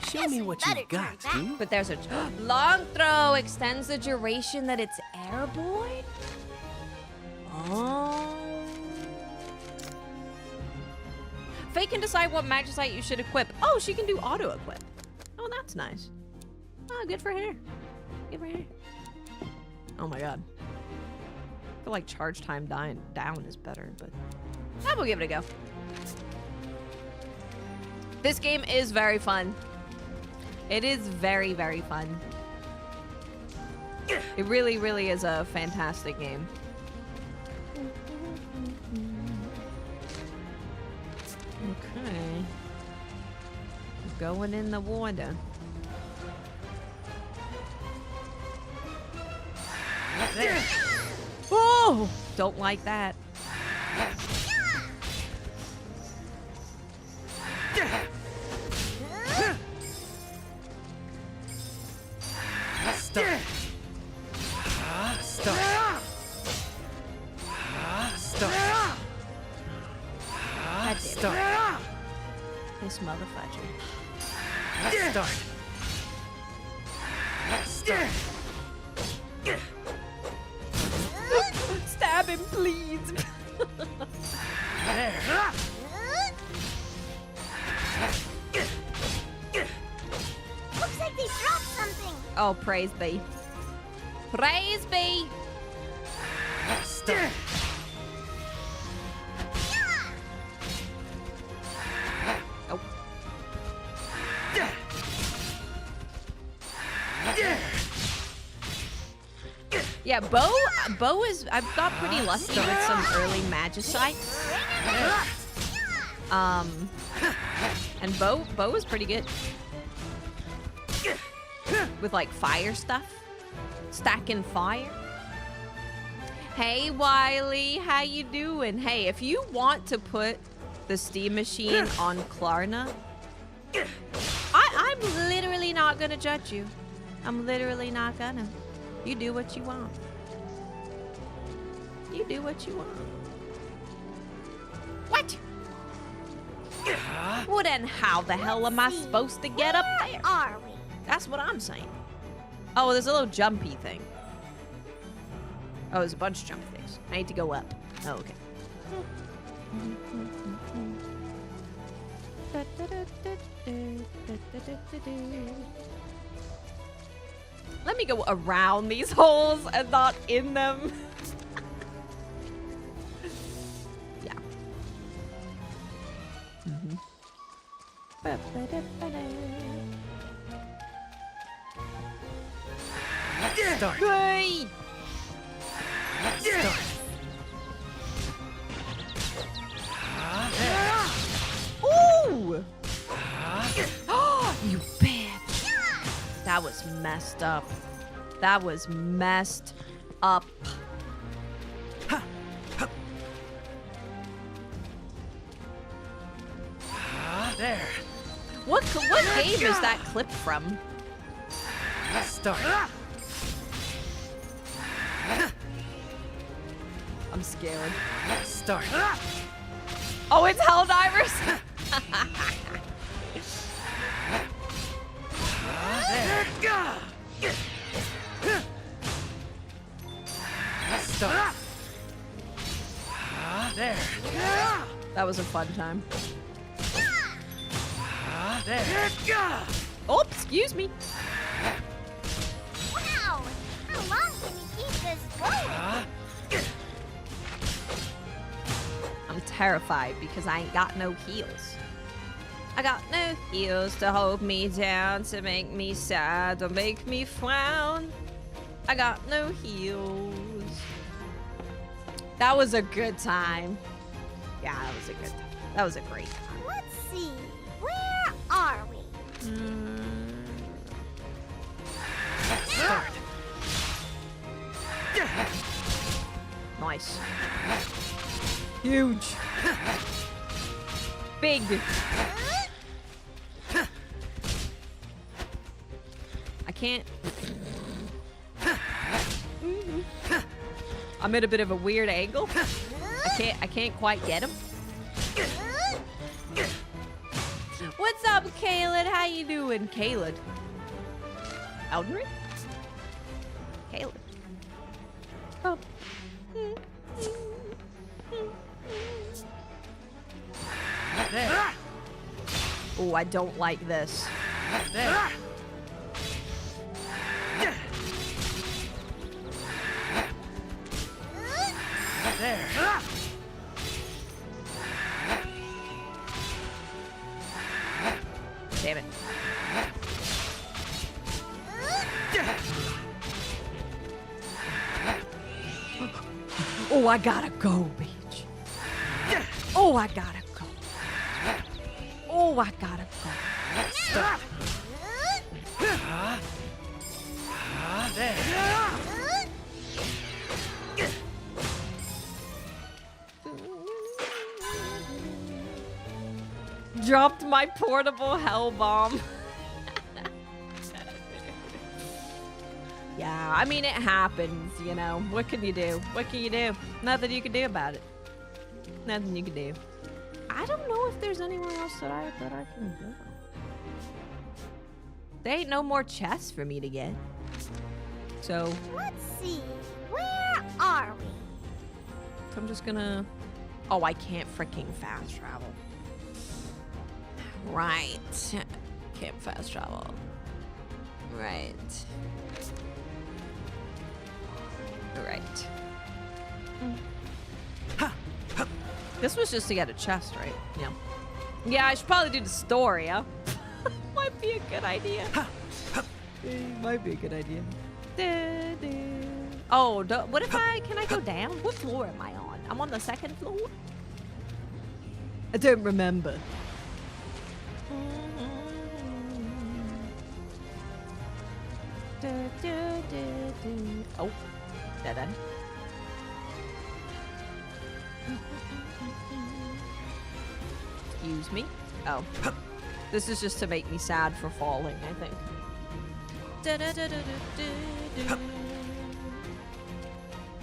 Speaker 4: Show
Speaker 5: Guess
Speaker 4: me
Speaker 5: we
Speaker 4: what
Speaker 5: better
Speaker 4: you've got,
Speaker 5: turn back.
Speaker 4: dude.
Speaker 1: But there's a long throw extends the duration that it's airborne. Oh. Faye can decide what magicite you should equip. Oh, she can do auto equip. Oh, that's nice. Oh, good for her. Good for her. Oh my god. I feel like charge time down is better, but I will give it a go. This game is very fun. It is very, very fun. It really, really is a fantastic game. Okay. Going in the water.
Speaker 4: There.
Speaker 1: Oh! Don't like that.
Speaker 4: Start. Start. Start. Start.
Speaker 1: This motherfucker.
Speaker 4: Start. Start.
Speaker 1: Stab him, please.
Speaker 4: There.
Speaker 5: Looks like they dropped something.
Speaker 1: Oh, praise be. Praise be.
Speaker 4: Start.
Speaker 1: Oh. Yeah, Bo is. I've got pretty lucky with some early magicites. And Bo is pretty good with like fire stuff, stacking fire. Hey Wiley, how you doing? Hey, if you want to put the Steam Machine on KLARNA, I'm literally not gonna judge you. I'm literally not gonna. You do what you want. You do what you want. What? Well then, how the hell am I supposed to get up there?
Speaker 5: Are we?
Speaker 1: That's what I'm saying. Oh, there's a little jumpy thing. Oh, there's a bunch of jump things. I need to go up. Oh, okay. Let me go around these holes and not in them. Yeah. Mm-hmm.
Speaker 4: Start.
Speaker 1: Hey!
Speaker 4: Start.
Speaker 1: Ooh! Oh, you bitch! That was messed up. That was messed up.
Speaker 4: There.
Speaker 1: What game is that clip from?
Speaker 4: Start.
Speaker 1: I'm scared.
Speaker 4: Start.
Speaker 1: Oh, it's Helldivers?
Speaker 4: There. Start. There.
Speaker 1: That was a fun time.
Speaker 4: There.
Speaker 1: Oh, excuse me.
Speaker 5: Wow! How long can you keep this going?
Speaker 1: I'm terrified because I ain't got no heels. I got no heels to hold me down, to make me sad, to make me frown. I got no heels. That was a good time. Yeah, that was a good time. That was a great time.
Speaker 5: Let's see. Where are we?
Speaker 4: Start.
Speaker 1: Nice. Huge. Big. I can't. I'm at a bit of a weird angle. I can't quite get him. What's up, Caleb? How you doing, Caleb? Elden Ring? Caleb. Oh.
Speaker 4: There.
Speaker 1: Oh, I don't like this.
Speaker 4: There. There.
Speaker 1: Damn it. Oh, I gotta go, bitch. Oh, I gotta go. Oh, I gotta go.
Speaker 4: Stop. There.
Speaker 1: Dropped my portable hell bomb. Yeah, I mean, it happens, you know. What can you do? What can you do? Nothing you can do about it. Nothing you can do. I don't know if there's anywhere else that I can go. There ain't no more chests for me to get. So
Speaker 5: Let's see. Where are we?
Speaker 1: I'm just gonna... Oh, I can't freaking fast travel. Right. Can't fast travel. Right. Right. This was just to get a chest, right? Yeah. Yeah, I should probably do the story, huh? Might be a good idea. Might be a good idea. Oh, what if can I go down? What floor am I on? I'm on the second floor? I don't remember. Oh, dead end. Excuse me. Oh, this is just to make me sad for falling, I think.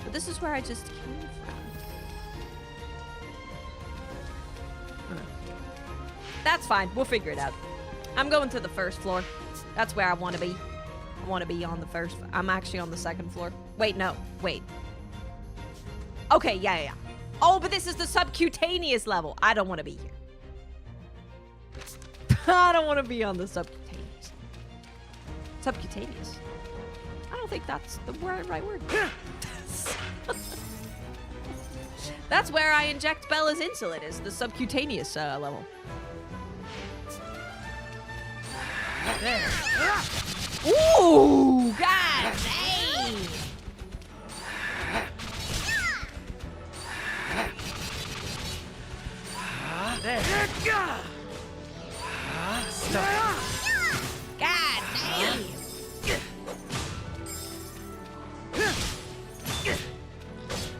Speaker 1: But this is where I just came from. That's fine. We'll figure it out. I'm going to the first floor. That's where I want to be. I want to be on the first. I'm actually on the second floor. Wait, no. Wait. Okay, yeah. Oh, but this is the subcutaneous level. I don't want to be here. I don't want to be on the subcutaneous. Subcutaneous. I don't think that's the right word. That's where I inject Bella's insulin, is the subcutaneous level. There. Ooh, god dang! There. Stop. God damn!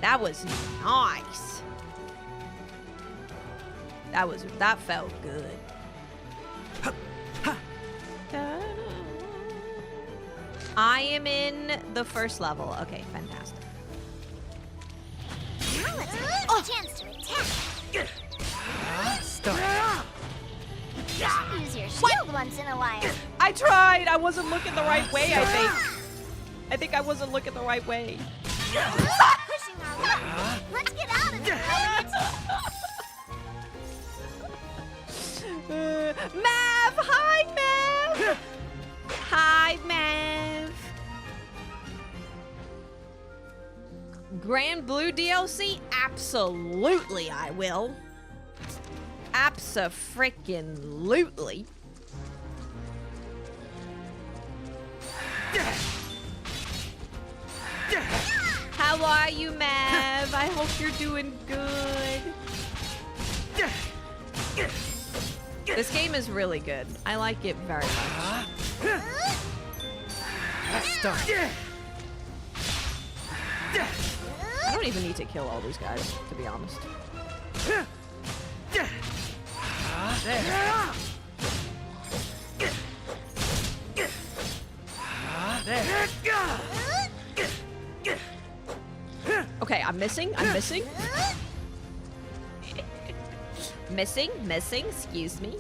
Speaker 1: That was nice. That felt good. I am in the first level. Okay, fantastic.
Speaker 5: Now let's get a chance to attack.
Speaker 4: Start.
Speaker 5: You should use your shield once in a while.
Speaker 1: I tried. I wasn't looking the right way, I think. I think I wasn't looking the right way.
Speaker 5: Pushing our luck. Let's get out of here.
Speaker 1: Mav! Hi, Mav! Hi, Mav. Grand Blue DLC? Absolutely, I will. Abso-freaking-lutely. How are you, Mav? I hope you're doing good. This game is really good. I like it very much.
Speaker 4: Start.
Speaker 1: I don't even need to kill all these guys, to be honest.
Speaker 4: There.
Speaker 1: Okay, I'm missing. Missing. Excuse me.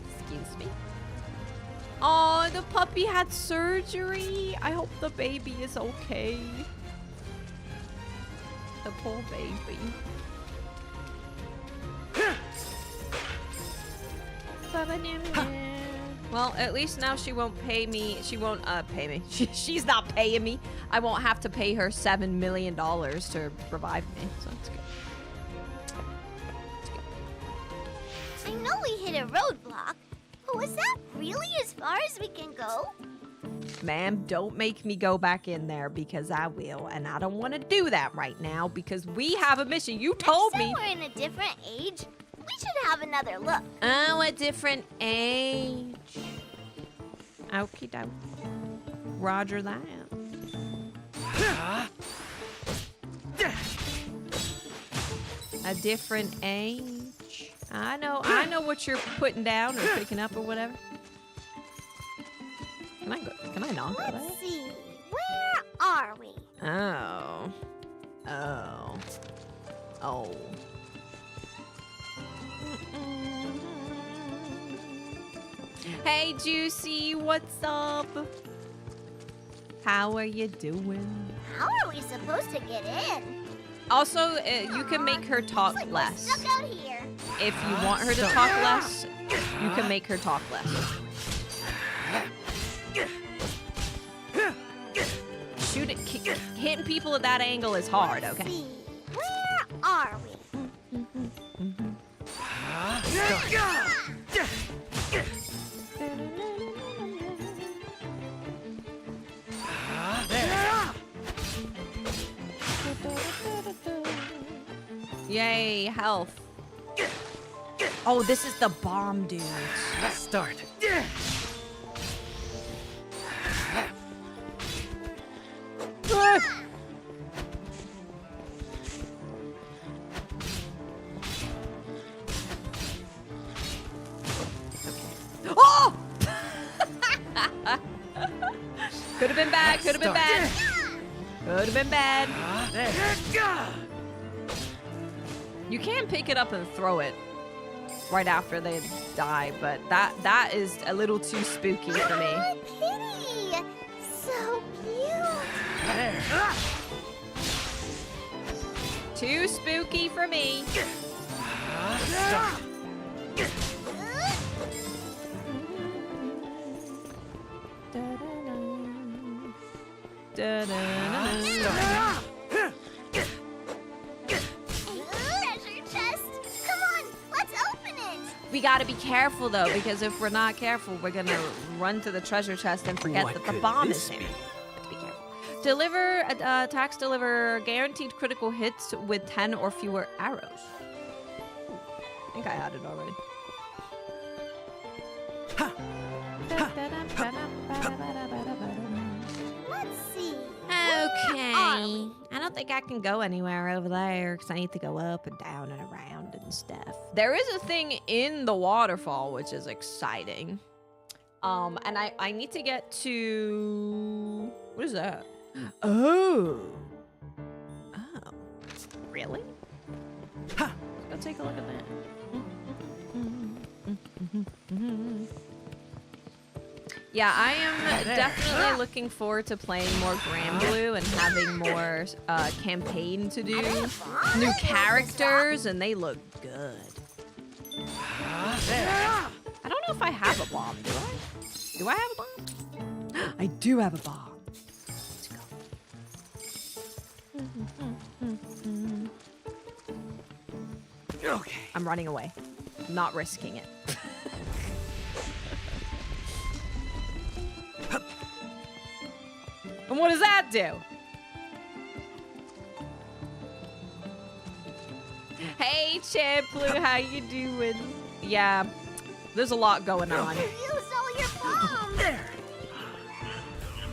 Speaker 1: Oh, the puppy had surgery. I hope the baby is okay. The poor baby. Well, at least now she won't pay me. She won't pay me. She's not paying me. I won't have to pay her $7 million to revive me. So that's good.
Speaker 5: I know we hit a roadblock, but was that really as far as we can go?
Speaker 1: Ma'am, don't make me go back in there because I will. And I don't want to do that right now because we have a mission. You told me.
Speaker 5: We're in a different age. We should have another look.
Speaker 1: Oh, a different age. Okie doke. Roger that. A different age. I know what you're putting down or picking up or whatever. Can I not go there?
Speaker 5: Let's see. Where are we?
Speaker 1: Oh. Hey, Juicy, what's up? How are you doing?
Speaker 5: How are we supposed to get in?
Speaker 1: Also, you can make her talk
Speaker 5: Looks like
Speaker 1: less.
Speaker 5: we're stuck out here.
Speaker 1: If you want her to talk less, you can make her talk less. Shoot it. Hitting people at that angle is hard, okay?
Speaker 5: Let's see. Where are we?
Speaker 1: Yay, health. Oh, this is the bomb dude.
Speaker 4: Start.
Speaker 1: Oh! Could have been bad. Could have been bad. Could have been bad. You can pick it up and throw it right after they die, but that is a little too spooky for me.
Speaker 5: Oh, kitty! So cute.
Speaker 1: Too spooky for me.
Speaker 5: Treasure chest. Come on, let's open it.
Speaker 1: We gotta be careful though, because if we're not careful, we're gonna run to the treasure chest and forget
Speaker 3: What
Speaker 1: that the
Speaker 3: could
Speaker 1: bomb
Speaker 3: this
Speaker 1: is there.
Speaker 3: be?
Speaker 1: Have to be careful. Deliver attacks deliver guaranteed critical hits with 10 or fewer arrows. I think I had it already.
Speaker 5: Let's see.
Speaker 1: Okay.
Speaker 5: Are we?
Speaker 1: I don't think I can go anywhere over there because I need to go up and down and around and stuff. There is a thing in the waterfall, which is exciting. And I need to get to... What is that? Oh. Oh. Really? Let's go take a look at that. Yeah, I am definitely looking forward to playing more Grand Blue and having more campaign to do. New characters, and they look good. I don't know if I have a bomb, do I? Do I have a bomb? I do have a bomb. Let's go.
Speaker 3: Okay.
Speaker 1: I'm running away. I'm not risking it. And what does that do? Hey, Chip Blue, how you doing? Yeah, there's a lot going on.
Speaker 5: You used all your bombs.
Speaker 3: There.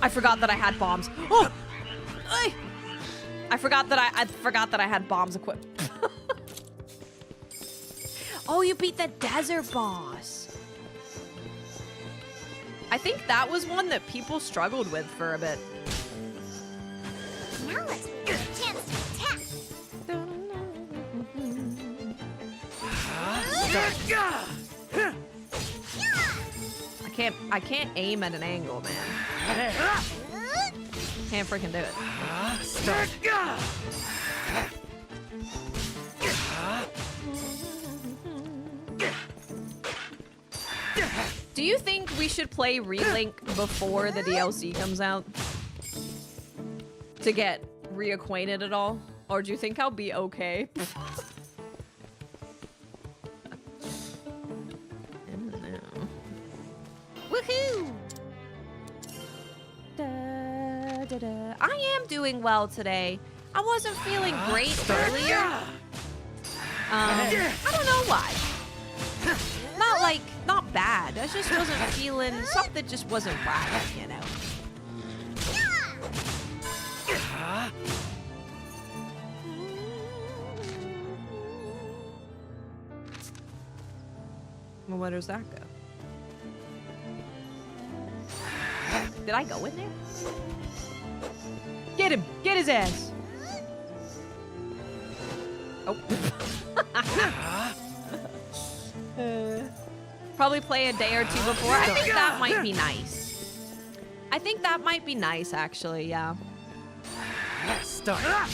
Speaker 1: I forgot that I had bombs. Oh, I forgot that I forgot that I had bombs equipped. Oh, you beat the desert boss. I think that was one that people struggled with for a bit.
Speaker 5: Now let's get a chance to attack.
Speaker 1: I can't aim at an angle, man. Can't freaking do it. Do you think we should play Relink before the DLC comes out? To get reacquainted at all? Or do you think I'll be okay? I don't know. Woohoo! Da, da, da. I am doing well today. I wasn't feeling great earlier. I don't know why. Not bad. I just wasn't feeling, something just wasn't right, you know. Well, where does that go? Did I go in there? Get him! Get his ass! Oh. Probably play a day or two before. I think that might be nice. I think that might be nice, actually, yeah.
Speaker 3: Start.
Speaker 1: I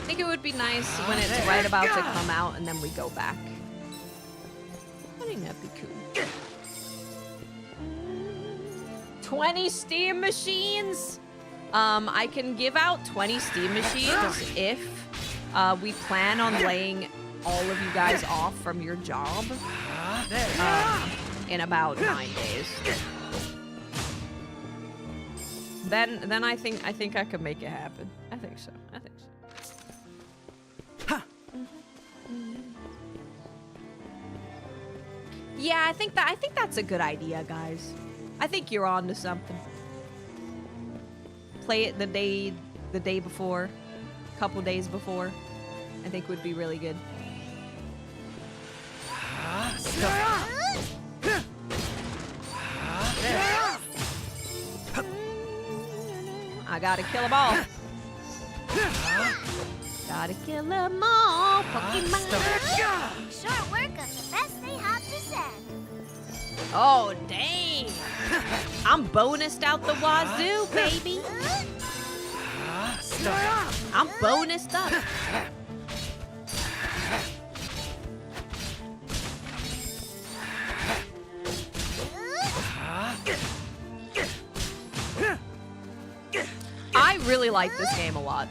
Speaker 1: think it would be nice when it's right about to come out and then we go back. I think that'd be cool. 20 Steam machines? I can give out 20 Steam machines if we plan on laying all of you guys off from your job in about 9 days. Then I think I could make it happen. I think so. I think so. Yeah, I think that's a good idea, guys. I think you're on to something. Play it the day before, a couple days before. I think would be really good. I gotta kill them all. Gotta kill them all, Pokemon.
Speaker 5: Short work of the best they have to send.
Speaker 1: Oh, dang. I'm bonused out the wazoo, baby. I'm bonused up. really like this game a lot.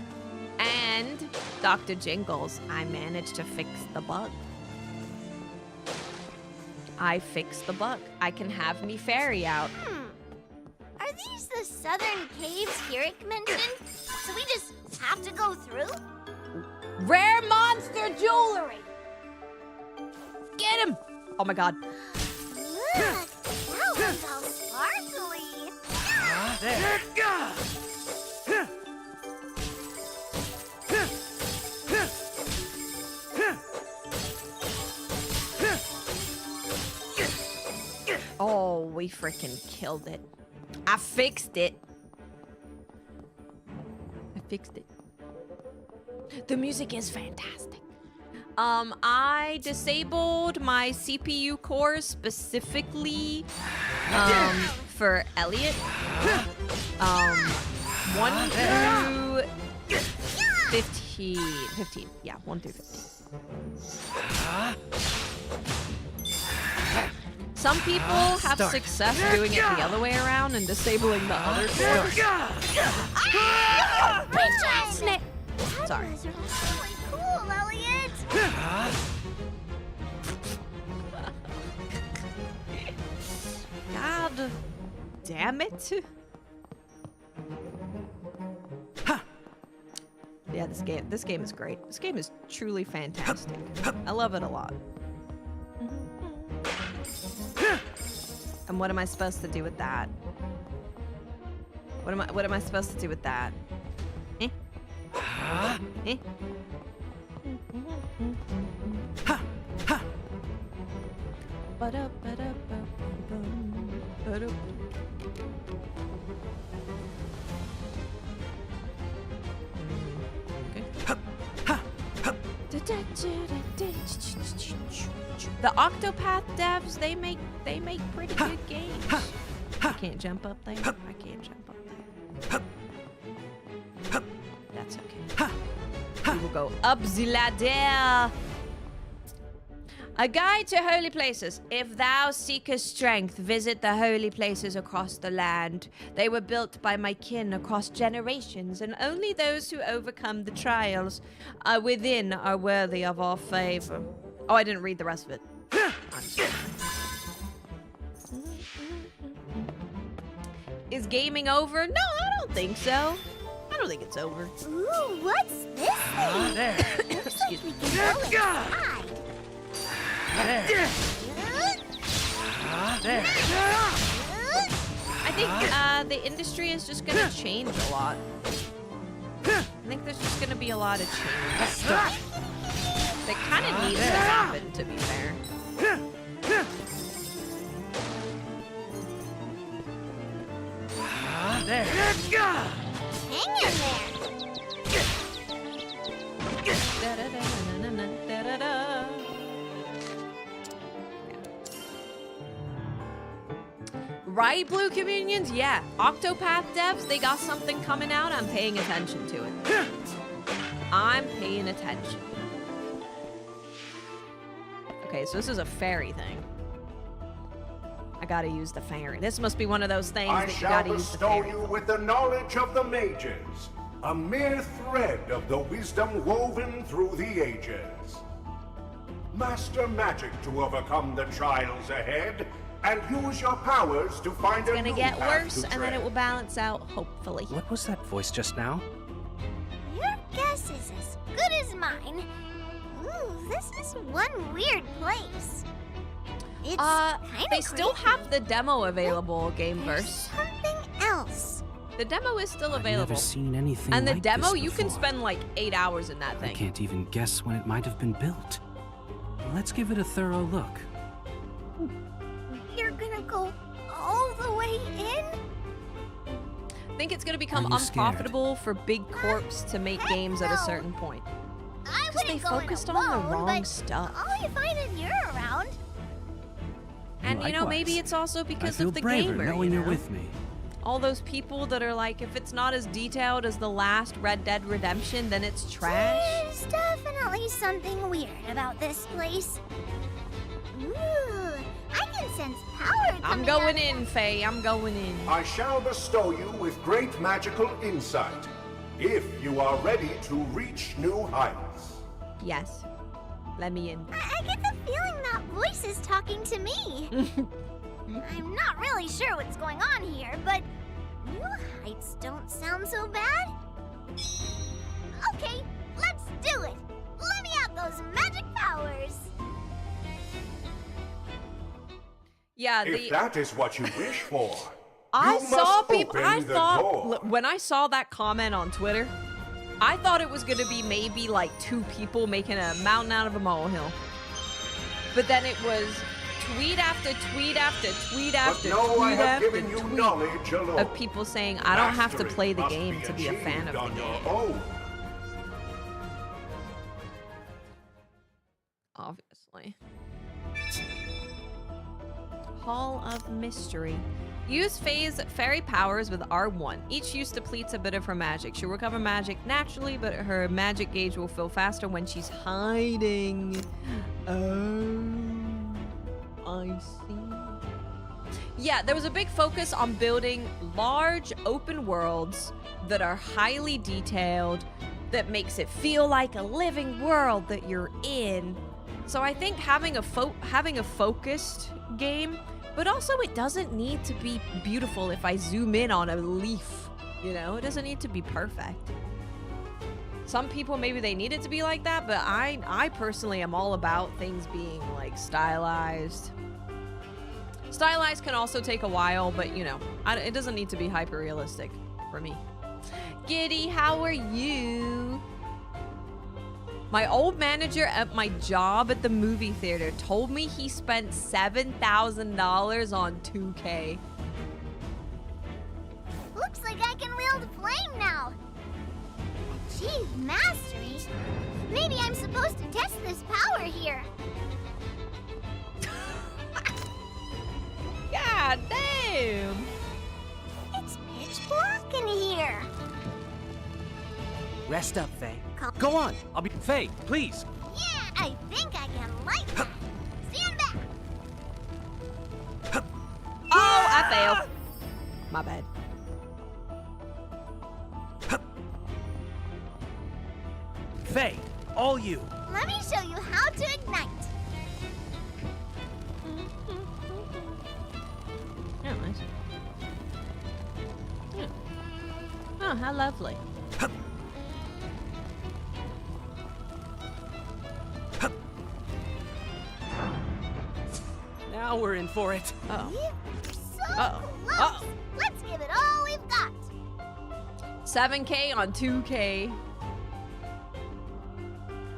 Speaker 1: And Dr. Jingles, I managed to fix the bug. I fixed the bug. I can have me fairy out.
Speaker 5: Are these the southern caves Kirik mentioned? So we just have to go through?
Speaker 1: Rare monster jewelry! Get him! Oh my god.
Speaker 5: Look, that one's all sparkly.
Speaker 1: Oh, we freaking killed it. I fixed it. I fixed it. The music is fantastic. I disabled my CPU cores specifically for Elliot. 1 through 15. 15. Yeah, 1 through 15. Some people have success doing it the other way around and disabling the other cores. Snip. Sorry.
Speaker 5: That was really cool, Elliot.
Speaker 1: God damn it. Yeah, this game is great. This game is truly fantastic. I love it a lot. And what am I supposed to do with that? What am I supposed to do with that? Eh? Eh? The Octopath devs, they make pretty good games. I can't jump up there. I can't jump up there. That's okay. We will go up the ladder. A guide to holy places. If thou seekest strength, visit the holy places across the land. They were built by my kin across generations, and only those who overcome the trials within are worthy of our favor. Oh, I didn't read the rest of it. I'm sorry. Is gaming over? No, I don't think so. I don't think it's over.
Speaker 5: Ooh, what's this thing?
Speaker 3: There.
Speaker 5: Looks like we can go inside.
Speaker 3: There. There.
Speaker 1: I think the industry is just gonna change a lot. I think there's just gonna be a lot of change. That kind of needs to happen, to be fair.
Speaker 3: There.
Speaker 5: Hang in there.
Speaker 1: Right, Blue Communions? Yeah. Octopath devs, they got something coming out. I'm paying attention to it. I'm paying attention. Okay, so this is a fairy thing. I gotta use the fairy. This must be one of those things that you gotta use the fairy.
Speaker 6: I shall bestow you with the knowledge of the mages, a mere thread of the wisdom woven through the ages. Master magic to overcome the trials ahead, and use your powers to find a new path to tread.
Speaker 1: It's gonna get worse, and then it will balance out, hopefully.
Speaker 3: What was that voice just now?
Speaker 5: Your guess is as good as mine. Ooh, this is one weird place. It's
Speaker 1: they still have the demo available,
Speaker 5: There's
Speaker 1: Gameverse.
Speaker 5: something else.
Speaker 1: The demo is still
Speaker 3: I've
Speaker 1: available.
Speaker 3: never seen anything
Speaker 1: And the
Speaker 3: like
Speaker 1: demo,
Speaker 3: this
Speaker 1: you can
Speaker 3: before.
Speaker 1: spend like 8 hours in that
Speaker 3: I
Speaker 1: thing.
Speaker 3: can't even guess when it might have been built. Let's give it a thorough look.
Speaker 5: You're gonna go all the way in?
Speaker 1: I think it's gonna become
Speaker 3: Are you scared?
Speaker 1: unprofitable for big corps to make games at a certain point.
Speaker 5: I
Speaker 1: Because they
Speaker 5: wouldn't go in
Speaker 1: focused
Speaker 5: alone,
Speaker 1: on the wrong
Speaker 5: but
Speaker 1: stuff.
Speaker 5: I'll be fine if you're around.
Speaker 1: And you know, maybe
Speaker 3: Likewise.
Speaker 1: it's also
Speaker 3: I
Speaker 1: because
Speaker 3: feel
Speaker 1: of the
Speaker 3: braver
Speaker 1: gamer,
Speaker 3: knowing
Speaker 1: you
Speaker 3: you're
Speaker 1: know?
Speaker 3: with me.
Speaker 1: All those people that are like, if it's not as detailed as the last Red Dead Redemption, then it's trash.
Speaker 5: There's definitely something weird about this place. Ooh, I can sense power coming
Speaker 1: I'm going
Speaker 5: out.
Speaker 1: in, Faye. I'm going in.
Speaker 6: I shall bestow you with great magical insight. if you are ready to reach new heights.
Speaker 1: Yes. Let me in.
Speaker 5: I get the feeling that voice is talking to me. I'm not really sure what's going on here, but new heights don't sound so bad. Okay, let's do it. Let me out those magic powers.
Speaker 1: Yeah,
Speaker 6: if that is what you wish for,
Speaker 1: I
Speaker 6: you
Speaker 1: saw
Speaker 6: must
Speaker 1: people.
Speaker 6: open
Speaker 1: I
Speaker 6: the
Speaker 1: thought
Speaker 6: door.
Speaker 1: when I saw that comment on Twitter, I thought it was gonna be maybe like 2 people making a mountain out of a molehill. But then it was tweet after tweet after tweet after
Speaker 6: But no, I
Speaker 1: tweet
Speaker 6: have
Speaker 1: after
Speaker 6: given you
Speaker 1: tweet
Speaker 6: knowledge alone.
Speaker 1: of people saying, I don't have to
Speaker 6: Mastery
Speaker 1: play the
Speaker 6: must
Speaker 1: game to be a fan of
Speaker 6: achieved
Speaker 1: the
Speaker 6: on
Speaker 1: game.
Speaker 6: your own.
Speaker 1: Obviously. Hall of Mystery. Use Faye's fairy powers with R1. Each use depletes a bit of her magic. She'll recover magic naturally, but her magic gauge will fill faster when she's hiding. Oh, I see. Yeah, there was a big focus on building large open worlds that are highly detailed, that makes it feel like a living world that you're in. So I think having a focused game, but also it doesn't need to be beautiful if I zoom in on a leaf, you know? It doesn't need to be perfect. Some people, maybe they need it to be like that, but I personally am all about things being like stylized. Stylized can also take a while, but you know, it doesn't need to be hyper realistic for me. Giddy, how are you? My old manager at my job at the movie theater told me he spent $7,000 on 2K.
Speaker 5: Looks like I can wield flame now. Achieve mastery? Maybe I'm supposed to test this power here.
Speaker 1: God damn!
Speaker 5: It's pitch black in here.
Speaker 4: Rest up, Faye. Go on. I'll be...
Speaker 3: Faye, please.
Speaker 5: Yeah, I think I can light that. Stand back.
Speaker 1: Oh, I failed. My bad.
Speaker 3: Faye, all you.
Speaker 5: Let me show you how to ignite.
Speaker 1: Oh, nice. Yeah. Oh, how lovely.
Speaker 4: Now we're in for it.
Speaker 1: Oh.
Speaker 5: We're so
Speaker 1: Uh-oh.
Speaker 5: close.
Speaker 1: Uh-oh.
Speaker 5: Let's give it all we've got.
Speaker 1: 7K on 2K.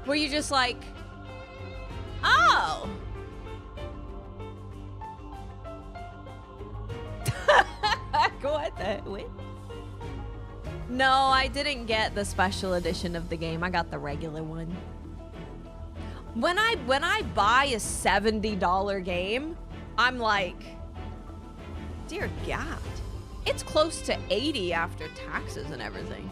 Speaker 1: Were you just like, oh. What the? Wait. No, I didn't get the special edition of the game. I got the regular one. When I buy a $70 game, I'm like, dear God, it's close to 80 after taxes and everything.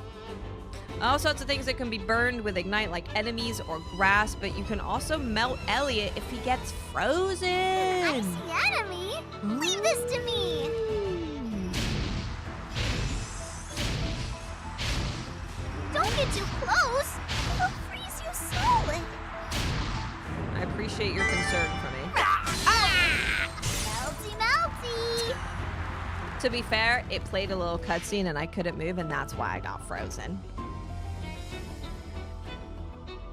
Speaker 1: All sorts of things that can be burned with Ignite, like enemies or grass, but you can also melt Elliot if he gets frozen.
Speaker 5: Icy enemy? Leave this to me. Don't get too close. It'll freeze you solid.
Speaker 1: I appreciate your concern for me.
Speaker 5: Melty, melty.
Speaker 1: To be fair, it played a little cutscene and I couldn't move, and that's why I got frozen.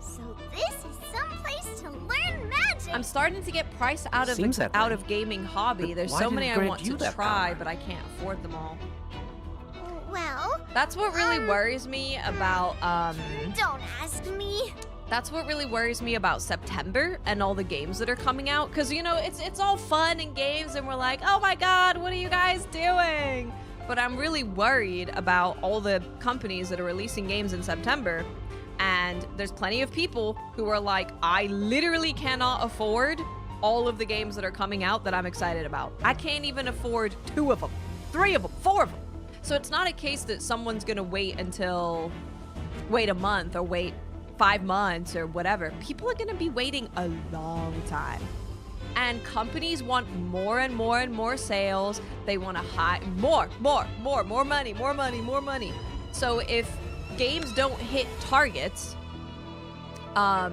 Speaker 5: So this is some place to learn magic.
Speaker 1: I'm starting to get price out
Speaker 3: Seems that way.
Speaker 1: of gaming hobby.
Speaker 3: But
Speaker 1: There's
Speaker 3: why
Speaker 1: so
Speaker 3: did
Speaker 1: many
Speaker 3: it
Speaker 1: I
Speaker 3: grant
Speaker 1: want
Speaker 3: you
Speaker 1: to
Speaker 3: that
Speaker 1: try,
Speaker 3: power?
Speaker 1: but I can't afford them all.
Speaker 5: Well,
Speaker 1: That's what really worries me about
Speaker 5: don't ask me.
Speaker 1: that's what really worries me about September and all the games that are coming out, because you know it's all fun and games and we're like, oh my god, what are you guys doing? But I'm really worried about all the companies that are releasing games in September, and there's plenty of people who are like, I literally cannot afford all of the games that are coming out that I'm excited about. I can't even afford 2 of them, 3 of them, 4 of them. So it's not a case that someone's gonna wait a month or wait 5 months or whatever. People are gonna be waiting a long time. And companies want more and more and more sales. They want to hire more money. So if games don't hit targets, a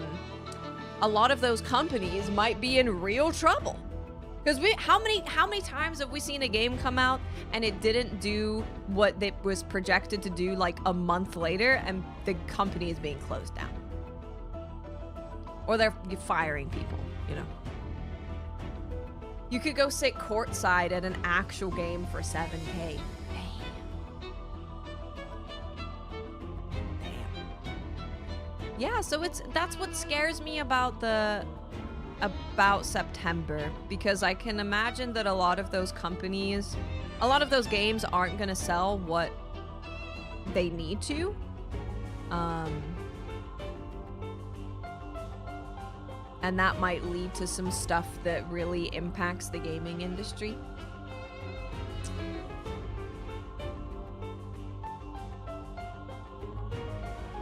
Speaker 1: lot of those companies might be in real trouble. Because how many times have we seen a game come out and it didn't do what it was projected to do like a month later, and the company is being closed down, or they're firing people, you know? You could go sit courtside at an actual game for $7K. Damn. Yeah, so that's what scares me about September, because I can imagine that a lot of those companies, a lot of those games aren't going to sell what they need to. And that might lead to some stuff that really impacts the gaming industry.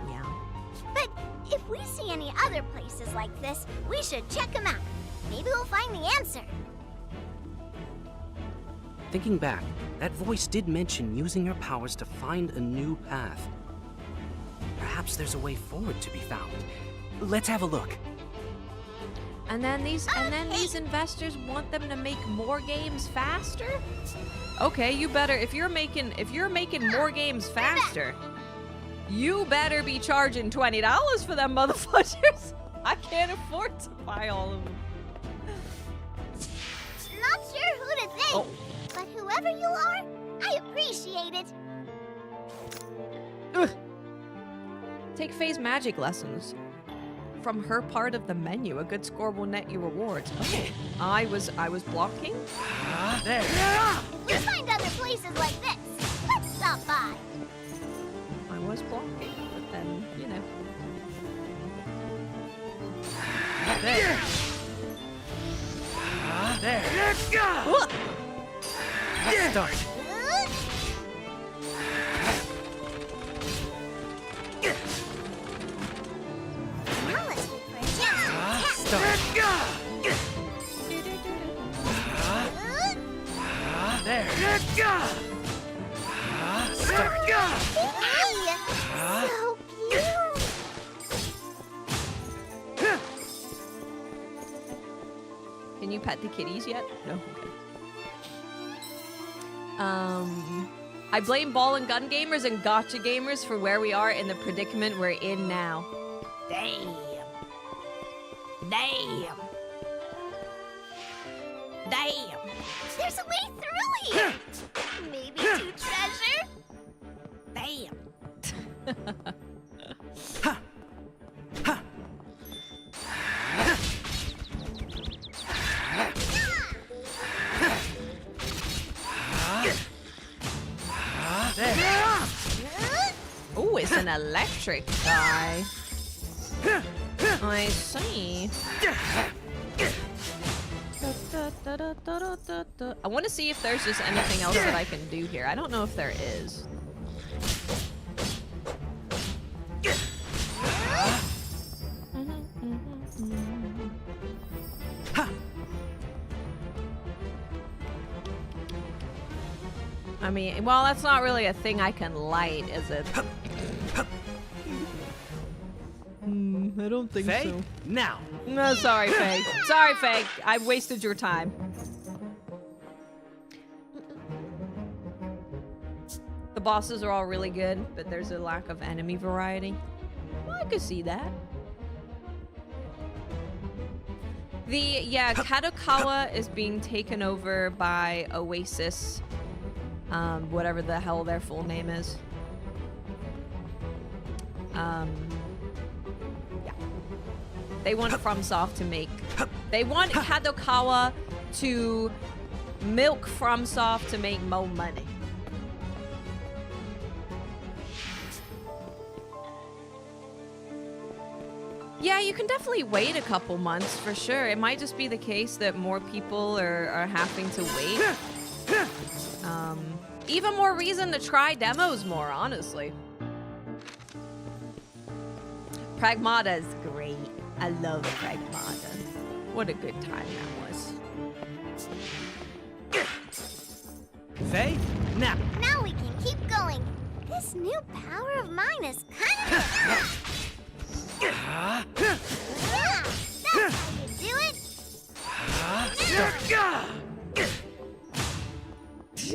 Speaker 1: Yeah.
Speaker 5: But if we see any other places like this, we should check them out. Maybe we'll find the answer.
Speaker 3: Thinking back, that voice did mention using your powers to find a new path. Perhaps there's a way forward to be found. Let's have a look.
Speaker 1: And then these investors want them to make more games faster? Okay, you better, if you're making more games faster, you better be charging $20 for them motherfuckers. I can't afford to buy all of them.
Speaker 5: Not sure who to thank, but whoever you are, I appreciate it.
Speaker 1: Ugh. Take Faye's magic lessons. From her part of the menu, a good score will net you rewards. Oh, I was blocking?
Speaker 3: There.
Speaker 5: If we find other places like this, let's stop by.
Speaker 1: I was blocking, but then, you know.
Speaker 3: There. There. Let's go! Start.
Speaker 5: Now let's wait for a chance to attack.
Speaker 3: Start. There. Let's go! Start.
Speaker 5: So cute.
Speaker 1: Can you pet the kitties yet? No? Okay. I blame ball and gun gamers and gotcha gamers for where we are in the predicament we're in now. Damn. Damn. Damn.
Speaker 5: There's a way through here. Maybe to treasure?
Speaker 1: Damn. Oh, it's an electric guy. I see. I want to see if there's just anything else that I can do here. I don't know if there is. I mean, well, that's not really a thing I can light, is it? I don't think
Speaker 3: Faye,
Speaker 1: so.
Speaker 3: now.
Speaker 1: No, sorry, Faye. Sorry, Faye. I wasted your time. The bosses are all really good, but there's a lack of enemy variety. Well, I could see that. Kadokawa is being taken over by Oasis. Whatever the hell their full name is. Yeah. They want FromSoft to make... They want Kadokawa to milk FromSoft to make more money. Yeah, you can definitely wait a couple months for sure. It might just be the case that more people are having to wait. Even more reason to try demos more, honestly. Pragmata is great. I love Pragmata. What a good time that was.
Speaker 3: Faye, now.
Speaker 5: Now we can keep going. This new power of mine is kind of... Yeah, that's how you do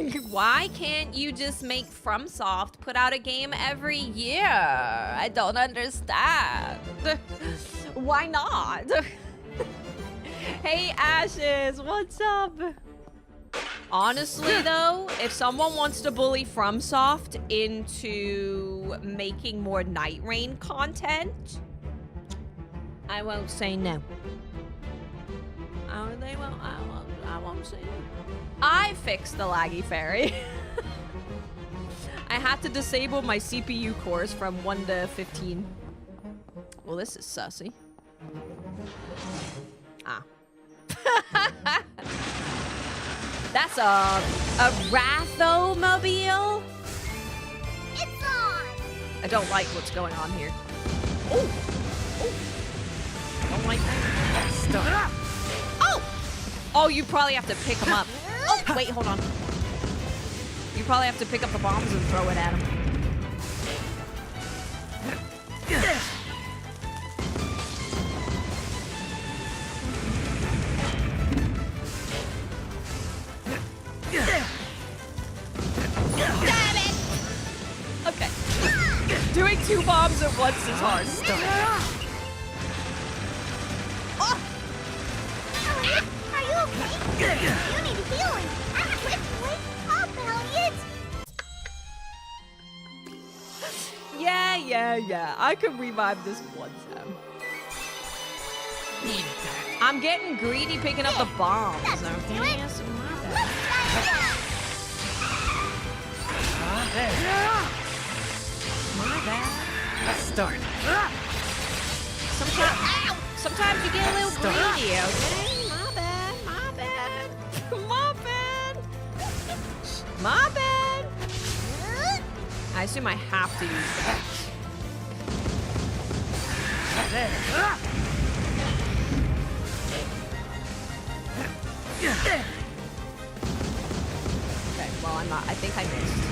Speaker 5: it.
Speaker 1: Why can't you just make FromSoft put out a game every year? I don't understand. Why not? Hey, Ashes, what's up? Honestly, though, if someone wants to bully FromSoft into making more Night Rain content, I won't say no. I won't say no. I fixed the laggy fairy. I had to disable my CPU cores from 1 to 15. Well, this is sussy. Ah. That's a Rathomobile?
Speaker 5: It's on!
Speaker 1: I don't like what's going on here. Oh! Oh! Don't like that. Stop. Oh! Oh, you probably have to pick them up. Oh, wait, hold on. You probably have to pick up the bombs and throw it at him. Damn it! Okay. Doing 2 bombs at once is hard. Oh!
Speaker 5: Are you okay? You need healing. Wake up, Elliot.
Speaker 1: Yeah. I could revive this one time. I'm getting greedy picking up the bombs.
Speaker 5: That's
Speaker 1: Okay?
Speaker 5: it.
Speaker 1: Yes, my bad. My bad.
Speaker 4: Start.
Speaker 1: Sometimes you get a little greedy, okay? My bad. My bad. I assume I have to use that. Okay, well, I'm not. I think I missed.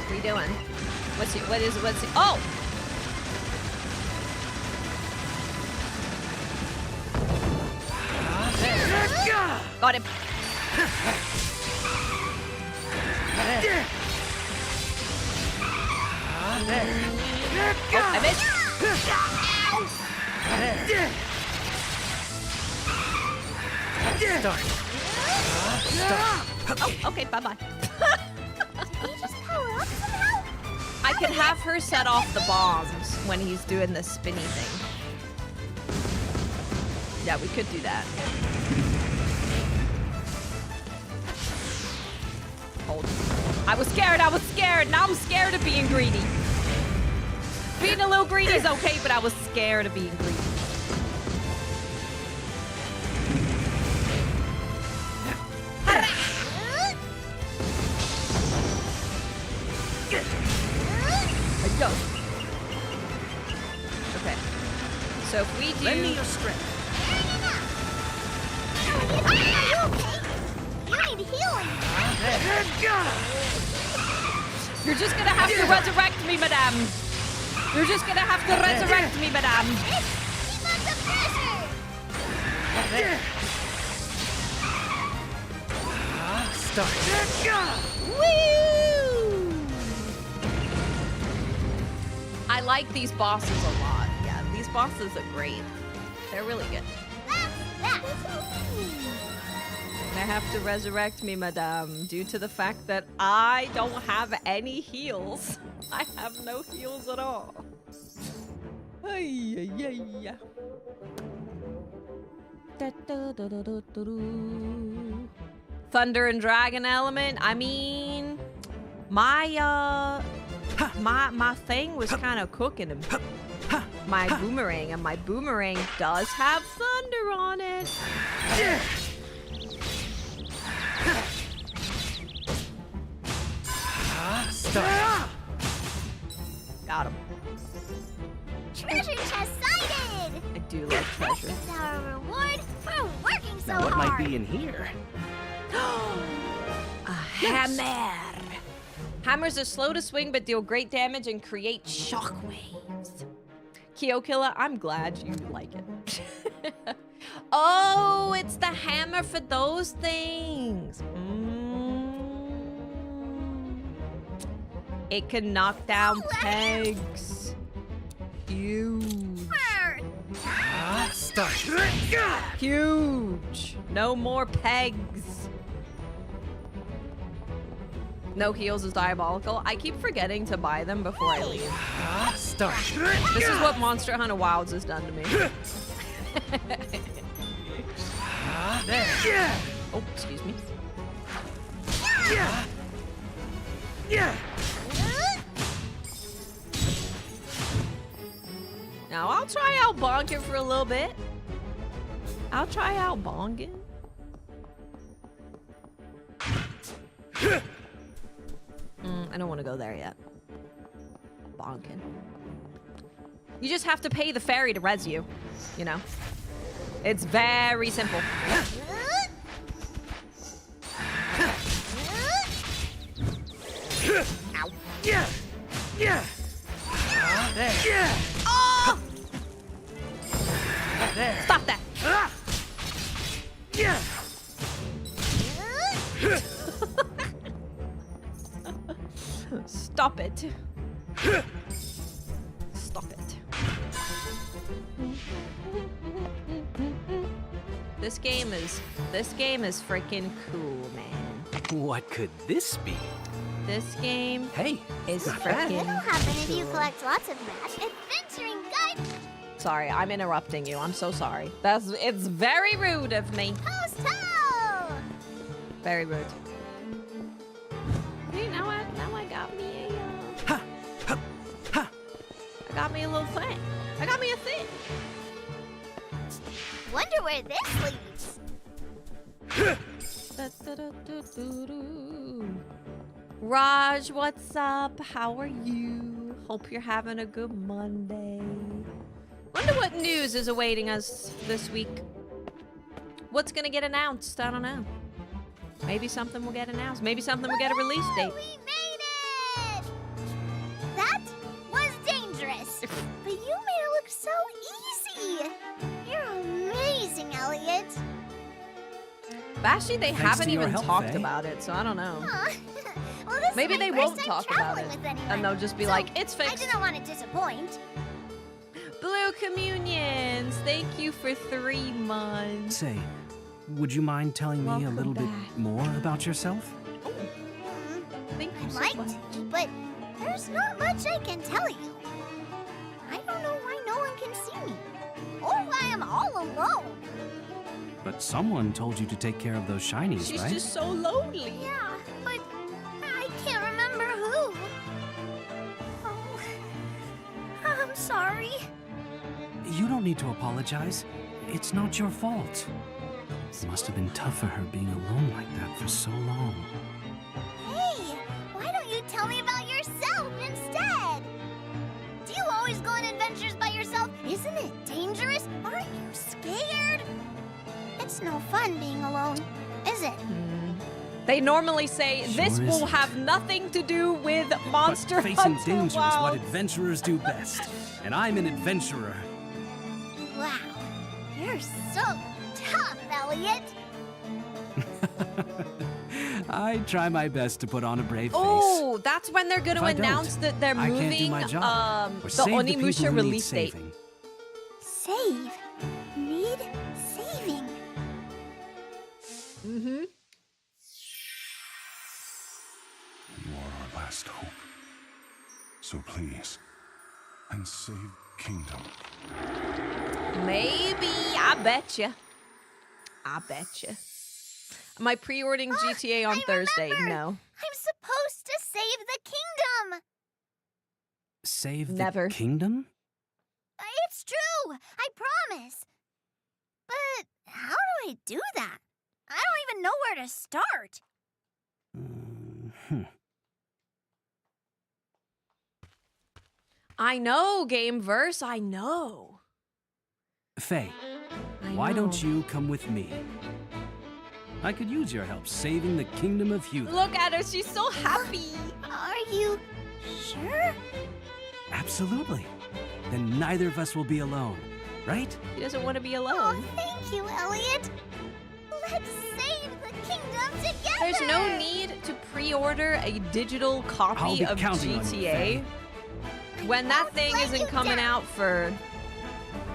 Speaker 1: What are you doing? What's it? Oh! Got him. Oh, I missed. Oh, okay, bye-bye.
Speaker 5: Did he just power up somehow?
Speaker 1: I can have her set off the bombs when he's doing the spinny thing. Yeah, we could do that. Hold. I was scared. Now I'm scared of being greedy. Being a little greedy is okay, but I was scared of being greedy. Go. Okay. So if we do...
Speaker 3: Lend me your strength.
Speaker 5: Are you okay? You need healing.
Speaker 1: You're just gonna have to resurrect me, madame. You're just gonna have to resurrect me, madame.
Speaker 5: Keep up the pressure.
Speaker 4: Start.
Speaker 1: Woo! I like these bosses a lot. Yeah, these bosses are great. They're really good. They have to resurrect me, madame, due to the fact that I don't have any heals. I have no heals at all. Ay, ay, ay. Thunder and dragon element. I mean, my thing was kind of cooking him. My boomerang, and my boomerang does have thunder on it.
Speaker 3: start.
Speaker 1: Got him.
Speaker 5: Treasure chest sighted!
Speaker 1: I do like treasure.
Speaker 5: It's our reward for working so
Speaker 3: Now, what
Speaker 5: hard.
Speaker 3: might be in here?
Speaker 1: A hammer. Hammers are slow to swing but deal great damage and create shockwaves. Kyo Killer, I'm glad you like it. Oh, it's the hammer for those things. It can knock down pegs. Huge.
Speaker 3: Start.
Speaker 1: Huge. No more pegs. No heals is diabolical. I keep forgetting to buy them before I leave.
Speaker 3: Start.
Speaker 1: This is what Monster Hunter Wilds has done to me. Oh, excuse me. Now I'll try out bonking for a little bit. I'll try out bonking. I don't want to go there yet. Bonking. You just have to pay the fairy to res you, you know? It's very simple. Ow. Oh! Stop that. Stop it. Stop it. This game is freaking cool, man.
Speaker 3: What could this be?
Speaker 1: This game
Speaker 3: Hey,
Speaker 1: is
Speaker 3: not bad.
Speaker 1: freaking
Speaker 5: It'll happen if you
Speaker 1: cool.
Speaker 5: collect lots of match. Adventuring guide
Speaker 1: Sorry, I'm interrupting you. I'm so sorry. It's very rude of me.
Speaker 5: post-ho!
Speaker 1: Very rude. See, now I got me a I got me a little thing. I got me a thing.
Speaker 5: Wonder where this leads.
Speaker 1: Raj, what's up? How are you? Hope you're having a good Monday. Wonder what news is awaiting us this week. What's gonna get announced? I don't know. Maybe something will get announced. Maybe something will get a release date.
Speaker 5: We made it! That was dangerous, but you made it look so easy. You're amazing, Elliot.
Speaker 1: Actually, they
Speaker 3: Thanks
Speaker 1: haven't
Speaker 3: to your
Speaker 1: even
Speaker 3: help,
Speaker 1: talked
Speaker 3: Faye.
Speaker 1: about it, so I don't know.
Speaker 5: Aw. Well, this
Speaker 1: Maybe
Speaker 5: is my
Speaker 1: they
Speaker 5: first
Speaker 1: won't
Speaker 5: time
Speaker 1: talk about
Speaker 5: traveling
Speaker 1: it.
Speaker 5: with anyone,
Speaker 1: And they'll just be
Speaker 5: so
Speaker 1: like, it's
Speaker 5: I
Speaker 1: fixed.
Speaker 5: didn't want to disappoint.
Speaker 1: Blue Communions, thank you for 3 months.
Speaker 3: Say, would you mind telling me a
Speaker 1: Welcome
Speaker 3: little
Speaker 1: back.
Speaker 3: bit more about yourself?
Speaker 1: Thank you
Speaker 5: I'd
Speaker 1: so
Speaker 5: like
Speaker 1: much.
Speaker 5: to, but there's not much I can tell you. I don't know why no one can see me, or why I'm all alone.
Speaker 3: But someone told you to take care of those shinies,
Speaker 1: She's
Speaker 3: right?
Speaker 1: just so lonely.
Speaker 5: Yeah, but I can't remember who. Oh, I'm sorry.
Speaker 3: You don't need to apologize. It's not your fault. It must have been tough for her being alone like that for so long.
Speaker 5: Hey, why don't you tell me about yourself instead? Do you always go on adventures by yourself? Isn't it dangerous? Aren't you scared? It's no fun being alone, is it?
Speaker 1: They normally say this
Speaker 3: Sure
Speaker 1: will
Speaker 3: isn't.
Speaker 1: have nothing to do with Monster
Speaker 3: But facing
Speaker 1: Hunter
Speaker 3: danger is what
Speaker 1: Wilds.
Speaker 3: adventurers do best. And I'm an adventurer.
Speaker 5: Wow, you're so tough, Elliot.
Speaker 3: I try my best to put on a brave face.
Speaker 1: Oh, that's when they're going to
Speaker 3: If I don't,
Speaker 1: announce that they're
Speaker 3: I
Speaker 1: moving
Speaker 3: can't do my job. Or
Speaker 1: the
Speaker 3: save the people
Speaker 1: Onimusha
Speaker 3: who need
Speaker 1: release date.
Speaker 3: saving.
Speaker 5: Save? Need saving?
Speaker 1: Mm-hmm.
Speaker 6: You are our last hope. So please, and save Kingdom.
Speaker 1: Maybe. I betcha. I betcha. Am I pre-ordering GTA on
Speaker 5: I
Speaker 1: Thursday?
Speaker 5: remember.
Speaker 1: No.
Speaker 5: I'm supposed to save the kingdom.
Speaker 3: Save the
Speaker 1: Never.
Speaker 3: kingdom?
Speaker 5: It's true. I promise. But how do I do that? I don't even know where to start.
Speaker 1: I know, Gameverse. I know.
Speaker 3: Faye,
Speaker 1: I
Speaker 3: why
Speaker 1: know.
Speaker 3: don't you come with me? I could use your help saving the Kingdom of Youth.
Speaker 1: Look at her. She's so happy.
Speaker 5: Are you sure?
Speaker 3: Absolutely. Then neither of us will be alone, right?
Speaker 1: She doesn't want to be
Speaker 5: Oh,
Speaker 1: alone.
Speaker 5: thank you, Elliot. Let's save the kingdom together.
Speaker 1: There's no need to pre-order a digital
Speaker 3: I'll
Speaker 1: copy
Speaker 3: be
Speaker 1: of
Speaker 3: counting on you,
Speaker 1: GTA
Speaker 3: Faye.
Speaker 1: when that thing
Speaker 5: let
Speaker 1: isn't
Speaker 5: you
Speaker 1: coming
Speaker 5: down.
Speaker 1: out for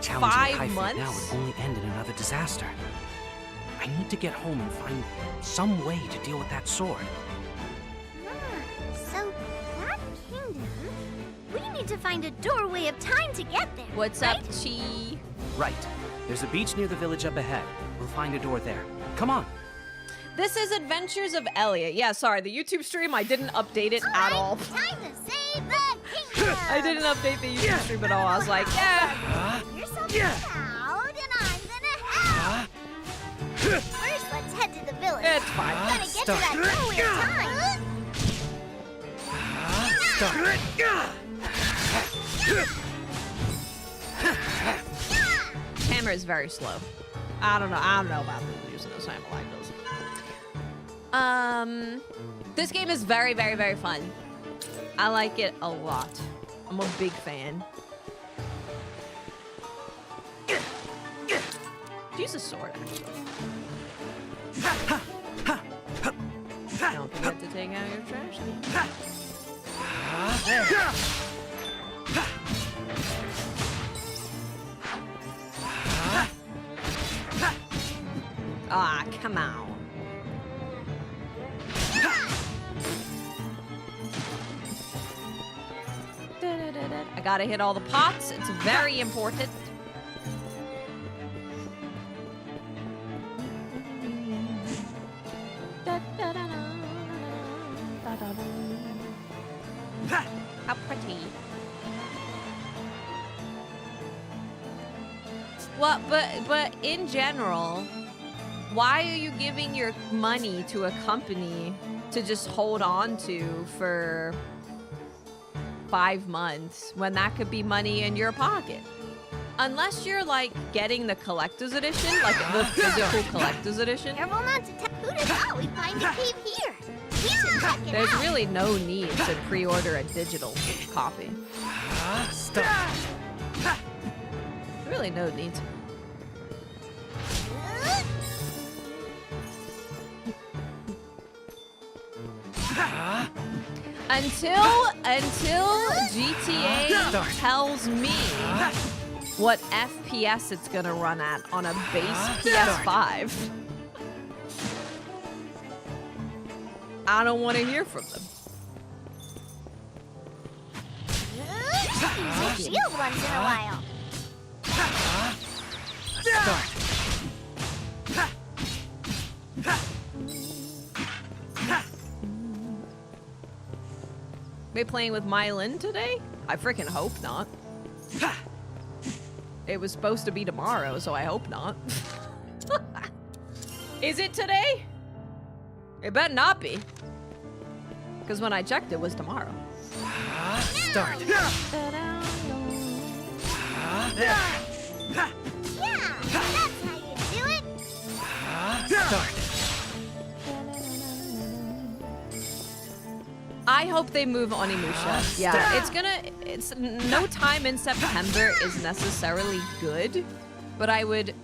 Speaker 3: Challenging
Speaker 1: 5
Speaker 3: Hyphen
Speaker 1: months?
Speaker 3: now would only end in another disaster. I need to get home and find some way to deal with that sword.
Speaker 5: So, that kingdom, we need to find a doorway of time to get there.
Speaker 1: What's
Speaker 5: right?
Speaker 1: up, Chi?
Speaker 3: Right. There's a beach near the village up ahead. We'll find a door there. Come on.
Speaker 1: This is Adventures of Elliot. Yeah, sorry, the YouTube stream, I didn't update it at all.
Speaker 5: Time to save the kingdom.
Speaker 1: I didn't update the YouTube stream at all. I was like, yeah.
Speaker 5: Yourself out, and I'm gonna help. First, let's head to the village.
Speaker 1: It's fine.
Speaker 5: We're gonna get to that doorway of time.
Speaker 1: Hammer is very slow. I don't know about using those hammer like those. This game is very, very, very fun. I like it a lot. I'm a big fan. Use a sword, actually. Don't forget to take out your trash can. Ah, come on. I gotta hit all the pots. It's very important. How pretty. Well, but in general, why are you giving your money to a company to just hold on to for 5 months when that could be money in your pocket? Unless you're like getting the collector's edition, like the physical collector's edition.
Speaker 5: Careful not to who does that we find a cave here? We should check it
Speaker 1: There's
Speaker 5: out.
Speaker 1: really no need to pre-order a digital copy. Really no need. Until GTA tells me what FPS it's gonna run at on a base PS5, I don't want to hear from them.
Speaker 5: Use a shield once in a while.
Speaker 1: We playing with Myelin today? I freaking hope not. It was supposed to be tomorrow, so I hope not. Is it today? It better not be. Because when I checked, it was tomorrow.
Speaker 3: Start.
Speaker 5: Yeah, that's how you do it.
Speaker 3: Start.
Speaker 1: I hope they move Onimusha. Yeah, it's no time in September is necessarily good, but I would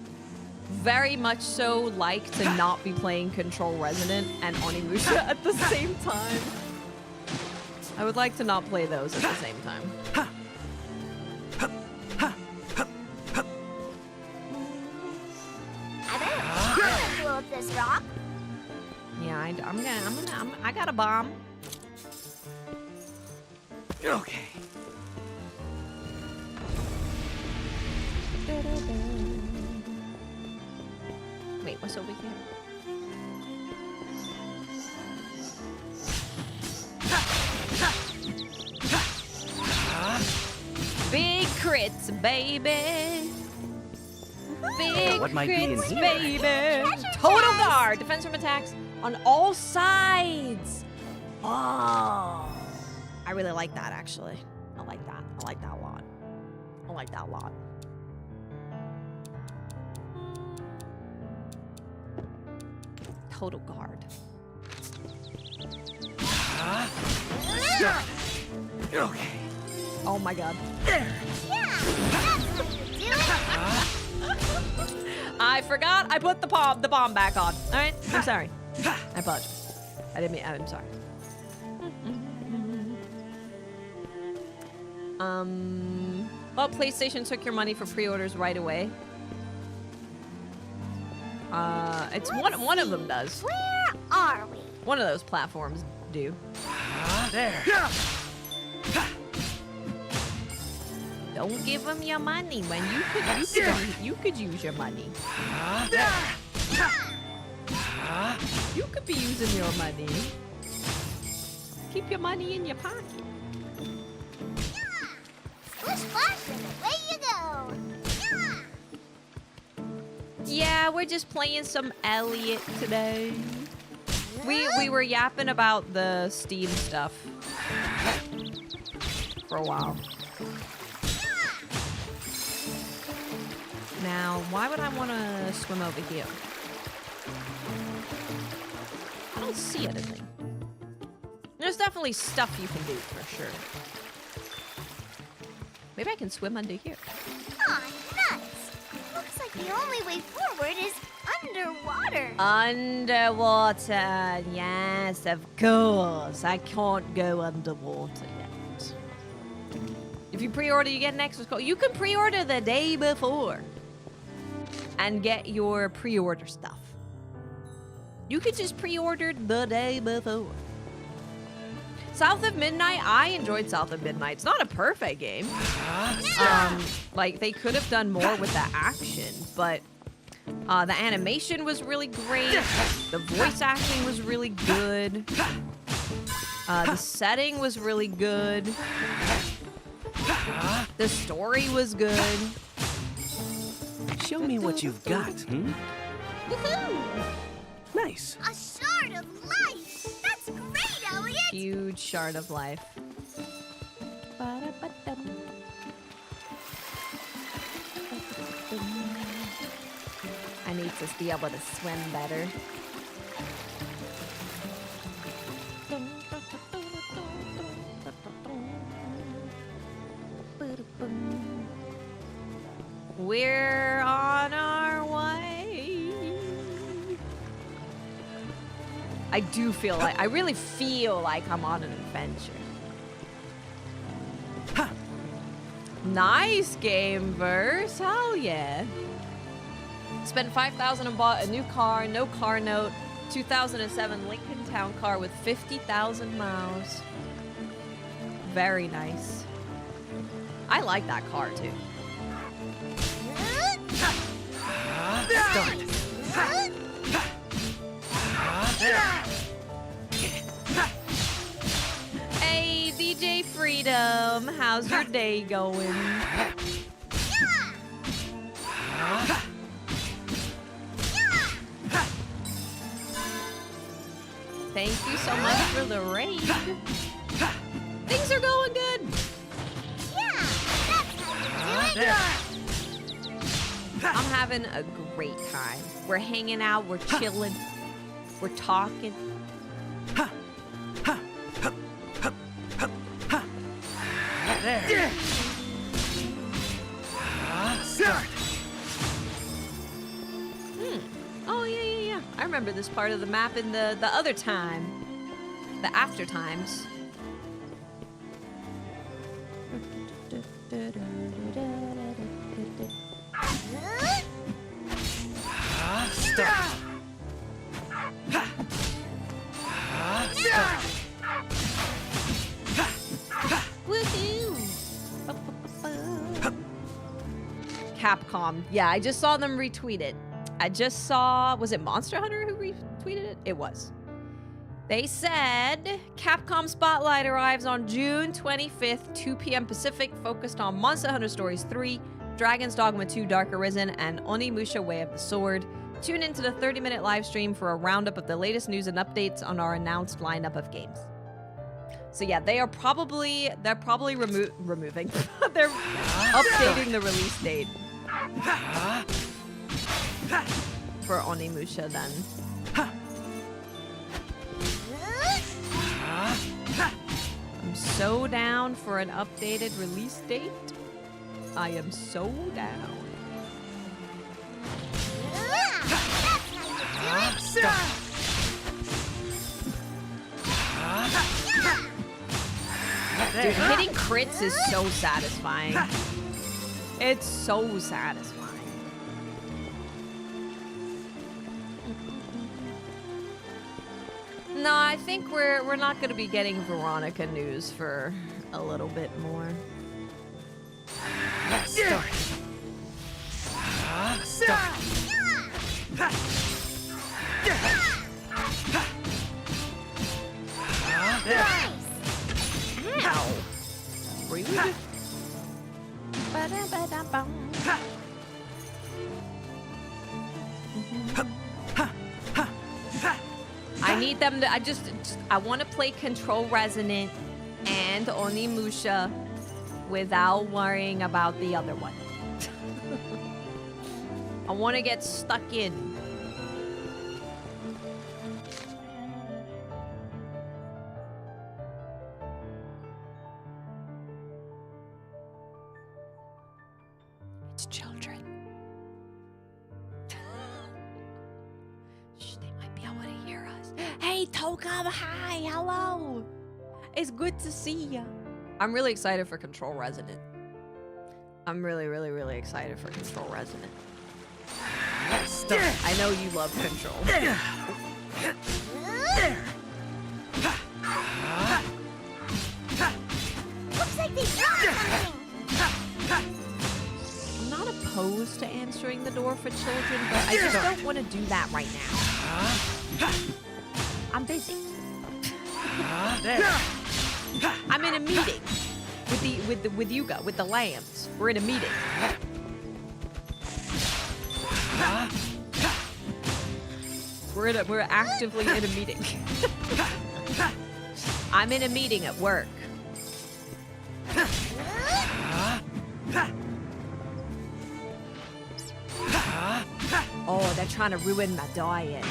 Speaker 1: very much so like to not be playing Control Resonant and Onimusha at the same time. I would like to not play those at the same time.
Speaker 5: I better blow up this rock.
Speaker 1: Yeah, I got a bomb.
Speaker 3: Okay.
Speaker 1: Wait, what's over here? Big crits, baby. Big
Speaker 3: What might be in
Speaker 1: crits,
Speaker 3: here?
Speaker 1: baby. Total guard. Defense from attacks on all sides. Oh. I really like that, actually. I like that. I like that a lot. I like that a lot. Total guard.
Speaker 4: Okay.
Speaker 1: Oh my god.
Speaker 5: Yeah, that's how you do it.
Speaker 1: I forgot I put the bomb back on. All right, I'm sorry. I apologize. I didn't mean. I'm sorry. Well, PlayStation took your money for pre-orders right away. It's one of them does.
Speaker 5: Where are we?
Speaker 1: One of those platforms do.
Speaker 4: There.
Speaker 1: Don't give them your money when you could use your money. You could be using your money. Keep your money in your pocket.
Speaker 5: Splish splash and away you go.
Speaker 1: Yeah, we're just playing some Elliot today. We were yapping about the Steam stuff for a while. Now, why would I want to swim over here? I don't see anything. There's definitely stuff you can do for sure. Maybe I can swim under here.
Speaker 5: Aw, nuts. Looks like the only way forward is underwater.
Speaker 1: Underwater, yes, of course. I can't go underwater yet. If you pre-order, you get an extra code. You can pre-order the day before and get your pre-order stuff. You could just pre-order the day before. South of Midnight, I enjoyed South of Midnight. It's not a perfect game. Like, they could have done more with the action, but the animation was really great. The voice acting was really good. The setting was really good. The story was good.
Speaker 3: Show me what you've got, hmm?
Speaker 5: Woohoo!
Speaker 3: Nice.
Speaker 5: A shard of life. That's great, Elliot.
Speaker 1: Huge shard of life. I need to be able to swim better. We're on our way. I really feel like I'm on an adventure.
Speaker 3: Ha!
Speaker 1: Nice game verse, hell yeah. Spent $5,000 and bought a new car, no car note, 2007 Lincoln Town car with 50,000 miles. Very nice. I like that car too. Hey, DJ Freedom, how's your day going? Thank you so much for the raid. Things are going good.
Speaker 5: Yeah, that's how you do it.
Speaker 1: I'm having a great time. We're hanging out, we're chilling, we're talking.
Speaker 4: There. Start.
Speaker 1: Oh, yeah. I remember this part of the map in the other time. The after times.
Speaker 4: Start.
Speaker 1: Woohoo! Capcom. Yeah, I just saw them retweet it. I just saw, was it Monster Hunter who retweeted it? It was. They said, Capcom Spotlight arrives on June 25th, 2 p.m. Pacific, focused on Monster Hunter Stories 3, Dragon's Dogma 2 Dark Arisen, and Onimusha Way of the Sword. Tune into the 30-minute live stream for a roundup of the latest news and updates on our announced lineup of games. So yeah, they're probably removing. They're updating the release date for Onimusha then. I'm so down for an updated release date. I am so down. Dude, hitting crits is so satisfying. It's so satisfying. No, I think we're not going to be getting Veronica news for a little bit more.
Speaker 4: Start.
Speaker 1: Ow. Rude. Ba-da-ba-da-bum. I need them to, I want to play Control Resonant and Onimusha without worrying about the other one. I want to get stuck in. It's children. Shh, they might be able to hear us. Hey, Tokam, hi, hello. It's good to see you. I'm really excited for Control Resonant. I'm really, really, really excited for Control Resonant. I know you love Control.
Speaker 5: Looks like they dropped something.
Speaker 1: I'm not opposed to answering the door for children, but I just don't want to do that right now. I'm busy. I'm in a meeting with Yuga, with the lambs. We're in a meeting. We're actively in a meeting. I'm in a meeting at work. Oh, they're trying to ruin my diet.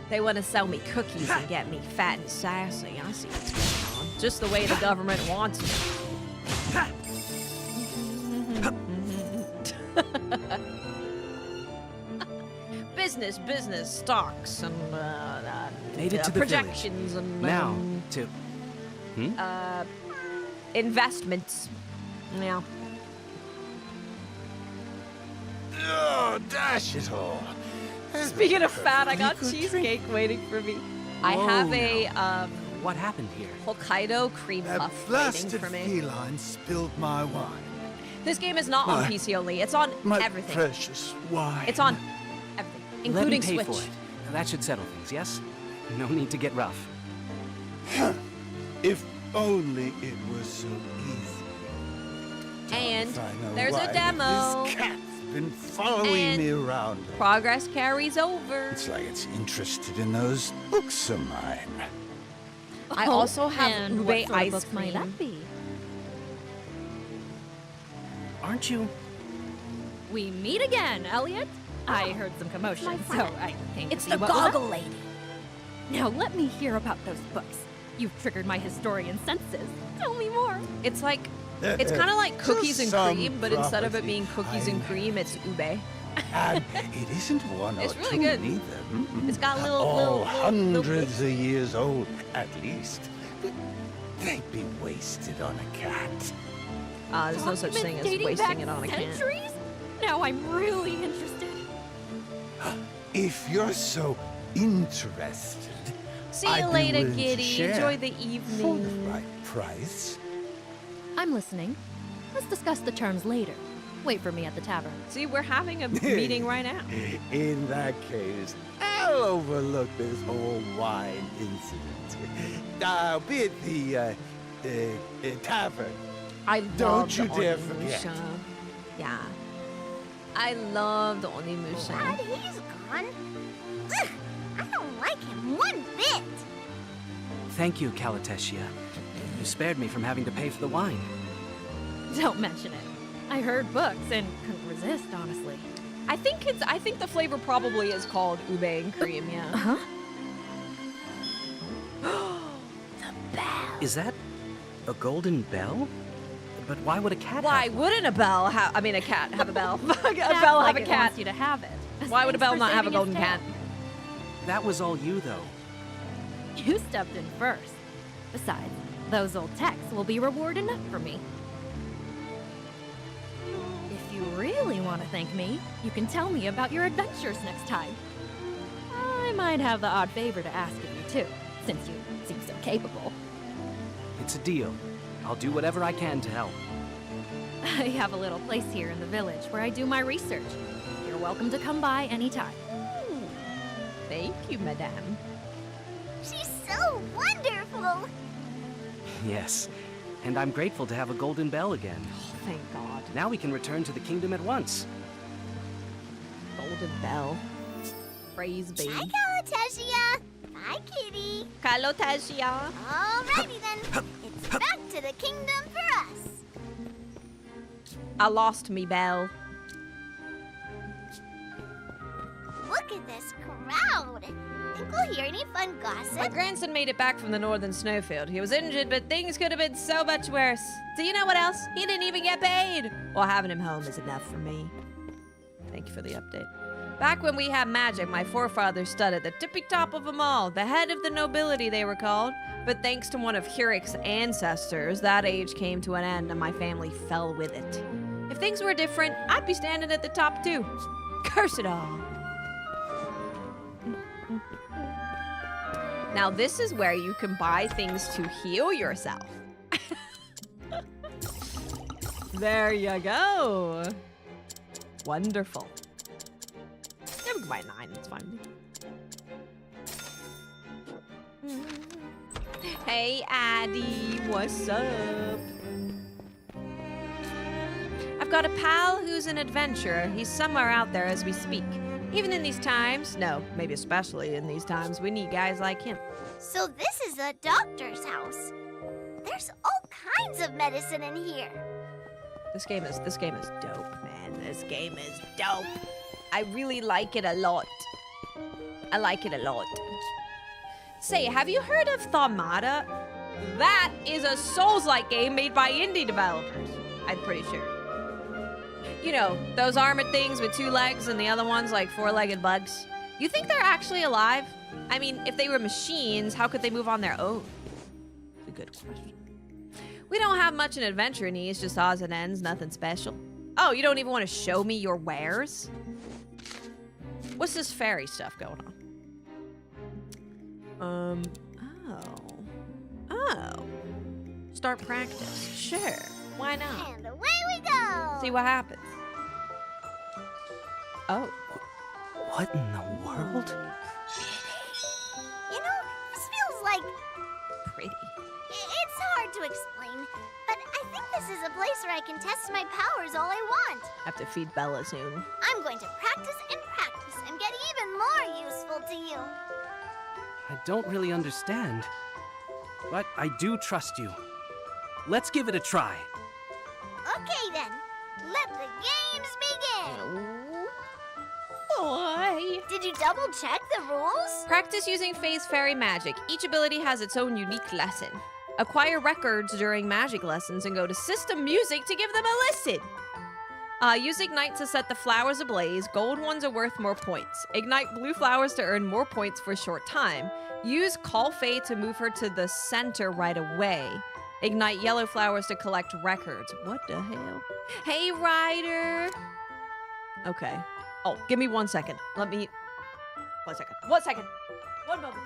Speaker 1: They want to sell me cookies and get me fat and sassy. I see what's going on. Just the way the government wants me. Business, stocks, and
Speaker 3: Made it to the
Speaker 1: projections
Speaker 3: village.
Speaker 1: and
Speaker 3: Now to
Speaker 1: investments. Yeah.
Speaker 7: Oh, dash it all.
Speaker 1: Speaking of fat, I got cheesecake waiting for me. I have a
Speaker 3: what happened here?
Speaker 1: Hokkaido cream
Speaker 7: That
Speaker 1: puff waiting
Speaker 7: blasted
Speaker 1: for me.
Speaker 7: feline spilled my wine.
Speaker 1: This game is not on PC only. It's on
Speaker 7: My
Speaker 1: everything.
Speaker 7: precious wine.
Speaker 1: It's on everything, including
Speaker 3: Let me pay
Speaker 1: Switch.
Speaker 3: for it. That should settle things, yes? No need to get rough.
Speaker 7: If only it was so easy.
Speaker 1: And
Speaker 7: If I know
Speaker 1: there's
Speaker 7: why,
Speaker 1: a
Speaker 7: but
Speaker 1: demo.
Speaker 7: This cat's been following
Speaker 1: And
Speaker 7: me around.
Speaker 1: Progress carries over.
Speaker 7: It's like it's interested in those books of mine.
Speaker 1: I also have
Speaker 8: and
Speaker 1: ube
Speaker 8: what sort of
Speaker 1: ice
Speaker 8: books might
Speaker 1: cream.
Speaker 8: that be?
Speaker 3: Aren't you?
Speaker 8: We meet again, Elliot. I heard some commotion,
Speaker 5: my
Speaker 8: so
Speaker 5: friend.
Speaker 8: I came
Speaker 5: It's
Speaker 8: to see
Speaker 5: the
Speaker 8: what was up.
Speaker 5: goggle lady.
Speaker 8: Now let me hear about those books. You've triggered my historian senses. Tell me more.
Speaker 1: It's like, it's kind of like cookies and
Speaker 7: Some
Speaker 1: cream, but instead of it
Speaker 7: property
Speaker 1: being cookies and
Speaker 7: I
Speaker 1: cream, it's ube.
Speaker 7: And it isn't one
Speaker 1: It's
Speaker 7: or
Speaker 1: really
Speaker 7: two
Speaker 1: good.
Speaker 7: either.
Speaker 1: It's got little,
Speaker 7: All
Speaker 1: little
Speaker 7: hundreds of years old, at least. They'd be wasted on a cat.
Speaker 1: There's no such thing as
Speaker 8: Documents dating
Speaker 1: wasting
Speaker 8: back
Speaker 1: it on a can.
Speaker 8: centuries? Now I'm really interested.
Speaker 7: If you're so interested,
Speaker 1: See
Speaker 7: I'd
Speaker 1: you
Speaker 7: be
Speaker 1: later,
Speaker 7: willing to
Speaker 1: Giddy.
Speaker 7: share
Speaker 1: Enjoy the
Speaker 7: for the
Speaker 1: evening.
Speaker 7: right price.
Speaker 8: I'm listening. Let's discuss the terms later. Wait for me at the tavern.
Speaker 1: See, we're having a meeting right now.
Speaker 7: In that case, I'll overlook this whole wine incident. I'll be at the tavern.
Speaker 1: I love
Speaker 7: Don't you
Speaker 1: the
Speaker 7: dare
Speaker 1: Onimusha.
Speaker 7: forget.
Speaker 1: Yeah. I love the Onimusha.
Speaker 5: Glad he's gone. Ugh, I don't like him one bit.
Speaker 3: Thank you, Kalatesia. You spared me from having to pay for the wine.
Speaker 8: Don't mention it. I heard books and couldn't resist, honestly.
Speaker 1: I think the flavor probably is called ube and cream, yeah.
Speaker 8: Huh?
Speaker 5: The bell.
Speaker 3: Is that a golden bell? But why would a cat
Speaker 1: Why
Speaker 3: have one?
Speaker 1: wouldn't a cat have a bell? A
Speaker 8: Act
Speaker 1: bell
Speaker 8: like
Speaker 1: have a
Speaker 8: it
Speaker 1: cat.
Speaker 8: wants you to have it.
Speaker 1: Why would a
Speaker 8: Thanks
Speaker 1: bell
Speaker 8: for
Speaker 1: not have a
Speaker 8: saving
Speaker 1: golden
Speaker 8: its
Speaker 1: cat?
Speaker 8: tail.
Speaker 3: That was all you, though.
Speaker 8: You stepped in first. Besides, those old texts will be reward enough for me. If you really want to thank me, you can tell me about your adventures next time. I might have the odd favor to ask of you too, since you seem so capable.
Speaker 3: It's a deal. I'll do whatever I can to help.
Speaker 8: I have a little place here in the village where I do my research. You're welcome to come by anytime.
Speaker 1: Thank you, madame.
Speaker 5: She's so wonderful.
Speaker 3: Yes, and I'm grateful to have a golden bell again.
Speaker 1: Oh, thank God.
Speaker 3: Now we can return to the kingdom at once.
Speaker 1: Golden bell. Praise be.
Speaker 5: Bye, Kalatesia. Bye, Kitty.
Speaker 1: Kalotesia.
Speaker 5: Alrighty then. It's back to the kingdom for us.
Speaker 1: I lost me bell.
Speaker 5: Look at this crowd. Think we'll hear any fun
Speaker 1: My
Speaker 5: gossip?
Speaker 1: grandson made it back from the northern snowfield. He was injured, but things could have been so much worse. Do you know what else? He didn't even get paid. Well, having him home is enough for me. Thank you for the update. Back when we had magic, my forefathers stood at the tippy top of them all, the head of the nobility they were called. But thanks to one of Hurik's ancestors, that age came to an end and my family fell with it. If things were different, I'd be standing at the top too. Curse it all. Now this is where you can buy things to heal yourself. There you go. Wonderful. Yeah, we can buy 9, it's fine. Hey, Addie, what's up? I've got a pal who's an adventurer. He's somewhere out there as we speak. Even in these times, no, maybe especially in these times, we need guys like him.
Speaker 5: So this is a doctor's house. There's all kinds of medicine in here.
Speaker 1: This game is dope, man. This game is dope. I really like it a lot. I like it a lot. Say, have you heard of Thaumatta? That is a Souls-like game made by indie developers. I'm pretty sure. You know, those armored things with 2 legs and the other ones like 4-legged bugs. You think they're actually alive? I mean, if they were machines, how could they move on their own? It's a good question. We don't have much in adventure needs, just odds and ends, nothing special. Oh, you don't even want to show me your wares? What's this fairy stuff going on? Oh. Start practice. Sure. Why not?
Speaker 5: And away we go.
Speaker 1: See what happens. Oh.
Speaker 3: What in the world?
Speaker 5: You know, this feels like...
Speaker 1: Pretty.
Speaker 5: It's hard to explain, but I think this is a place where I can test my powers all I want.
Speaker 1: Have to feed Bella soon.
Speaker 5: I'm going to practice and get even more useful to you.
Speaker 3: I don't really understand. But I do trust you. Let's give it a try.
Speaker 5: Okay then, let the games begin.
Speaker 1: Boy.
Speaker 5: Did you double check the rules?
Speaker 1: Practice using phase fairy magic. Each ability has its own unique lesson. Acquire records during magic lessons and go to system music to give them a listen. Use Ignite to set the flowers ablaze. Gold ones are worth more points. Ignite blue flowers to earn more points for a short time. Use Call Faye to move her to the center right away. Ignite yellow flowers to collect records. What the hell? Hey, Ryder. Okay. Oh, give me 1 second. Let me... 1 second. 1 second. 1 moment.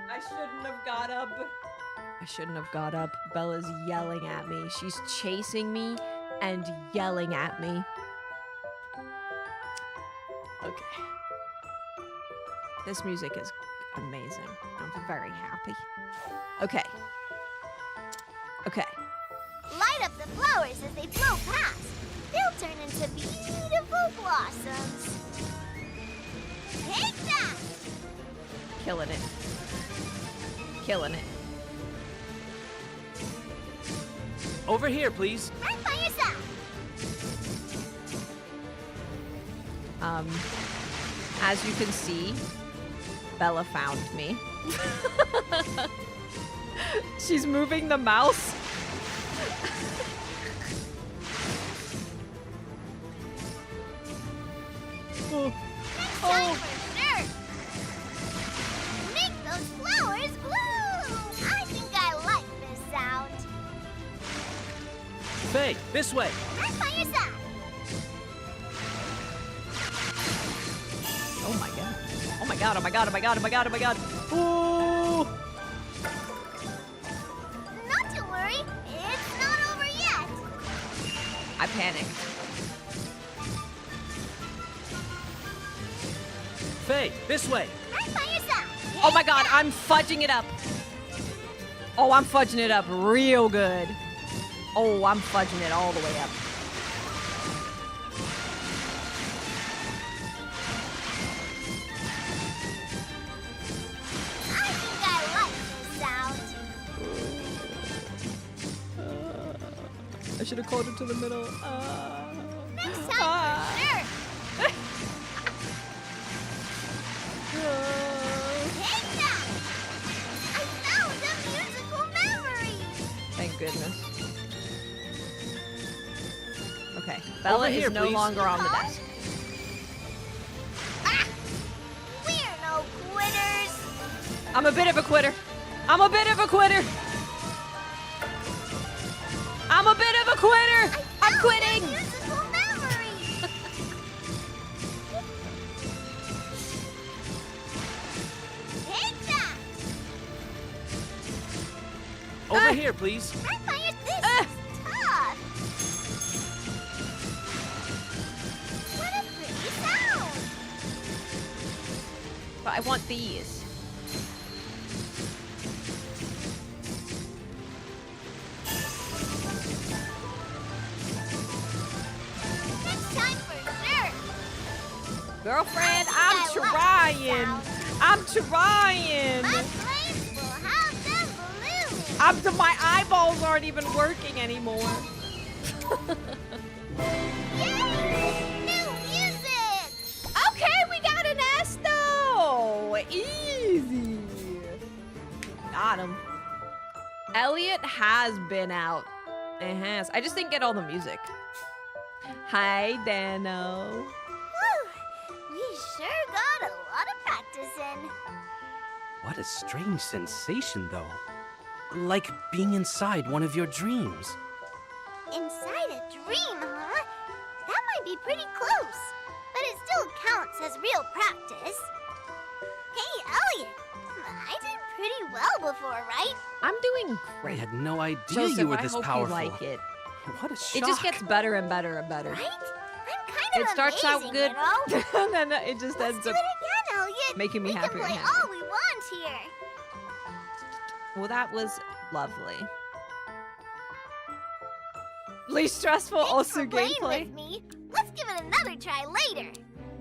Speaker 1: I shouldn't have got up. I shouldn't have got up. Bella's yelling at me. She's chasing me and yelling at me. Okay. This music is amazing. I'm very happy. Okay. Okay.
Speaker 5: Light up the flowers as they flow past. They'll turn into beautiful blossoms. Take that!
Speaker 1: Killing it. Killing it.
Speaker 3: Over here, please.
Speaker 5: Right by your side.
Speaker 1: As you can see, Bella found me. She's moving the mouse.
Speaker 5: Next time for sure. Make those flowers bloom. I think I like this sound.
Speaker 3: Faye, this way.
Speaker 5: Right by your side.
Speaker 1: Oh my god. Oh my god, oh my god, oh my god, oh my god, oh my god. Ooh!
Speaker 5: Not to worry, it's not over yet.
Speaker 1: I panicked.
Speaker 3: Faye, this way.
Speaker 5: Right by your side.
Speaker 1: Oh my god, I'm fudging it up. Oh, I'm fudging it up real good. Oh, I'm fudging it all the way up.
Speaker 5: I think I like this sound.
Speaker 1: I should have called it to the middle.
Speaker 5: Next time for sure. Take that! I found a musical memory!
Speaker 1: Thank goodness. Okay, Bella
Speaker 3: Over here,
Speaker 1: is no
Speaker 3: please.
Speaker 1: longer on the desk.
Speaker 5: Ah! We're no quitters!
Speaker 1: I'm a bit of a quitter. I'm a bit of a quitter. I'm a bit of a quitter. I'm quitting.
Speaker 5: A musical memory! Take that!
Speaker 3: Over here, please.
Speaker 5: Right by your... This is tough! What a pretty sound!
Speaker 1: But I want these.
Speaker 5: Next time for sure!
Speaker 1: Girlfriend,
Speaker 5: I
Speaker 1: I'm
Speaker 5: like
Speaker 1: trying.
Speaker 5: that
Speaker 1: I'm trying.
Speaker 5: My flames will have them blooming!
Speaker 1: My eyeballs aren't even working anymore.
Speaker 5: Yay! New music!
Speaker 1: Okay, we got an Esto. Easy. Got him. Elliot has been out. It has. I just didn't get all the music. Hi, Dano.
Speaker 5: Whew, we sure got a lot of practice in.
Speaker 3: What a strange sensation, though. Like being inside one of your dreams.
Speaker 5: Inside a dream, huh? That might be pretty close. But it still counts as real practice. Hey, Elliot. I did pretty well before, right?
Speaker 1: I'm doing
Speaker 3: I
Speaker 1: great.
Speaker 3: had no idea
Speaker 1: Joseph,
Speaker 3: you were
Speaker 1: I
Speaker 3: this
Speaker 1: hope
Speaker 3: powerful.
Speaker 1: you like it.
Speaker 3: What a shock.
Speaker 1: It just gets better and better and better.
Speaker 5: Right? I'm kind of
Speaker 1: It starts out
Speaker 5: amazing,
Speaker 1: good,
Speaker 5: you know?
Speaker 1: and then it just
Speaker 5: Let's
Speaker 1: ends
Speaker 5: do
Speaker 1: up.
Speaker 5: it again, Elliot.
Speaker 1: making me
Speaker 5: we
Speaker 1: happier
Speaker 5: can
Speaker 1: and
Speaker 5: play
Speaker 1: happier.
Speaker 5: all we want here.
Speaker 1: Well, that was lovely. Least stressful,
Speaker 5: Thanks
Speaker 1: also
Speaker 5: for playing
Speaker 1: gameplay.
Speaker 5: with me. Let's give it another try later.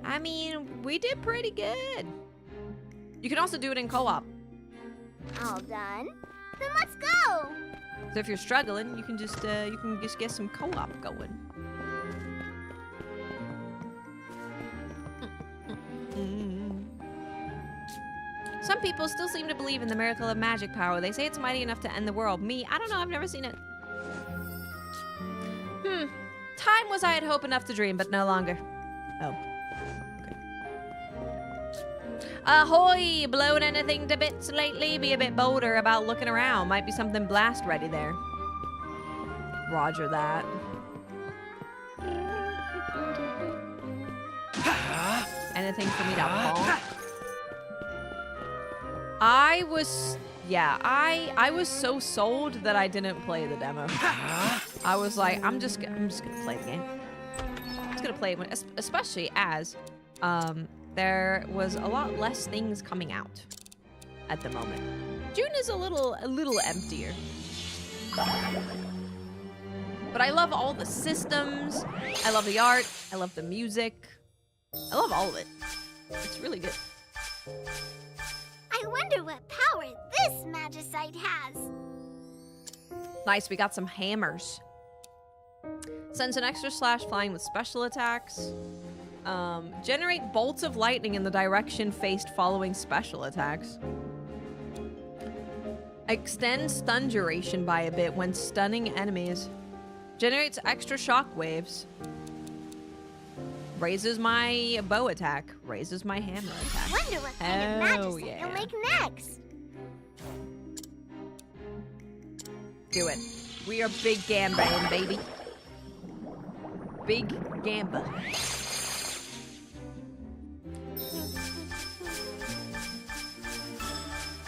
Speaker 1: I mean, we did pretty good. You can also do it in co-op.
Speaker 5: All done? Then let's go.
Speaker 1: So if you're struggling, you can just get some co-op going. Some people still seem to believe in the miracle of magic power. They say it's mighty enough to end the world. Me, I don't know. I've never seen it. Time was I had hope enough to dream, but no longer. Oh. Okay. Ahoy! Blown anything to bits lately? Be a bit bolder about looking around. Might be something blast ready there. Roger that. Anything for me to bonk? I was so sold that I didn't play the demo. I was like, I'm just gonna play the game. I'm just gonna play it, especially as there was a lot less things coming out at the moment. June is a little emptier. But I love all the systems. I love the art. I love the music. I love all of it. It's really good.
Speaker 5: I wonder what power this magicite has.
Speaker 1: Nice, we got some hammers. Sends an extra slash flying with special attacks. Generate bolts of lightning in the direction faced following special attacks. Extend stun duration by a bit when stunning enemies. Generates extra shock waves. Raises my bow attack. Raises my hammer attack.
Speaker 5: Wonder what kind of magicite you'll make next.
Speaker 1: Do it. We are big gambling, baby. Big gamba.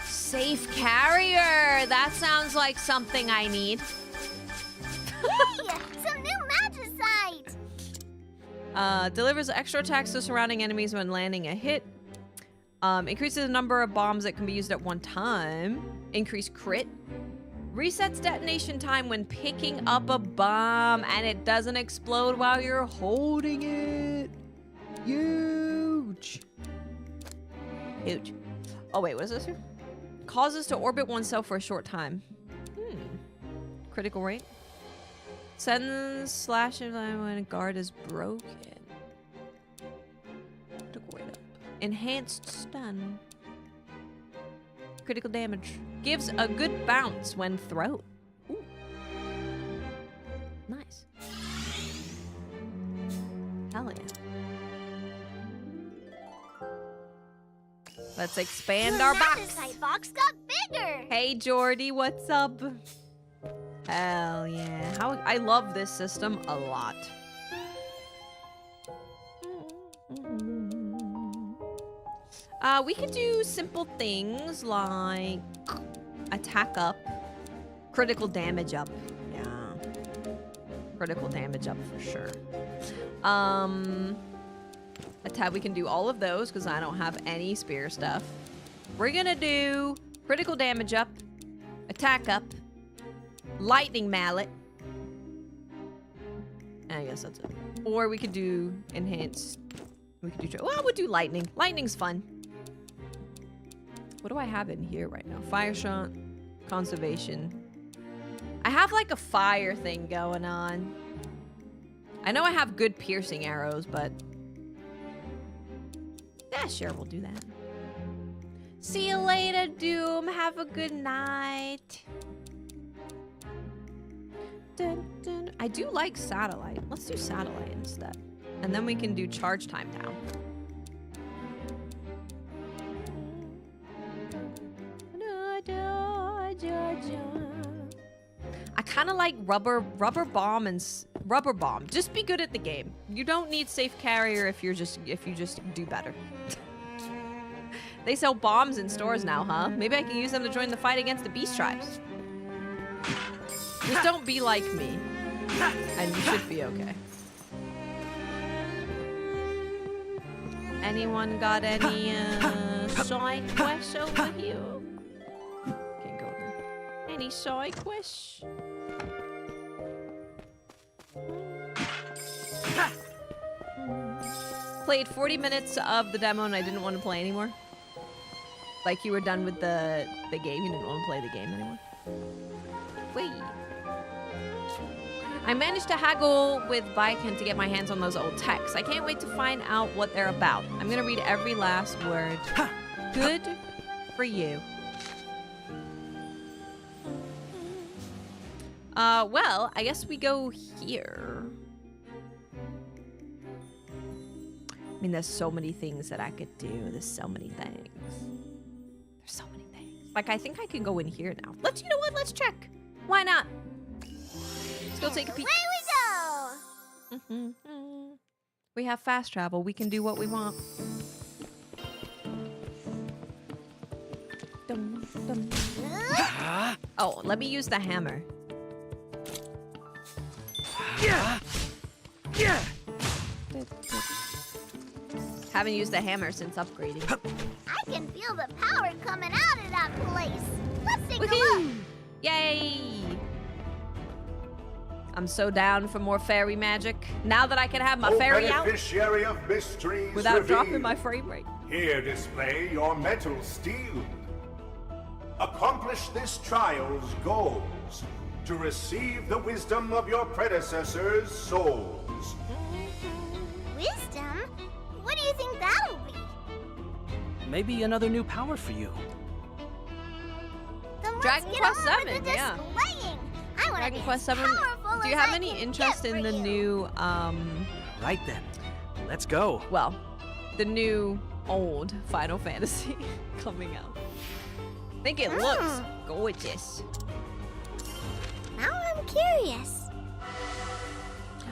Speaker 1: Safe carrier. That sounds like something I need.
Speaker 5: Hey, some new magicite.
Speaker 1: Delivers extra attacks to surrounding enemies when landing a hit. Increases the number of bombs that can be used at one time. Increase crit. Resets detonation time when picking up a bomb, and it doesn't explode while you're holding it. Huge. Huge. Oh wait, what is this here? Causes to orbit oneself for a short time. Critical rate. Sends slashes when a guard is broken. Critical rate up. Enhanced stun. Critical damage. Gives a good bounce when thrown. Ooh. Nice. Hell yeah. Let's expand our box.
Speaker 5: Magicite box got bigger.
Speaker 1: Hey Jordy, what's up? Hell yeah. I love this system a lot. We could do simple things like attack up, critical damage up. Yeah. Critical damage up for sure. Attack, we can do all of those because I don't have any spear stuff. We're gonna do critical damage up, attack up, lightning mallet. I guess that's it. Or we could do enhanced. We could do. Well, we'll do lightning. Lightning's fun. What do I have in here right now? Fire shot, conservation. I have like a fire thing going on. I know I have good piercing arrows, but yeah, sure, we'll do that. See you later, Doom. Have a good night. Dun, dun. I do like satellite. Let's do satellite instead. And then we can do charge time now. I kind of like rubber bomb and rubber bomb. Just be good at the game. You don't need safe carrier if you just do better. They sell bombs in stores now, huh? Maybe I can use them to join the fight against the beast tribes. Just don't be like me, and you should be okay. Anyone got any side quests over here? Can't go there. Any side quests? Played 40 minutes of the demo and I didn't want to play anymore. Like you were done with the game, you didn't want to play the game anymore. Wait. I managed to haggle with Viking to get my hands on those old texts. I can't wait to find out what they're about. I'm gonna read every last word. Good for you. Well, I guess we go here. I mean, there's so many things that I could do. There's so many things. There's so many things. Like, I think I can go in here now. You know what? Let's check. Why not? Let's go take a peek.
Speaker 5: Away we go!
Speaker 1: We have fast travel. We can do what we want. Oh, let me use the hammer. Haven't used the hammer since upgrading.
Speaker 5: I can feel the power coming out of that place. Let's take a look.
Speaker 1: Yay! I'm so down for more fairy magic. Now that I can have my fairy out
Speaker 6: beneficiary of mysteries
Speaker 1: without
Speaker 6: revealed.
Speaker 1: dropping my frame rate.
Speaker 6: Here display your metal steel. Accomplish this trial's goals to receive the wisdom of your predecessors' souls.
Speaker 5: Wisdom? What do you think that'll be?
Speaker 3: Maybe another new power for you.
Speaker 5: Then let's
Speaker 1: Dragon
Speaker 5: get
Speaker 1: Quest
Speaker 5: on with
Speaker 1: VII,
Speaker 5: the
Speaker 1: yeah.
Speaker 5: displaying. I want to
Speaker 1: Dragon
Speaker 5: be
Speaker 1: Quest
Speaker 5: as
Speaker 1: 7.
Speaker 5: powerful
Speaker 1: Do you
Speaker 5: as
Speaker 1: have
Speaker 5: I
Speaker 1: any
Speaker 5: can
Speaker 1: interest
Speaker 5: get
Speaker 1: in
Speaker 5: for
Speaker 1: the
Speaker 5: you.
Speaker 1: new,
Speaker 3: Right then, let's go.
Speaker 1: well, the new old Final Fantasy coming out? I think it looks gorgeous.
Speaker 5: Now I'm curious.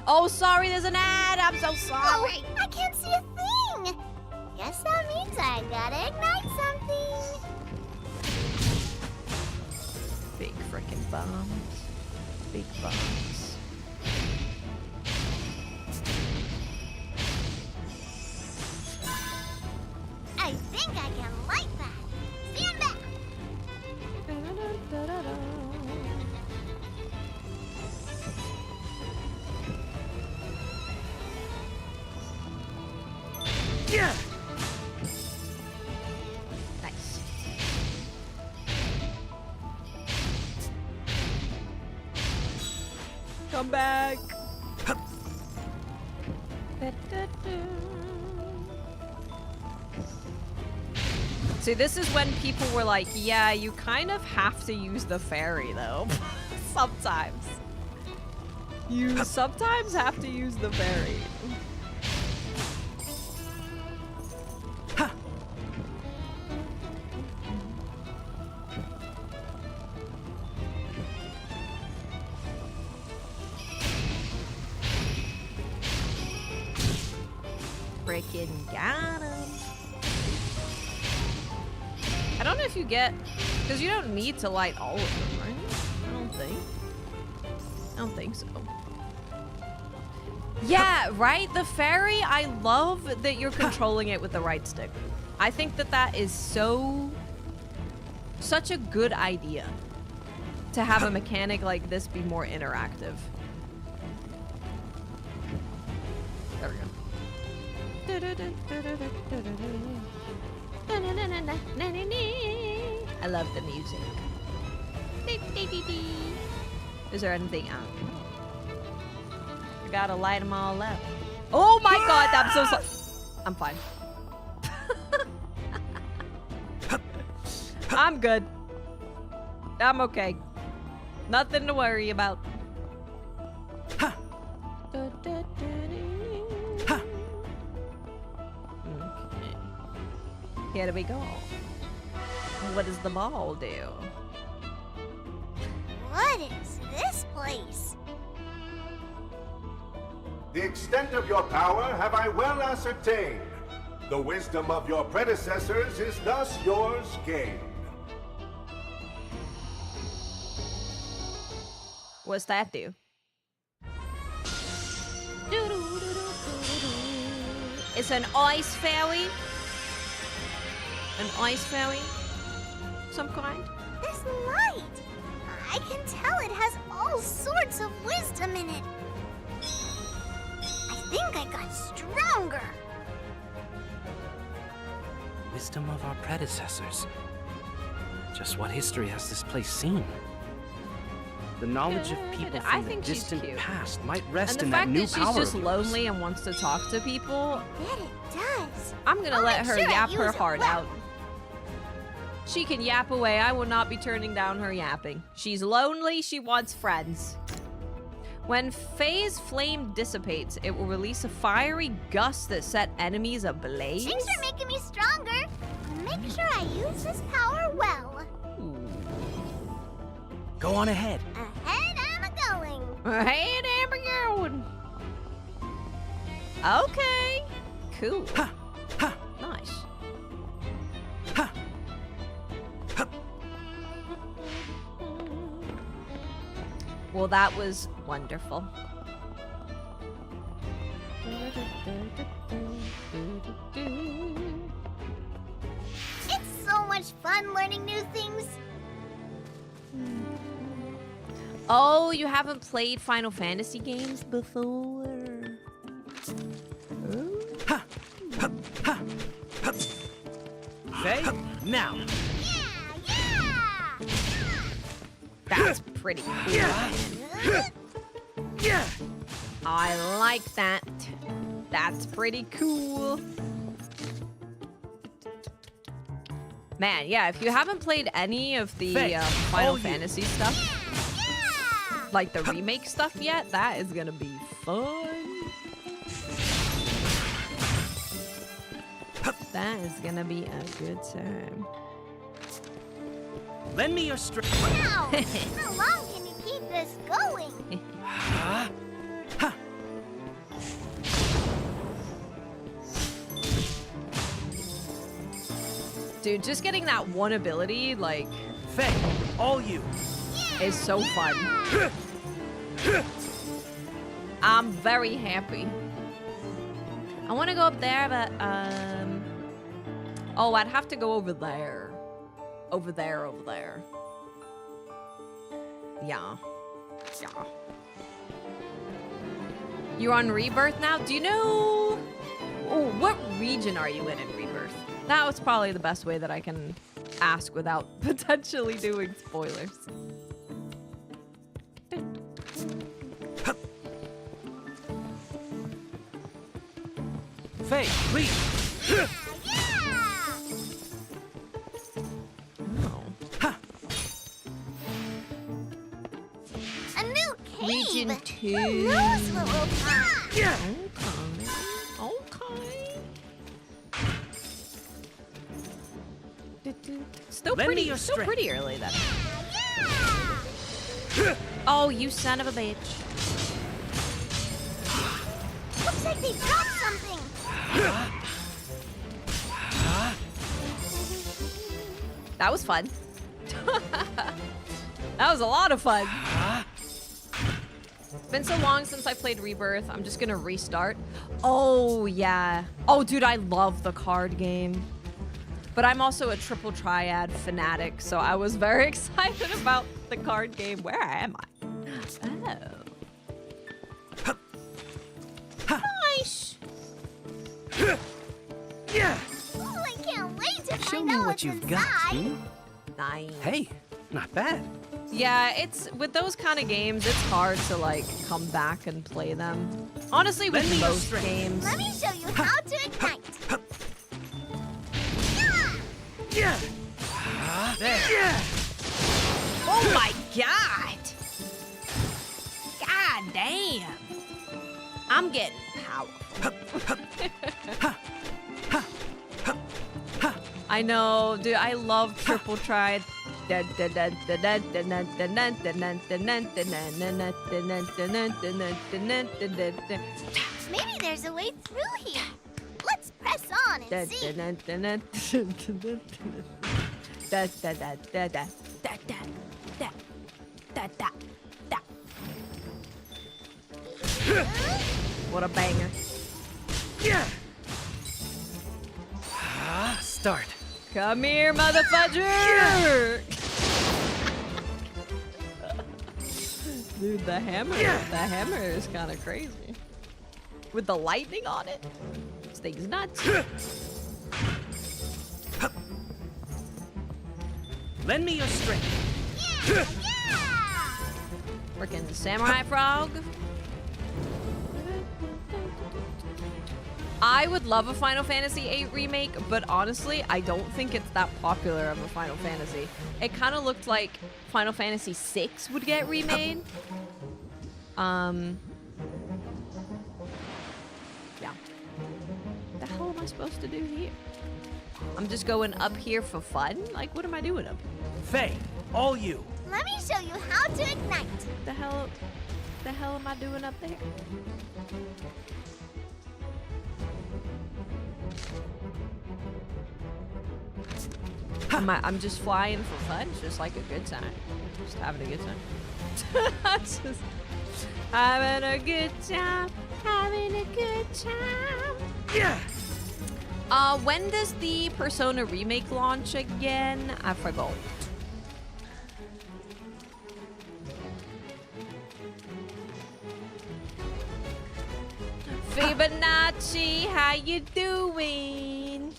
Speaker 1: Oh, sorry, there's an ad. I'm so sorry.
Speaker 5: Oh, I can't see a thing. Guess that means I gotta ignite something.
Speaker 1: Big frickin' bombs. Big bombs.
Speaker 5: I think I can light that. Stand back.
Speaker 1: Nice. Come back. See, this is when people were like, yeah, you kind of have to use the fairy, though. Sometimes. You sometimes have to use the fairy. Frickin' got him. I don't know if you get, because you don't need to light all of them, right? I don't think so. Yeah, right? The fairy, I love that you're controlling it with the right stick. I think that that is such a good idea to have a mechanic like this be more interactive. There we go. I love the music. Is there anything out? I gotta light them all up. Oh my god, I'm so sorry. I'm fine. I'm good. I'm okay. Nothing to worry about. Okay. Here we go. What does the ball do?
Speaker 5: What is this place?
Speaker 6: The extent of your power have I well ascertained. The wisdom of your predecessors is thus yours gained.
Speaker 1: What's that do? It's an ice fairy? An ice fairy? Some kind?
Speaker 5: This light. I can tell it has all sorts of wisdom in it. I think I got stronger.
Speaker 3: Wisdom of our predecessors. Just what history has this place seen? The knowledge of people
Speaker 1: I
Speaker 3: from the
Speaker 1: think she's
Speaker 3: distant
Speaker 1: cute.
Speaker 3: past might
Speaker 1: And
Speaker 3: rest
Speaker 1: the
Speaker 3: in that
Speaker 1: fact
Speaker 3: new
Speaker 1: that she's
Speaker 3: power
Speaker 1: just
Speaker 3: of yours.
Speaker 1: lonely and wants to talk to people,
Speaker 5: I bet it does.
Speaker 1: I'm gonna
Speaker 5: I'll
Speaker 1: let
Speaker 5: make
Speaker 1: her
Speaker 5: sure I
Speaker 1: yap
Speaker 5: use
Speaker 1: her
Speaker 5: it
Speaker 1: heart
Speaker 5: well.
Speaker 1: out. She can yap away. I will not be turning down her yapping. She's lonely. She wants friends. When Faye's flame dissipates, it will release a fiery gust that set enemies ablaze.
Speaker 5: Things are making me stronger. Make sure I use this power well.
Speaker 3: Go on ahead.
Speaker 5: Ahead I'm a-going.
Speaker 1: Hey, there we go. Okay. Cool.
Speaker 3: Ha! Ha!
Speaker 1: Nice.
Speaker 3: Ha! Ha!
Speaker 1: Well, that was wonderful.
Speaker 5: It's so much fun learning new things.
Speaker 1: Oh, you haven't played Final Fantasy games before?
Speaker 3: Faye, now.
Speaker 5: Yeah!
Speaker 1: That's pretty cool.
Speaker 5: Yeah!
Speaker 1: I like that. That's pretty cool. Man, yeah, if you haven't played any of the Final Fantasy stuff, like the remake stuff yet, that is gonna be fun. That is gonna be a good time.
Speaker 3: Lend me your strength.
Speaker 5: Wow! How long can you keep this going?
Speaker 1: Dude, just getting that one ability, like,
Speaker 3: Faye, all you.
Speaker 1: is so fun. I'm very happy. I want to go up there, but, oh, I'd have to go over there. Over there. Yeah. You're on Rebirth now? Do you know... Oh, what region are you in Rebirth? That was probably the best way that I can ask without potentially doing spoilers.
Speaker 3: Faye, please.
Speaker 5: A new cave!
Speaker 1: Region 2.
Speaker 5: Who knows what we'll find?
Speaker 1: Okay. Still pretty early then. Oh, you son of a bitch.
Speaker 5: Looks like they dropped something.
Speaker 1: That was fun. That was a lot of fun. It's been so long since I played Rebirth. I'm just gonna restart. Oh, yeah. Oh, dude, I love the card game. But I'm also a triple triad fanatic, so I was very excited about the card game. Where am I? Oh. Nice.
Speaker 5: Yeah. Oh, I can't wait to
Speaker 3: Show
Speaker 5: find
Speaker 3: me
Speaker 5: out
Speaker 3: what
Speaker 5: what's
Speaker 3: you've got.
Speaker 5: inside.
Speaker 1: Nice.
Speaker 3: Hey, not bad.
Speaker 1: Yeah, it's with those kind of games, it's hard to like come back and play them. Honestly, with most games.
Speaker 5: Let me show you how to ignite.
Speaker 3: Yeah. There. Yeah.
Speaker 1: Oh my god! God damn! I'm getting power. I know, dude. I love triple triad. Maybe
Speaker 5: there's a way through here. Let's press on and see.
Speaker 1: What a banger.
Speaker 3: Yeah. Start.
Speaker 1: Come here, motherfudger! Dude, the hammer is kind of crazy. With the lightning on it, this thing's nuts.
Speaker 3: Lend me your strength.
Speaker 5: Yeah!
Speaker 1: Frickin' samurai frog. I would love a Final Fantasy VIII remake, but honestly, I don't think it's that popular of a Final Fantasy. It kind of looked like Final Fantasy VI would get remade. Yeah. What the hell am I supposed to do here? I'm just going up here for fun? Like, what am I doing up here?
Speaker 3: Faye, all you.
Speaker 5: Let me show you how to ignite.
Speaker 1: The hell am I doing up there? I'm just flying for fun. It's just like a good time. Just having a good time. Just having a good time, having a good time.
Speaker 3: Yeah.
Speaker 1: When does the Persona remake launch again? I forgot. Fibonacci, how you doing?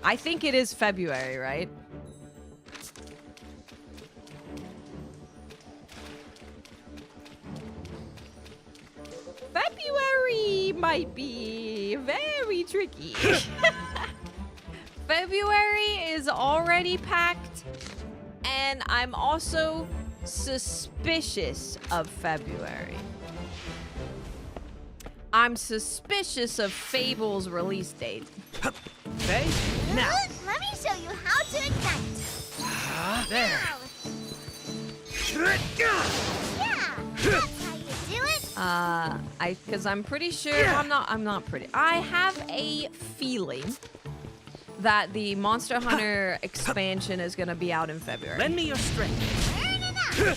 Speaker 1: I think it is February, right? February might be very tricky. February is already packed, and I'm also suspicious of February. I'm suspicious of Fable's release date.
Speaker 3: Okay, now.
Speaker 5: Let me show you how to ignite.
Speaker 3: There.
Speaker 5: Yeah, that's how you do it.
Speaker 1: Because I'm pretty sure I'm not pretty. I have a feeling that the Monster Hunter expansion is gonna be out in February.
Speaker 3: Lend me your strength.
Speaker 5: Turn it up.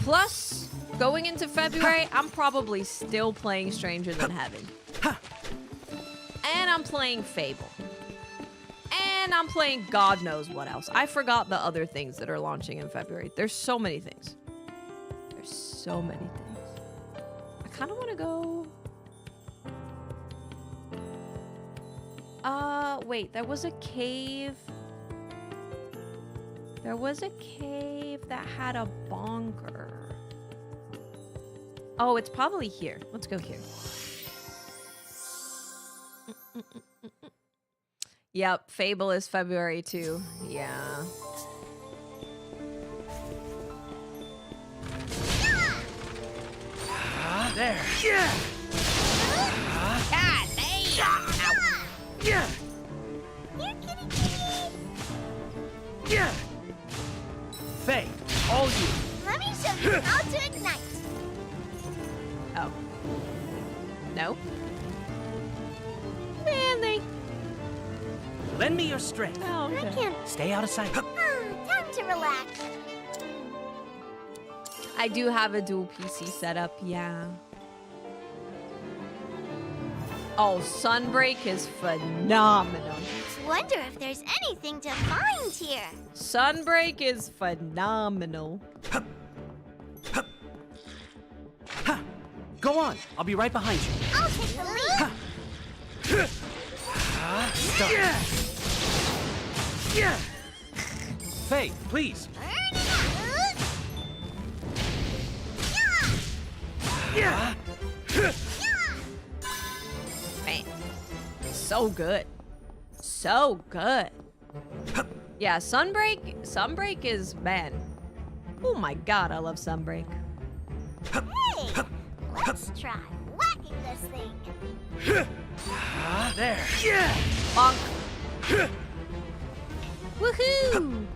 Speaker 1: Plus, going into February, I'm probably still playing Stranger Than Heaven. And I'm playing Fable. And I'm playing God knows what else. I forgot the other things that are launching in February. There's so many things. There's so many things. I kind of want to go... wait, there was a cave. There was a cave that had a bonker. Oh, it's probably here. Let's go here. Yep, Fable is February too. Yeah.
Speaker 3: There. Yeah.
Speaker 1: God damn!
Speaker 3: Yeah.
Speaker 5: Here, kitty kitty.
Speaker 3: Yeah. Faye, all you.
Speaker 5: Let me show you how to ignite.
Speaker 1: Oh. No? Really?
Speaker 3: Lend me your strength.
Speaker 1: Oh,
Speaker 5: I can't.
Speaker 3: Stay out of sight.
Speaker 5: Time to relax.
Speaker 1: I do have a dual PC setup, yeah. Oh, Sunbreak is phenomenal.
Speaker 5: Wonder if there's anything to find here.
Speaker 1: Sunbreak is phenomenal.
Speaker 3: Go on. I'll be right behind you.
Speaker 5: I'll take the lead.
Speaker 3: Stop. Yeah. Faye, please.
Speaker 5: Turn it up.
Speaker 3: Yeah.
Speaker 1: Man. So good. So good. Yeah, Sunbreak is, man. Oh my god, I love Sunbreak.
Speaker 5: Hey, let's try whacking this thing.
Speaker 3: There. Yeah.
Speaker 1: Bonk. Woohoo!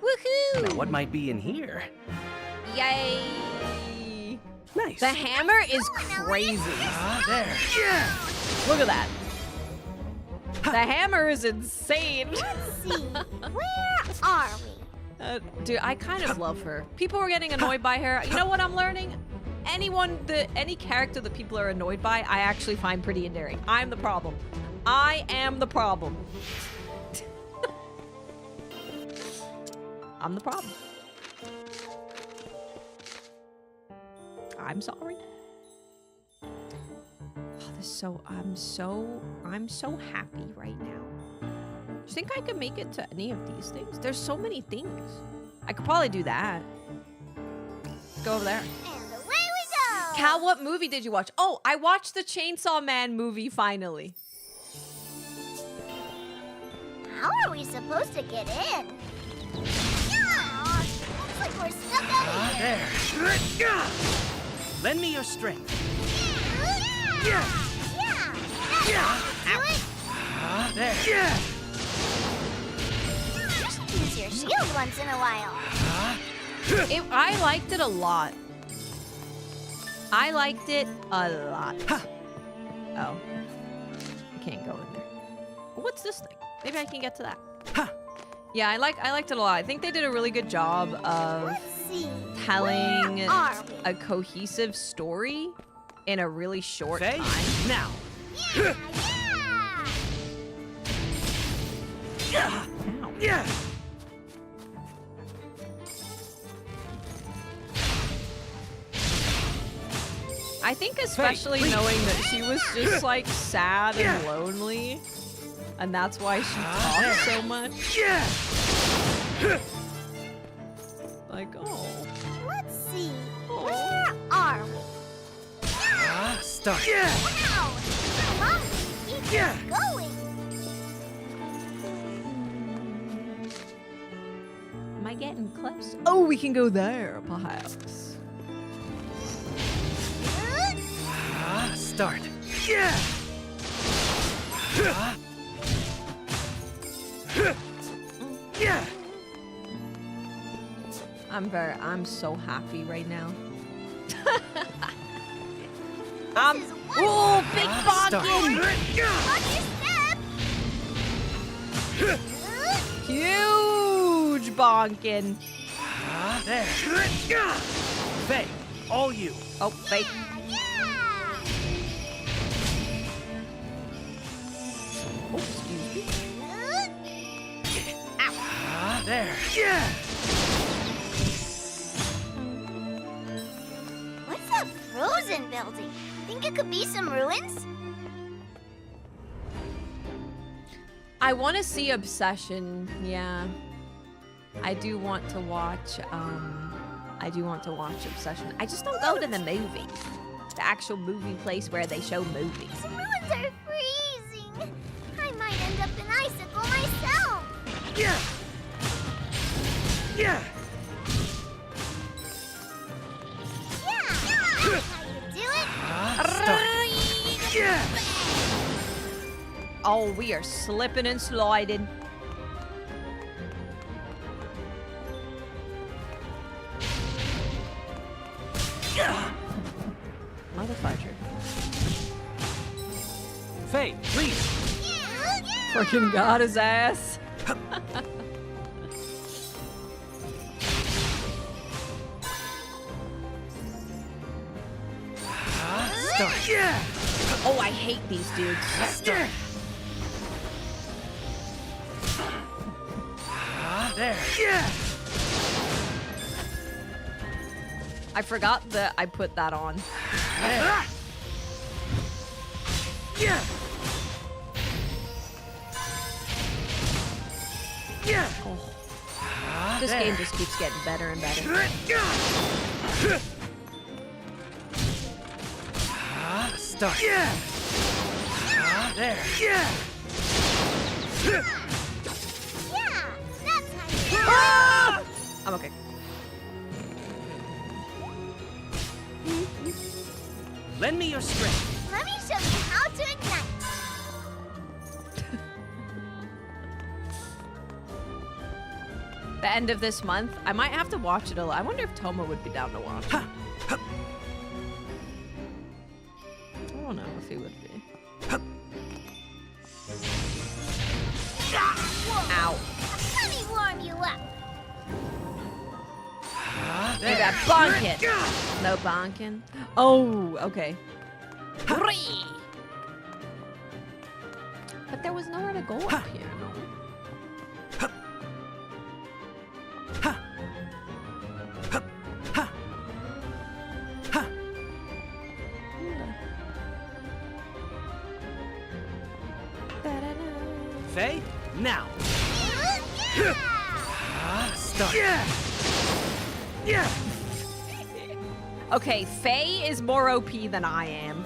Speaker 1: Woohoo!
Speaker 3: Now, what might be in here?
Speaker 1: Yay!
Speaker 3: Nice.
Speaker 1: The hammer is crazy.
Speaker 3: There. Yeah.
Speaker 1: Look at that. The hammer is insane.
Speaker 5: Let's see, where are we?
Speaker 1: Dude, I kind of love her. People were getting annoyed by her. You know what I'm learning? Any character that people are annoyed by, I actually find pretty endearing. I'm the problem. I am the problem. I'm the problem. I'm sorry. Oh, I'm so happy right now. Do you think I could make it to any of these things? There's so many things. I could probably do that. Let's go over there.
Speaker 5: And away we go.
Speaker 1: Cal, what movie did you watch? Oh, I watched the Chainsaw Man movie finally.
Speaker 5: How are we supposed to get in? Yeah, looks like we're stuck out here.
Speaker 3: There. Lend me your strength.
Speaker 5: Yeah.
Speaker 3: Yeah.
Speaker 5: Do it.
Speaker 3: There. Yeah.
Speaker 5: Just use your shield once in a while.
Speaker 1: I liked it a lot. I liked it a lot. Oh. I can't go in there. What's this thing? Maybe I can get to that.
Speaker 3: Huh.
Speaker 1: Yeah, I liked it a lot. I think they did a really good job of telling a cohesive story in a really short
Speaker 3: Faye,
Speaker 1: time.
Speaker 3: now.
Speaker 5: Yeah,
Speaker 3: Yeah. Yeah.
Speaker 1: I think especially knowing that she was just like sad and lonely, and that's why she talks so much.
Speaker 3: Yeah.
Speaker 1: Like, oh.
Speaker 5: Let's see.
Speaker 1: Oh.
Speaker 5: Where are we?
Speaker 3: Start.
Speaker 5: Wow! How long keep
Speaker 3: Yeah.
Speaker 5: going?
Speaker 1: Am I getting close? Oh, we can go there, perhaps.
Speaker 3: Start. Yeah. Yeah.
Speaker 1: I'm so happy right now.
Speaker 5: Ooh,
Speaker 1: big bonkin! Huge bonkin!
Speaker 3: There. Faye, all you.
Speaker 1: Oh, fake. Oh, excuse me.
Speaker 3: There. Yeah.
Speaker 5: What's that frozen building? Think it could be some ruins?
Speaker 1: I want to see Obsession. Yeah. I do want to watch Obsession. I just don't go to the movies. The actual movie place where they show movies.
Speaker 5: The ruins are freezing. I might end up in Icicle myself.
Speaker 3: Yeah. Yeah.
Speaker 5: Yeah. How you do it?
Speaker 3: Start. Yeah.
Speaker 1: Oh, we are slipping and sliding. Motherfucker.
Speaker 3: Faye, please.
Speaker 1: Freaking got his ass.
Speaker 3: Start. Yeah.
Speaker 1: Oh, I hate these dudes.
Speaker 3: Start. There. Yeah.
Speaker 1: I forgot that I put that on.
Speaker 3: There. Yeah. Yeah.
Speaker 1: Oh. This game just keeps getting better and better.
Speaker 3: Start. Yeah. There. Yeah.
Speaker 5: Yeah. That's how you do it.
Speaker 1: I'm okay.
Speaker 3: Lend me your strength.
Speaker 5: Let me show you how to ignite.
Speaker 1: The end of this month, I might have to watch it a lot. I wonder if Toma would be down to watch it. I don't know if he would be. Ow.
Speaker 5: Let me warm you up.
Speaker 1: Maybe I bonk it. No bonking. Oh, okay. Hurry! But there was nowhere to go up here, no.
Speaker 3: Faye, now. Start. Yeah.
Speaker 1: Okay, Faye is more OP than I am.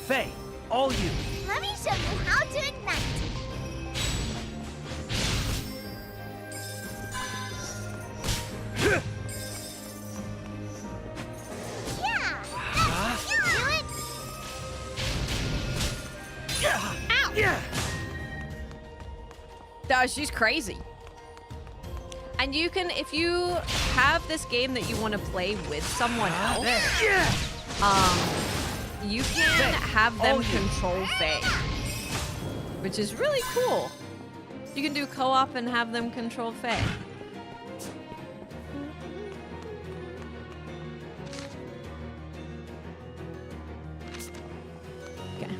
Speaker 3: Faye, all you.
Speaker 5: Let me show you how to ignite. Yeah, that's how you do it. Ow.
Speaker 3: Yeah.
Speaker 1: She's crazy. And you can, if you have this game that you want to play with someone else,
Speaker 3: Yeah.
Speaker 1: you can have them control Faye, which is really cool. You can do co-op and have them control Faye. Okay.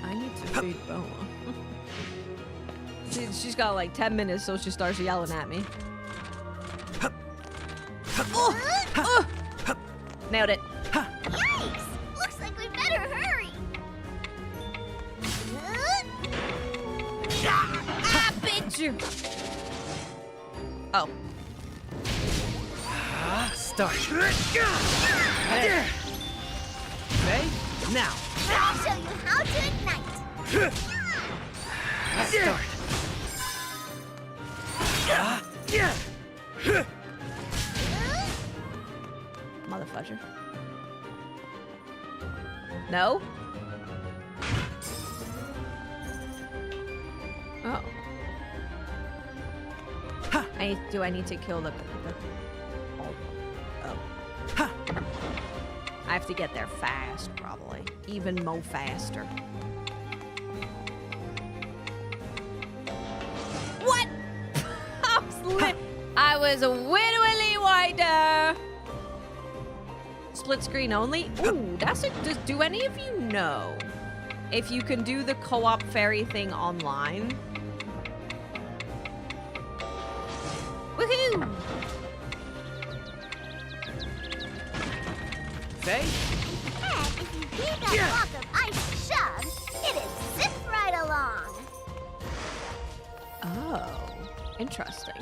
Speaker 1: I need to feed Boa. She's got like 10 minutes, so she starts yelling at me. Nailed it.
Speaker 5: Yikes! Looks like we better hurry.
Speaker 1: Ah, bitch! Oh.
Speaker 3: Start. Hey. Faye, now.
Speaker 5: I'll show you how to ignite.
Speaker 3: Start.
Speaker 1: Motherfudger. No? Oh. Do I need to kill the oh. I have to get there fast, probably. Even more faster. What? I was wittily wider. Split screen only? Ooh, that's it. Do any of you know if you can do the co-op fairy thing online? Woohoo!
Speaker 3: Faye?
Speaker 5: And if you give that block of ice a shove, it'll zip right along.
Speaker 1: Oh, interesting.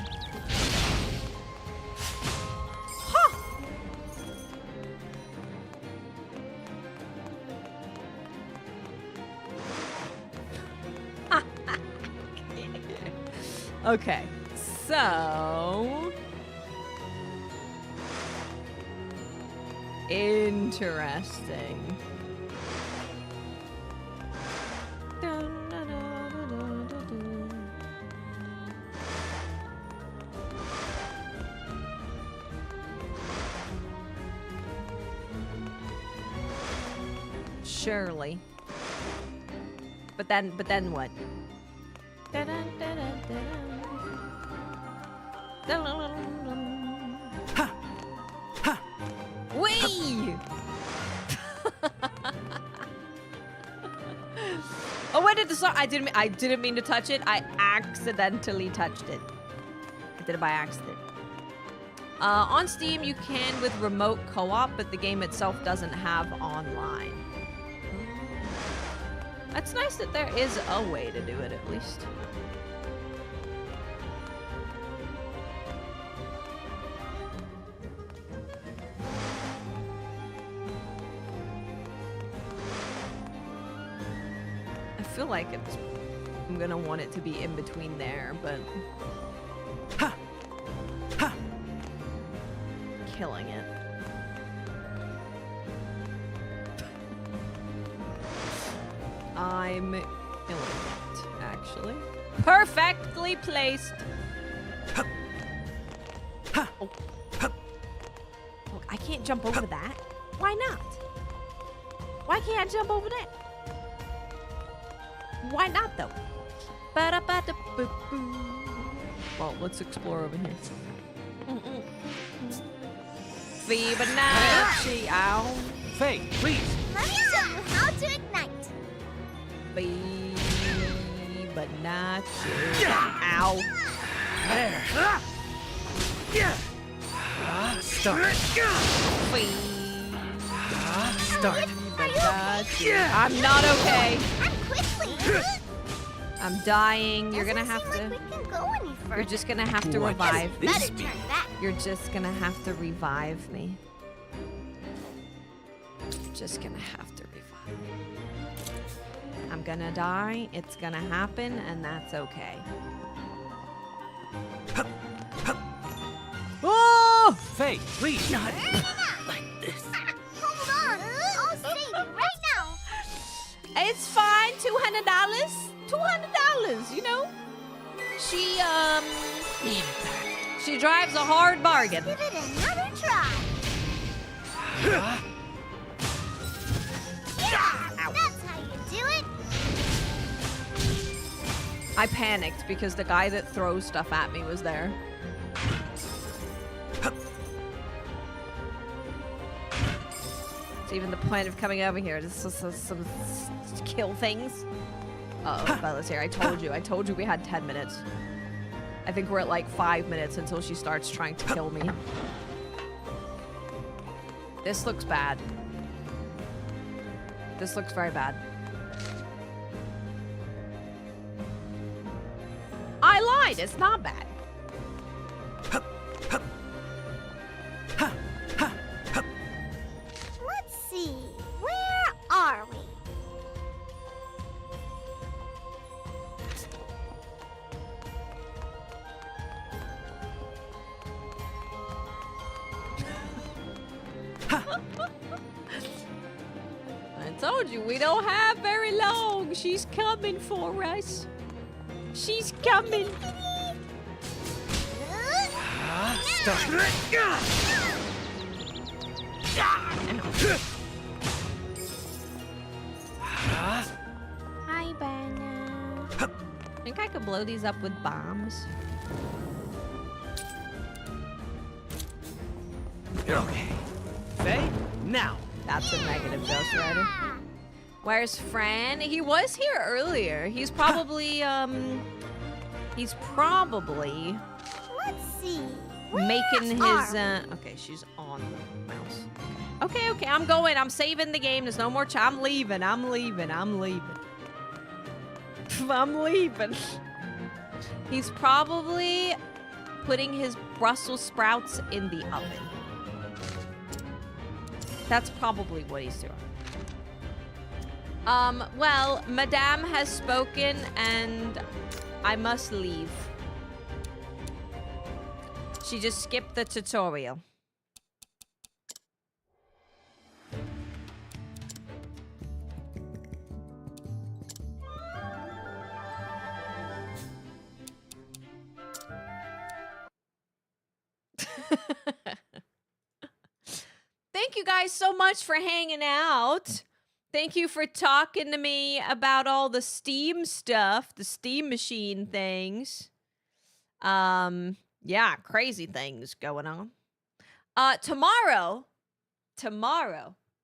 Speaker 1: Okay, so interesting. Surely. But then what? Wee! Oh, where did the song? I didn't mean to touch it. I accidentally touched it. I did it by accident. On Steam, you can with remote co-op, but the game itself doesn't have online. That's nice that there is a way to do it, at least. I feel like I'm gonna want it to be in between there, but... Killing it. I'm killing it, actually. Perfectly placed. Oh. Look, I can't jump over that. Why not? Why can't I jump over that? Why not, though? Well, let's explore over here. Fibonacci, ow.
Speaker 3: Faye, please.
Speaker 5: Let me show you how to ignite.
Speaker 1: Fibonacci. Ow.
Speaker 3: There. Start. Start.
Speaker 1: Fibonacci. I'm not okay.
Speaker 5: And quickly.
Speaker 1: I'm dying. You're gonna have
Speaker 5: Doesn't
Speaker 1: to.
Speaker 5: seem like we can go any further.
Speaker 1: You're just gonna have to
Speaker 3: What
Speaker 1: revive me.
Speaker 3: is
Speaker 5: Better
Speaker 3: this?
Speaker 5: turn back.
Speaker 1: You're just gonna have to revive me. You're just gonna have to revive me. I'm gonna die. It's gonna happen, and that's okay. Oh!
Speaker 3: Faye, please.
Speaker 5: Not
Speaker 3: Like this.
Speaker 5: Hold on. I'll save you right now.
Speaker 1: It's fine. $200. $200. You know. She drives a hard bargain.
Speaker 5: Give it another try. That's how you do it.
Speaker 1: I panicked because the guy that throws stuff at me was there. It's even the point of coming over here. This is some kill things. Uh-oh, Bella's here. I told you we had 10 minutes. I think we're at like 5 minutes until she starts trying to kill me. This looks bad. This looks very bad. I lied. It's not bad.
Speaker 5: Let's see. Where are we?
Speaker 1: I told you we don't have very long. She's coming for us. She's coming.
Speaker 5: Hi, Banana.
Speaker 1: I think I could blow these up with bombs.
Speaker 3: Okay. Faye, now.
Speaker 1: That's a negative Ghost Rider. Where's Fran? He was here earlier. He's probably, He's probably...
Speaker 5: Let's see.
Speaker 1: Making his, Okay, she's on the mouse. Okay, I'm going. I'm saving the game. There's no more I'm leaving. I'm leaving. He's probably putting his Brussels sprouts in the oven. That's probably what he's doing. Well, Madame has spoken and I must leave. She just skipped the tutorial. Thank you guys so much for hanging out. Thank you for talking to me about all the Steam stuff, the Steam machine things. Yeah, crazy things going on. Tomorrow,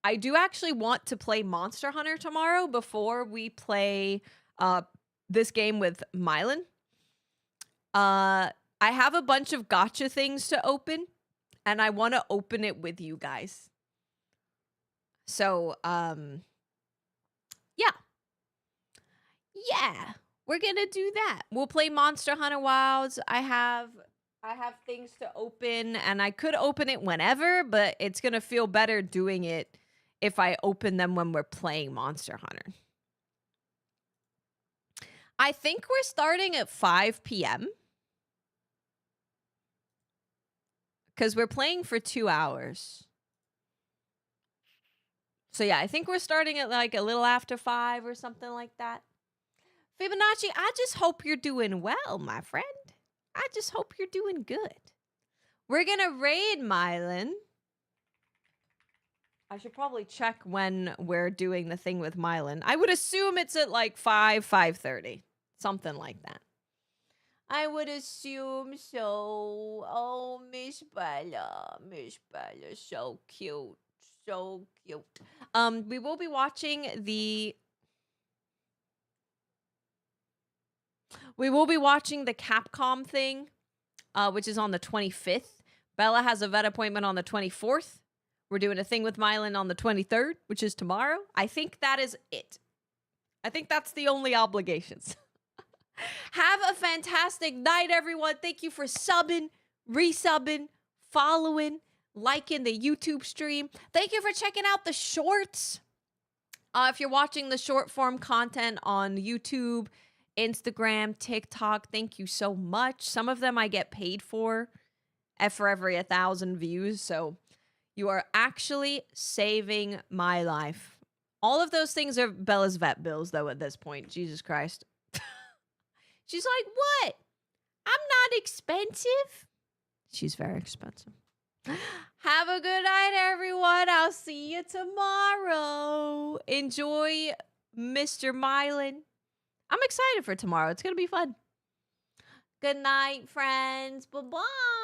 Speaker 1: I do actually want to play Monster Hunter tomorrow before we play this game with Mylan. I have a bunch of gacha things to open, and I want to open it with you guys. So, yeah, we're gonna do that. We'll play Monster Hunter Wilds. I have things to open, and I could open it whenever, but it's gonna feel better doing it if I open them when we're playing Monster Hunter. I think we're starting at 5 p.m. because we're playing for 2 hours. So yeah, I think we're starting at like a little after 5 or something like that. Fibonacci, I just hope you're doing well, my friend. I just hope you're doing good. We're going to raid Mylan. I should probably check when we're doing the thing with Mylan. I would assume it's at like 5:30. Something like that. I would assume so. Oh, Miss Bella, so cute. So cute. We will be watching the Capcom thing, which is on the 25th. Bella has a vet appointment on the 24th. We're doing a thing with Mylan on the 23rd, which is tomorrow. I think that is it. I think that's the only obligations. Have a fantastic night, everyone. Thank you for subbing, resubbing, following, liking the YouTube stream. Thank you for checking out the shorts. If you're watching the short form content on YouTube, Instagram, TikTok, thank you so much. Some of them I get paid for every 1,000 views. So you are actually saving my life. All of those things are Bella's vet bills, though, at this point. Jesus Christ. She's like, what? I'm not expensive. She's very expensive. Have a good night, everyone. I'll see you tomorrow. Enjoy Mr. Mylan. I'm excited for tomorrow. It's going to be fun. Good night, friends. Bye-bye.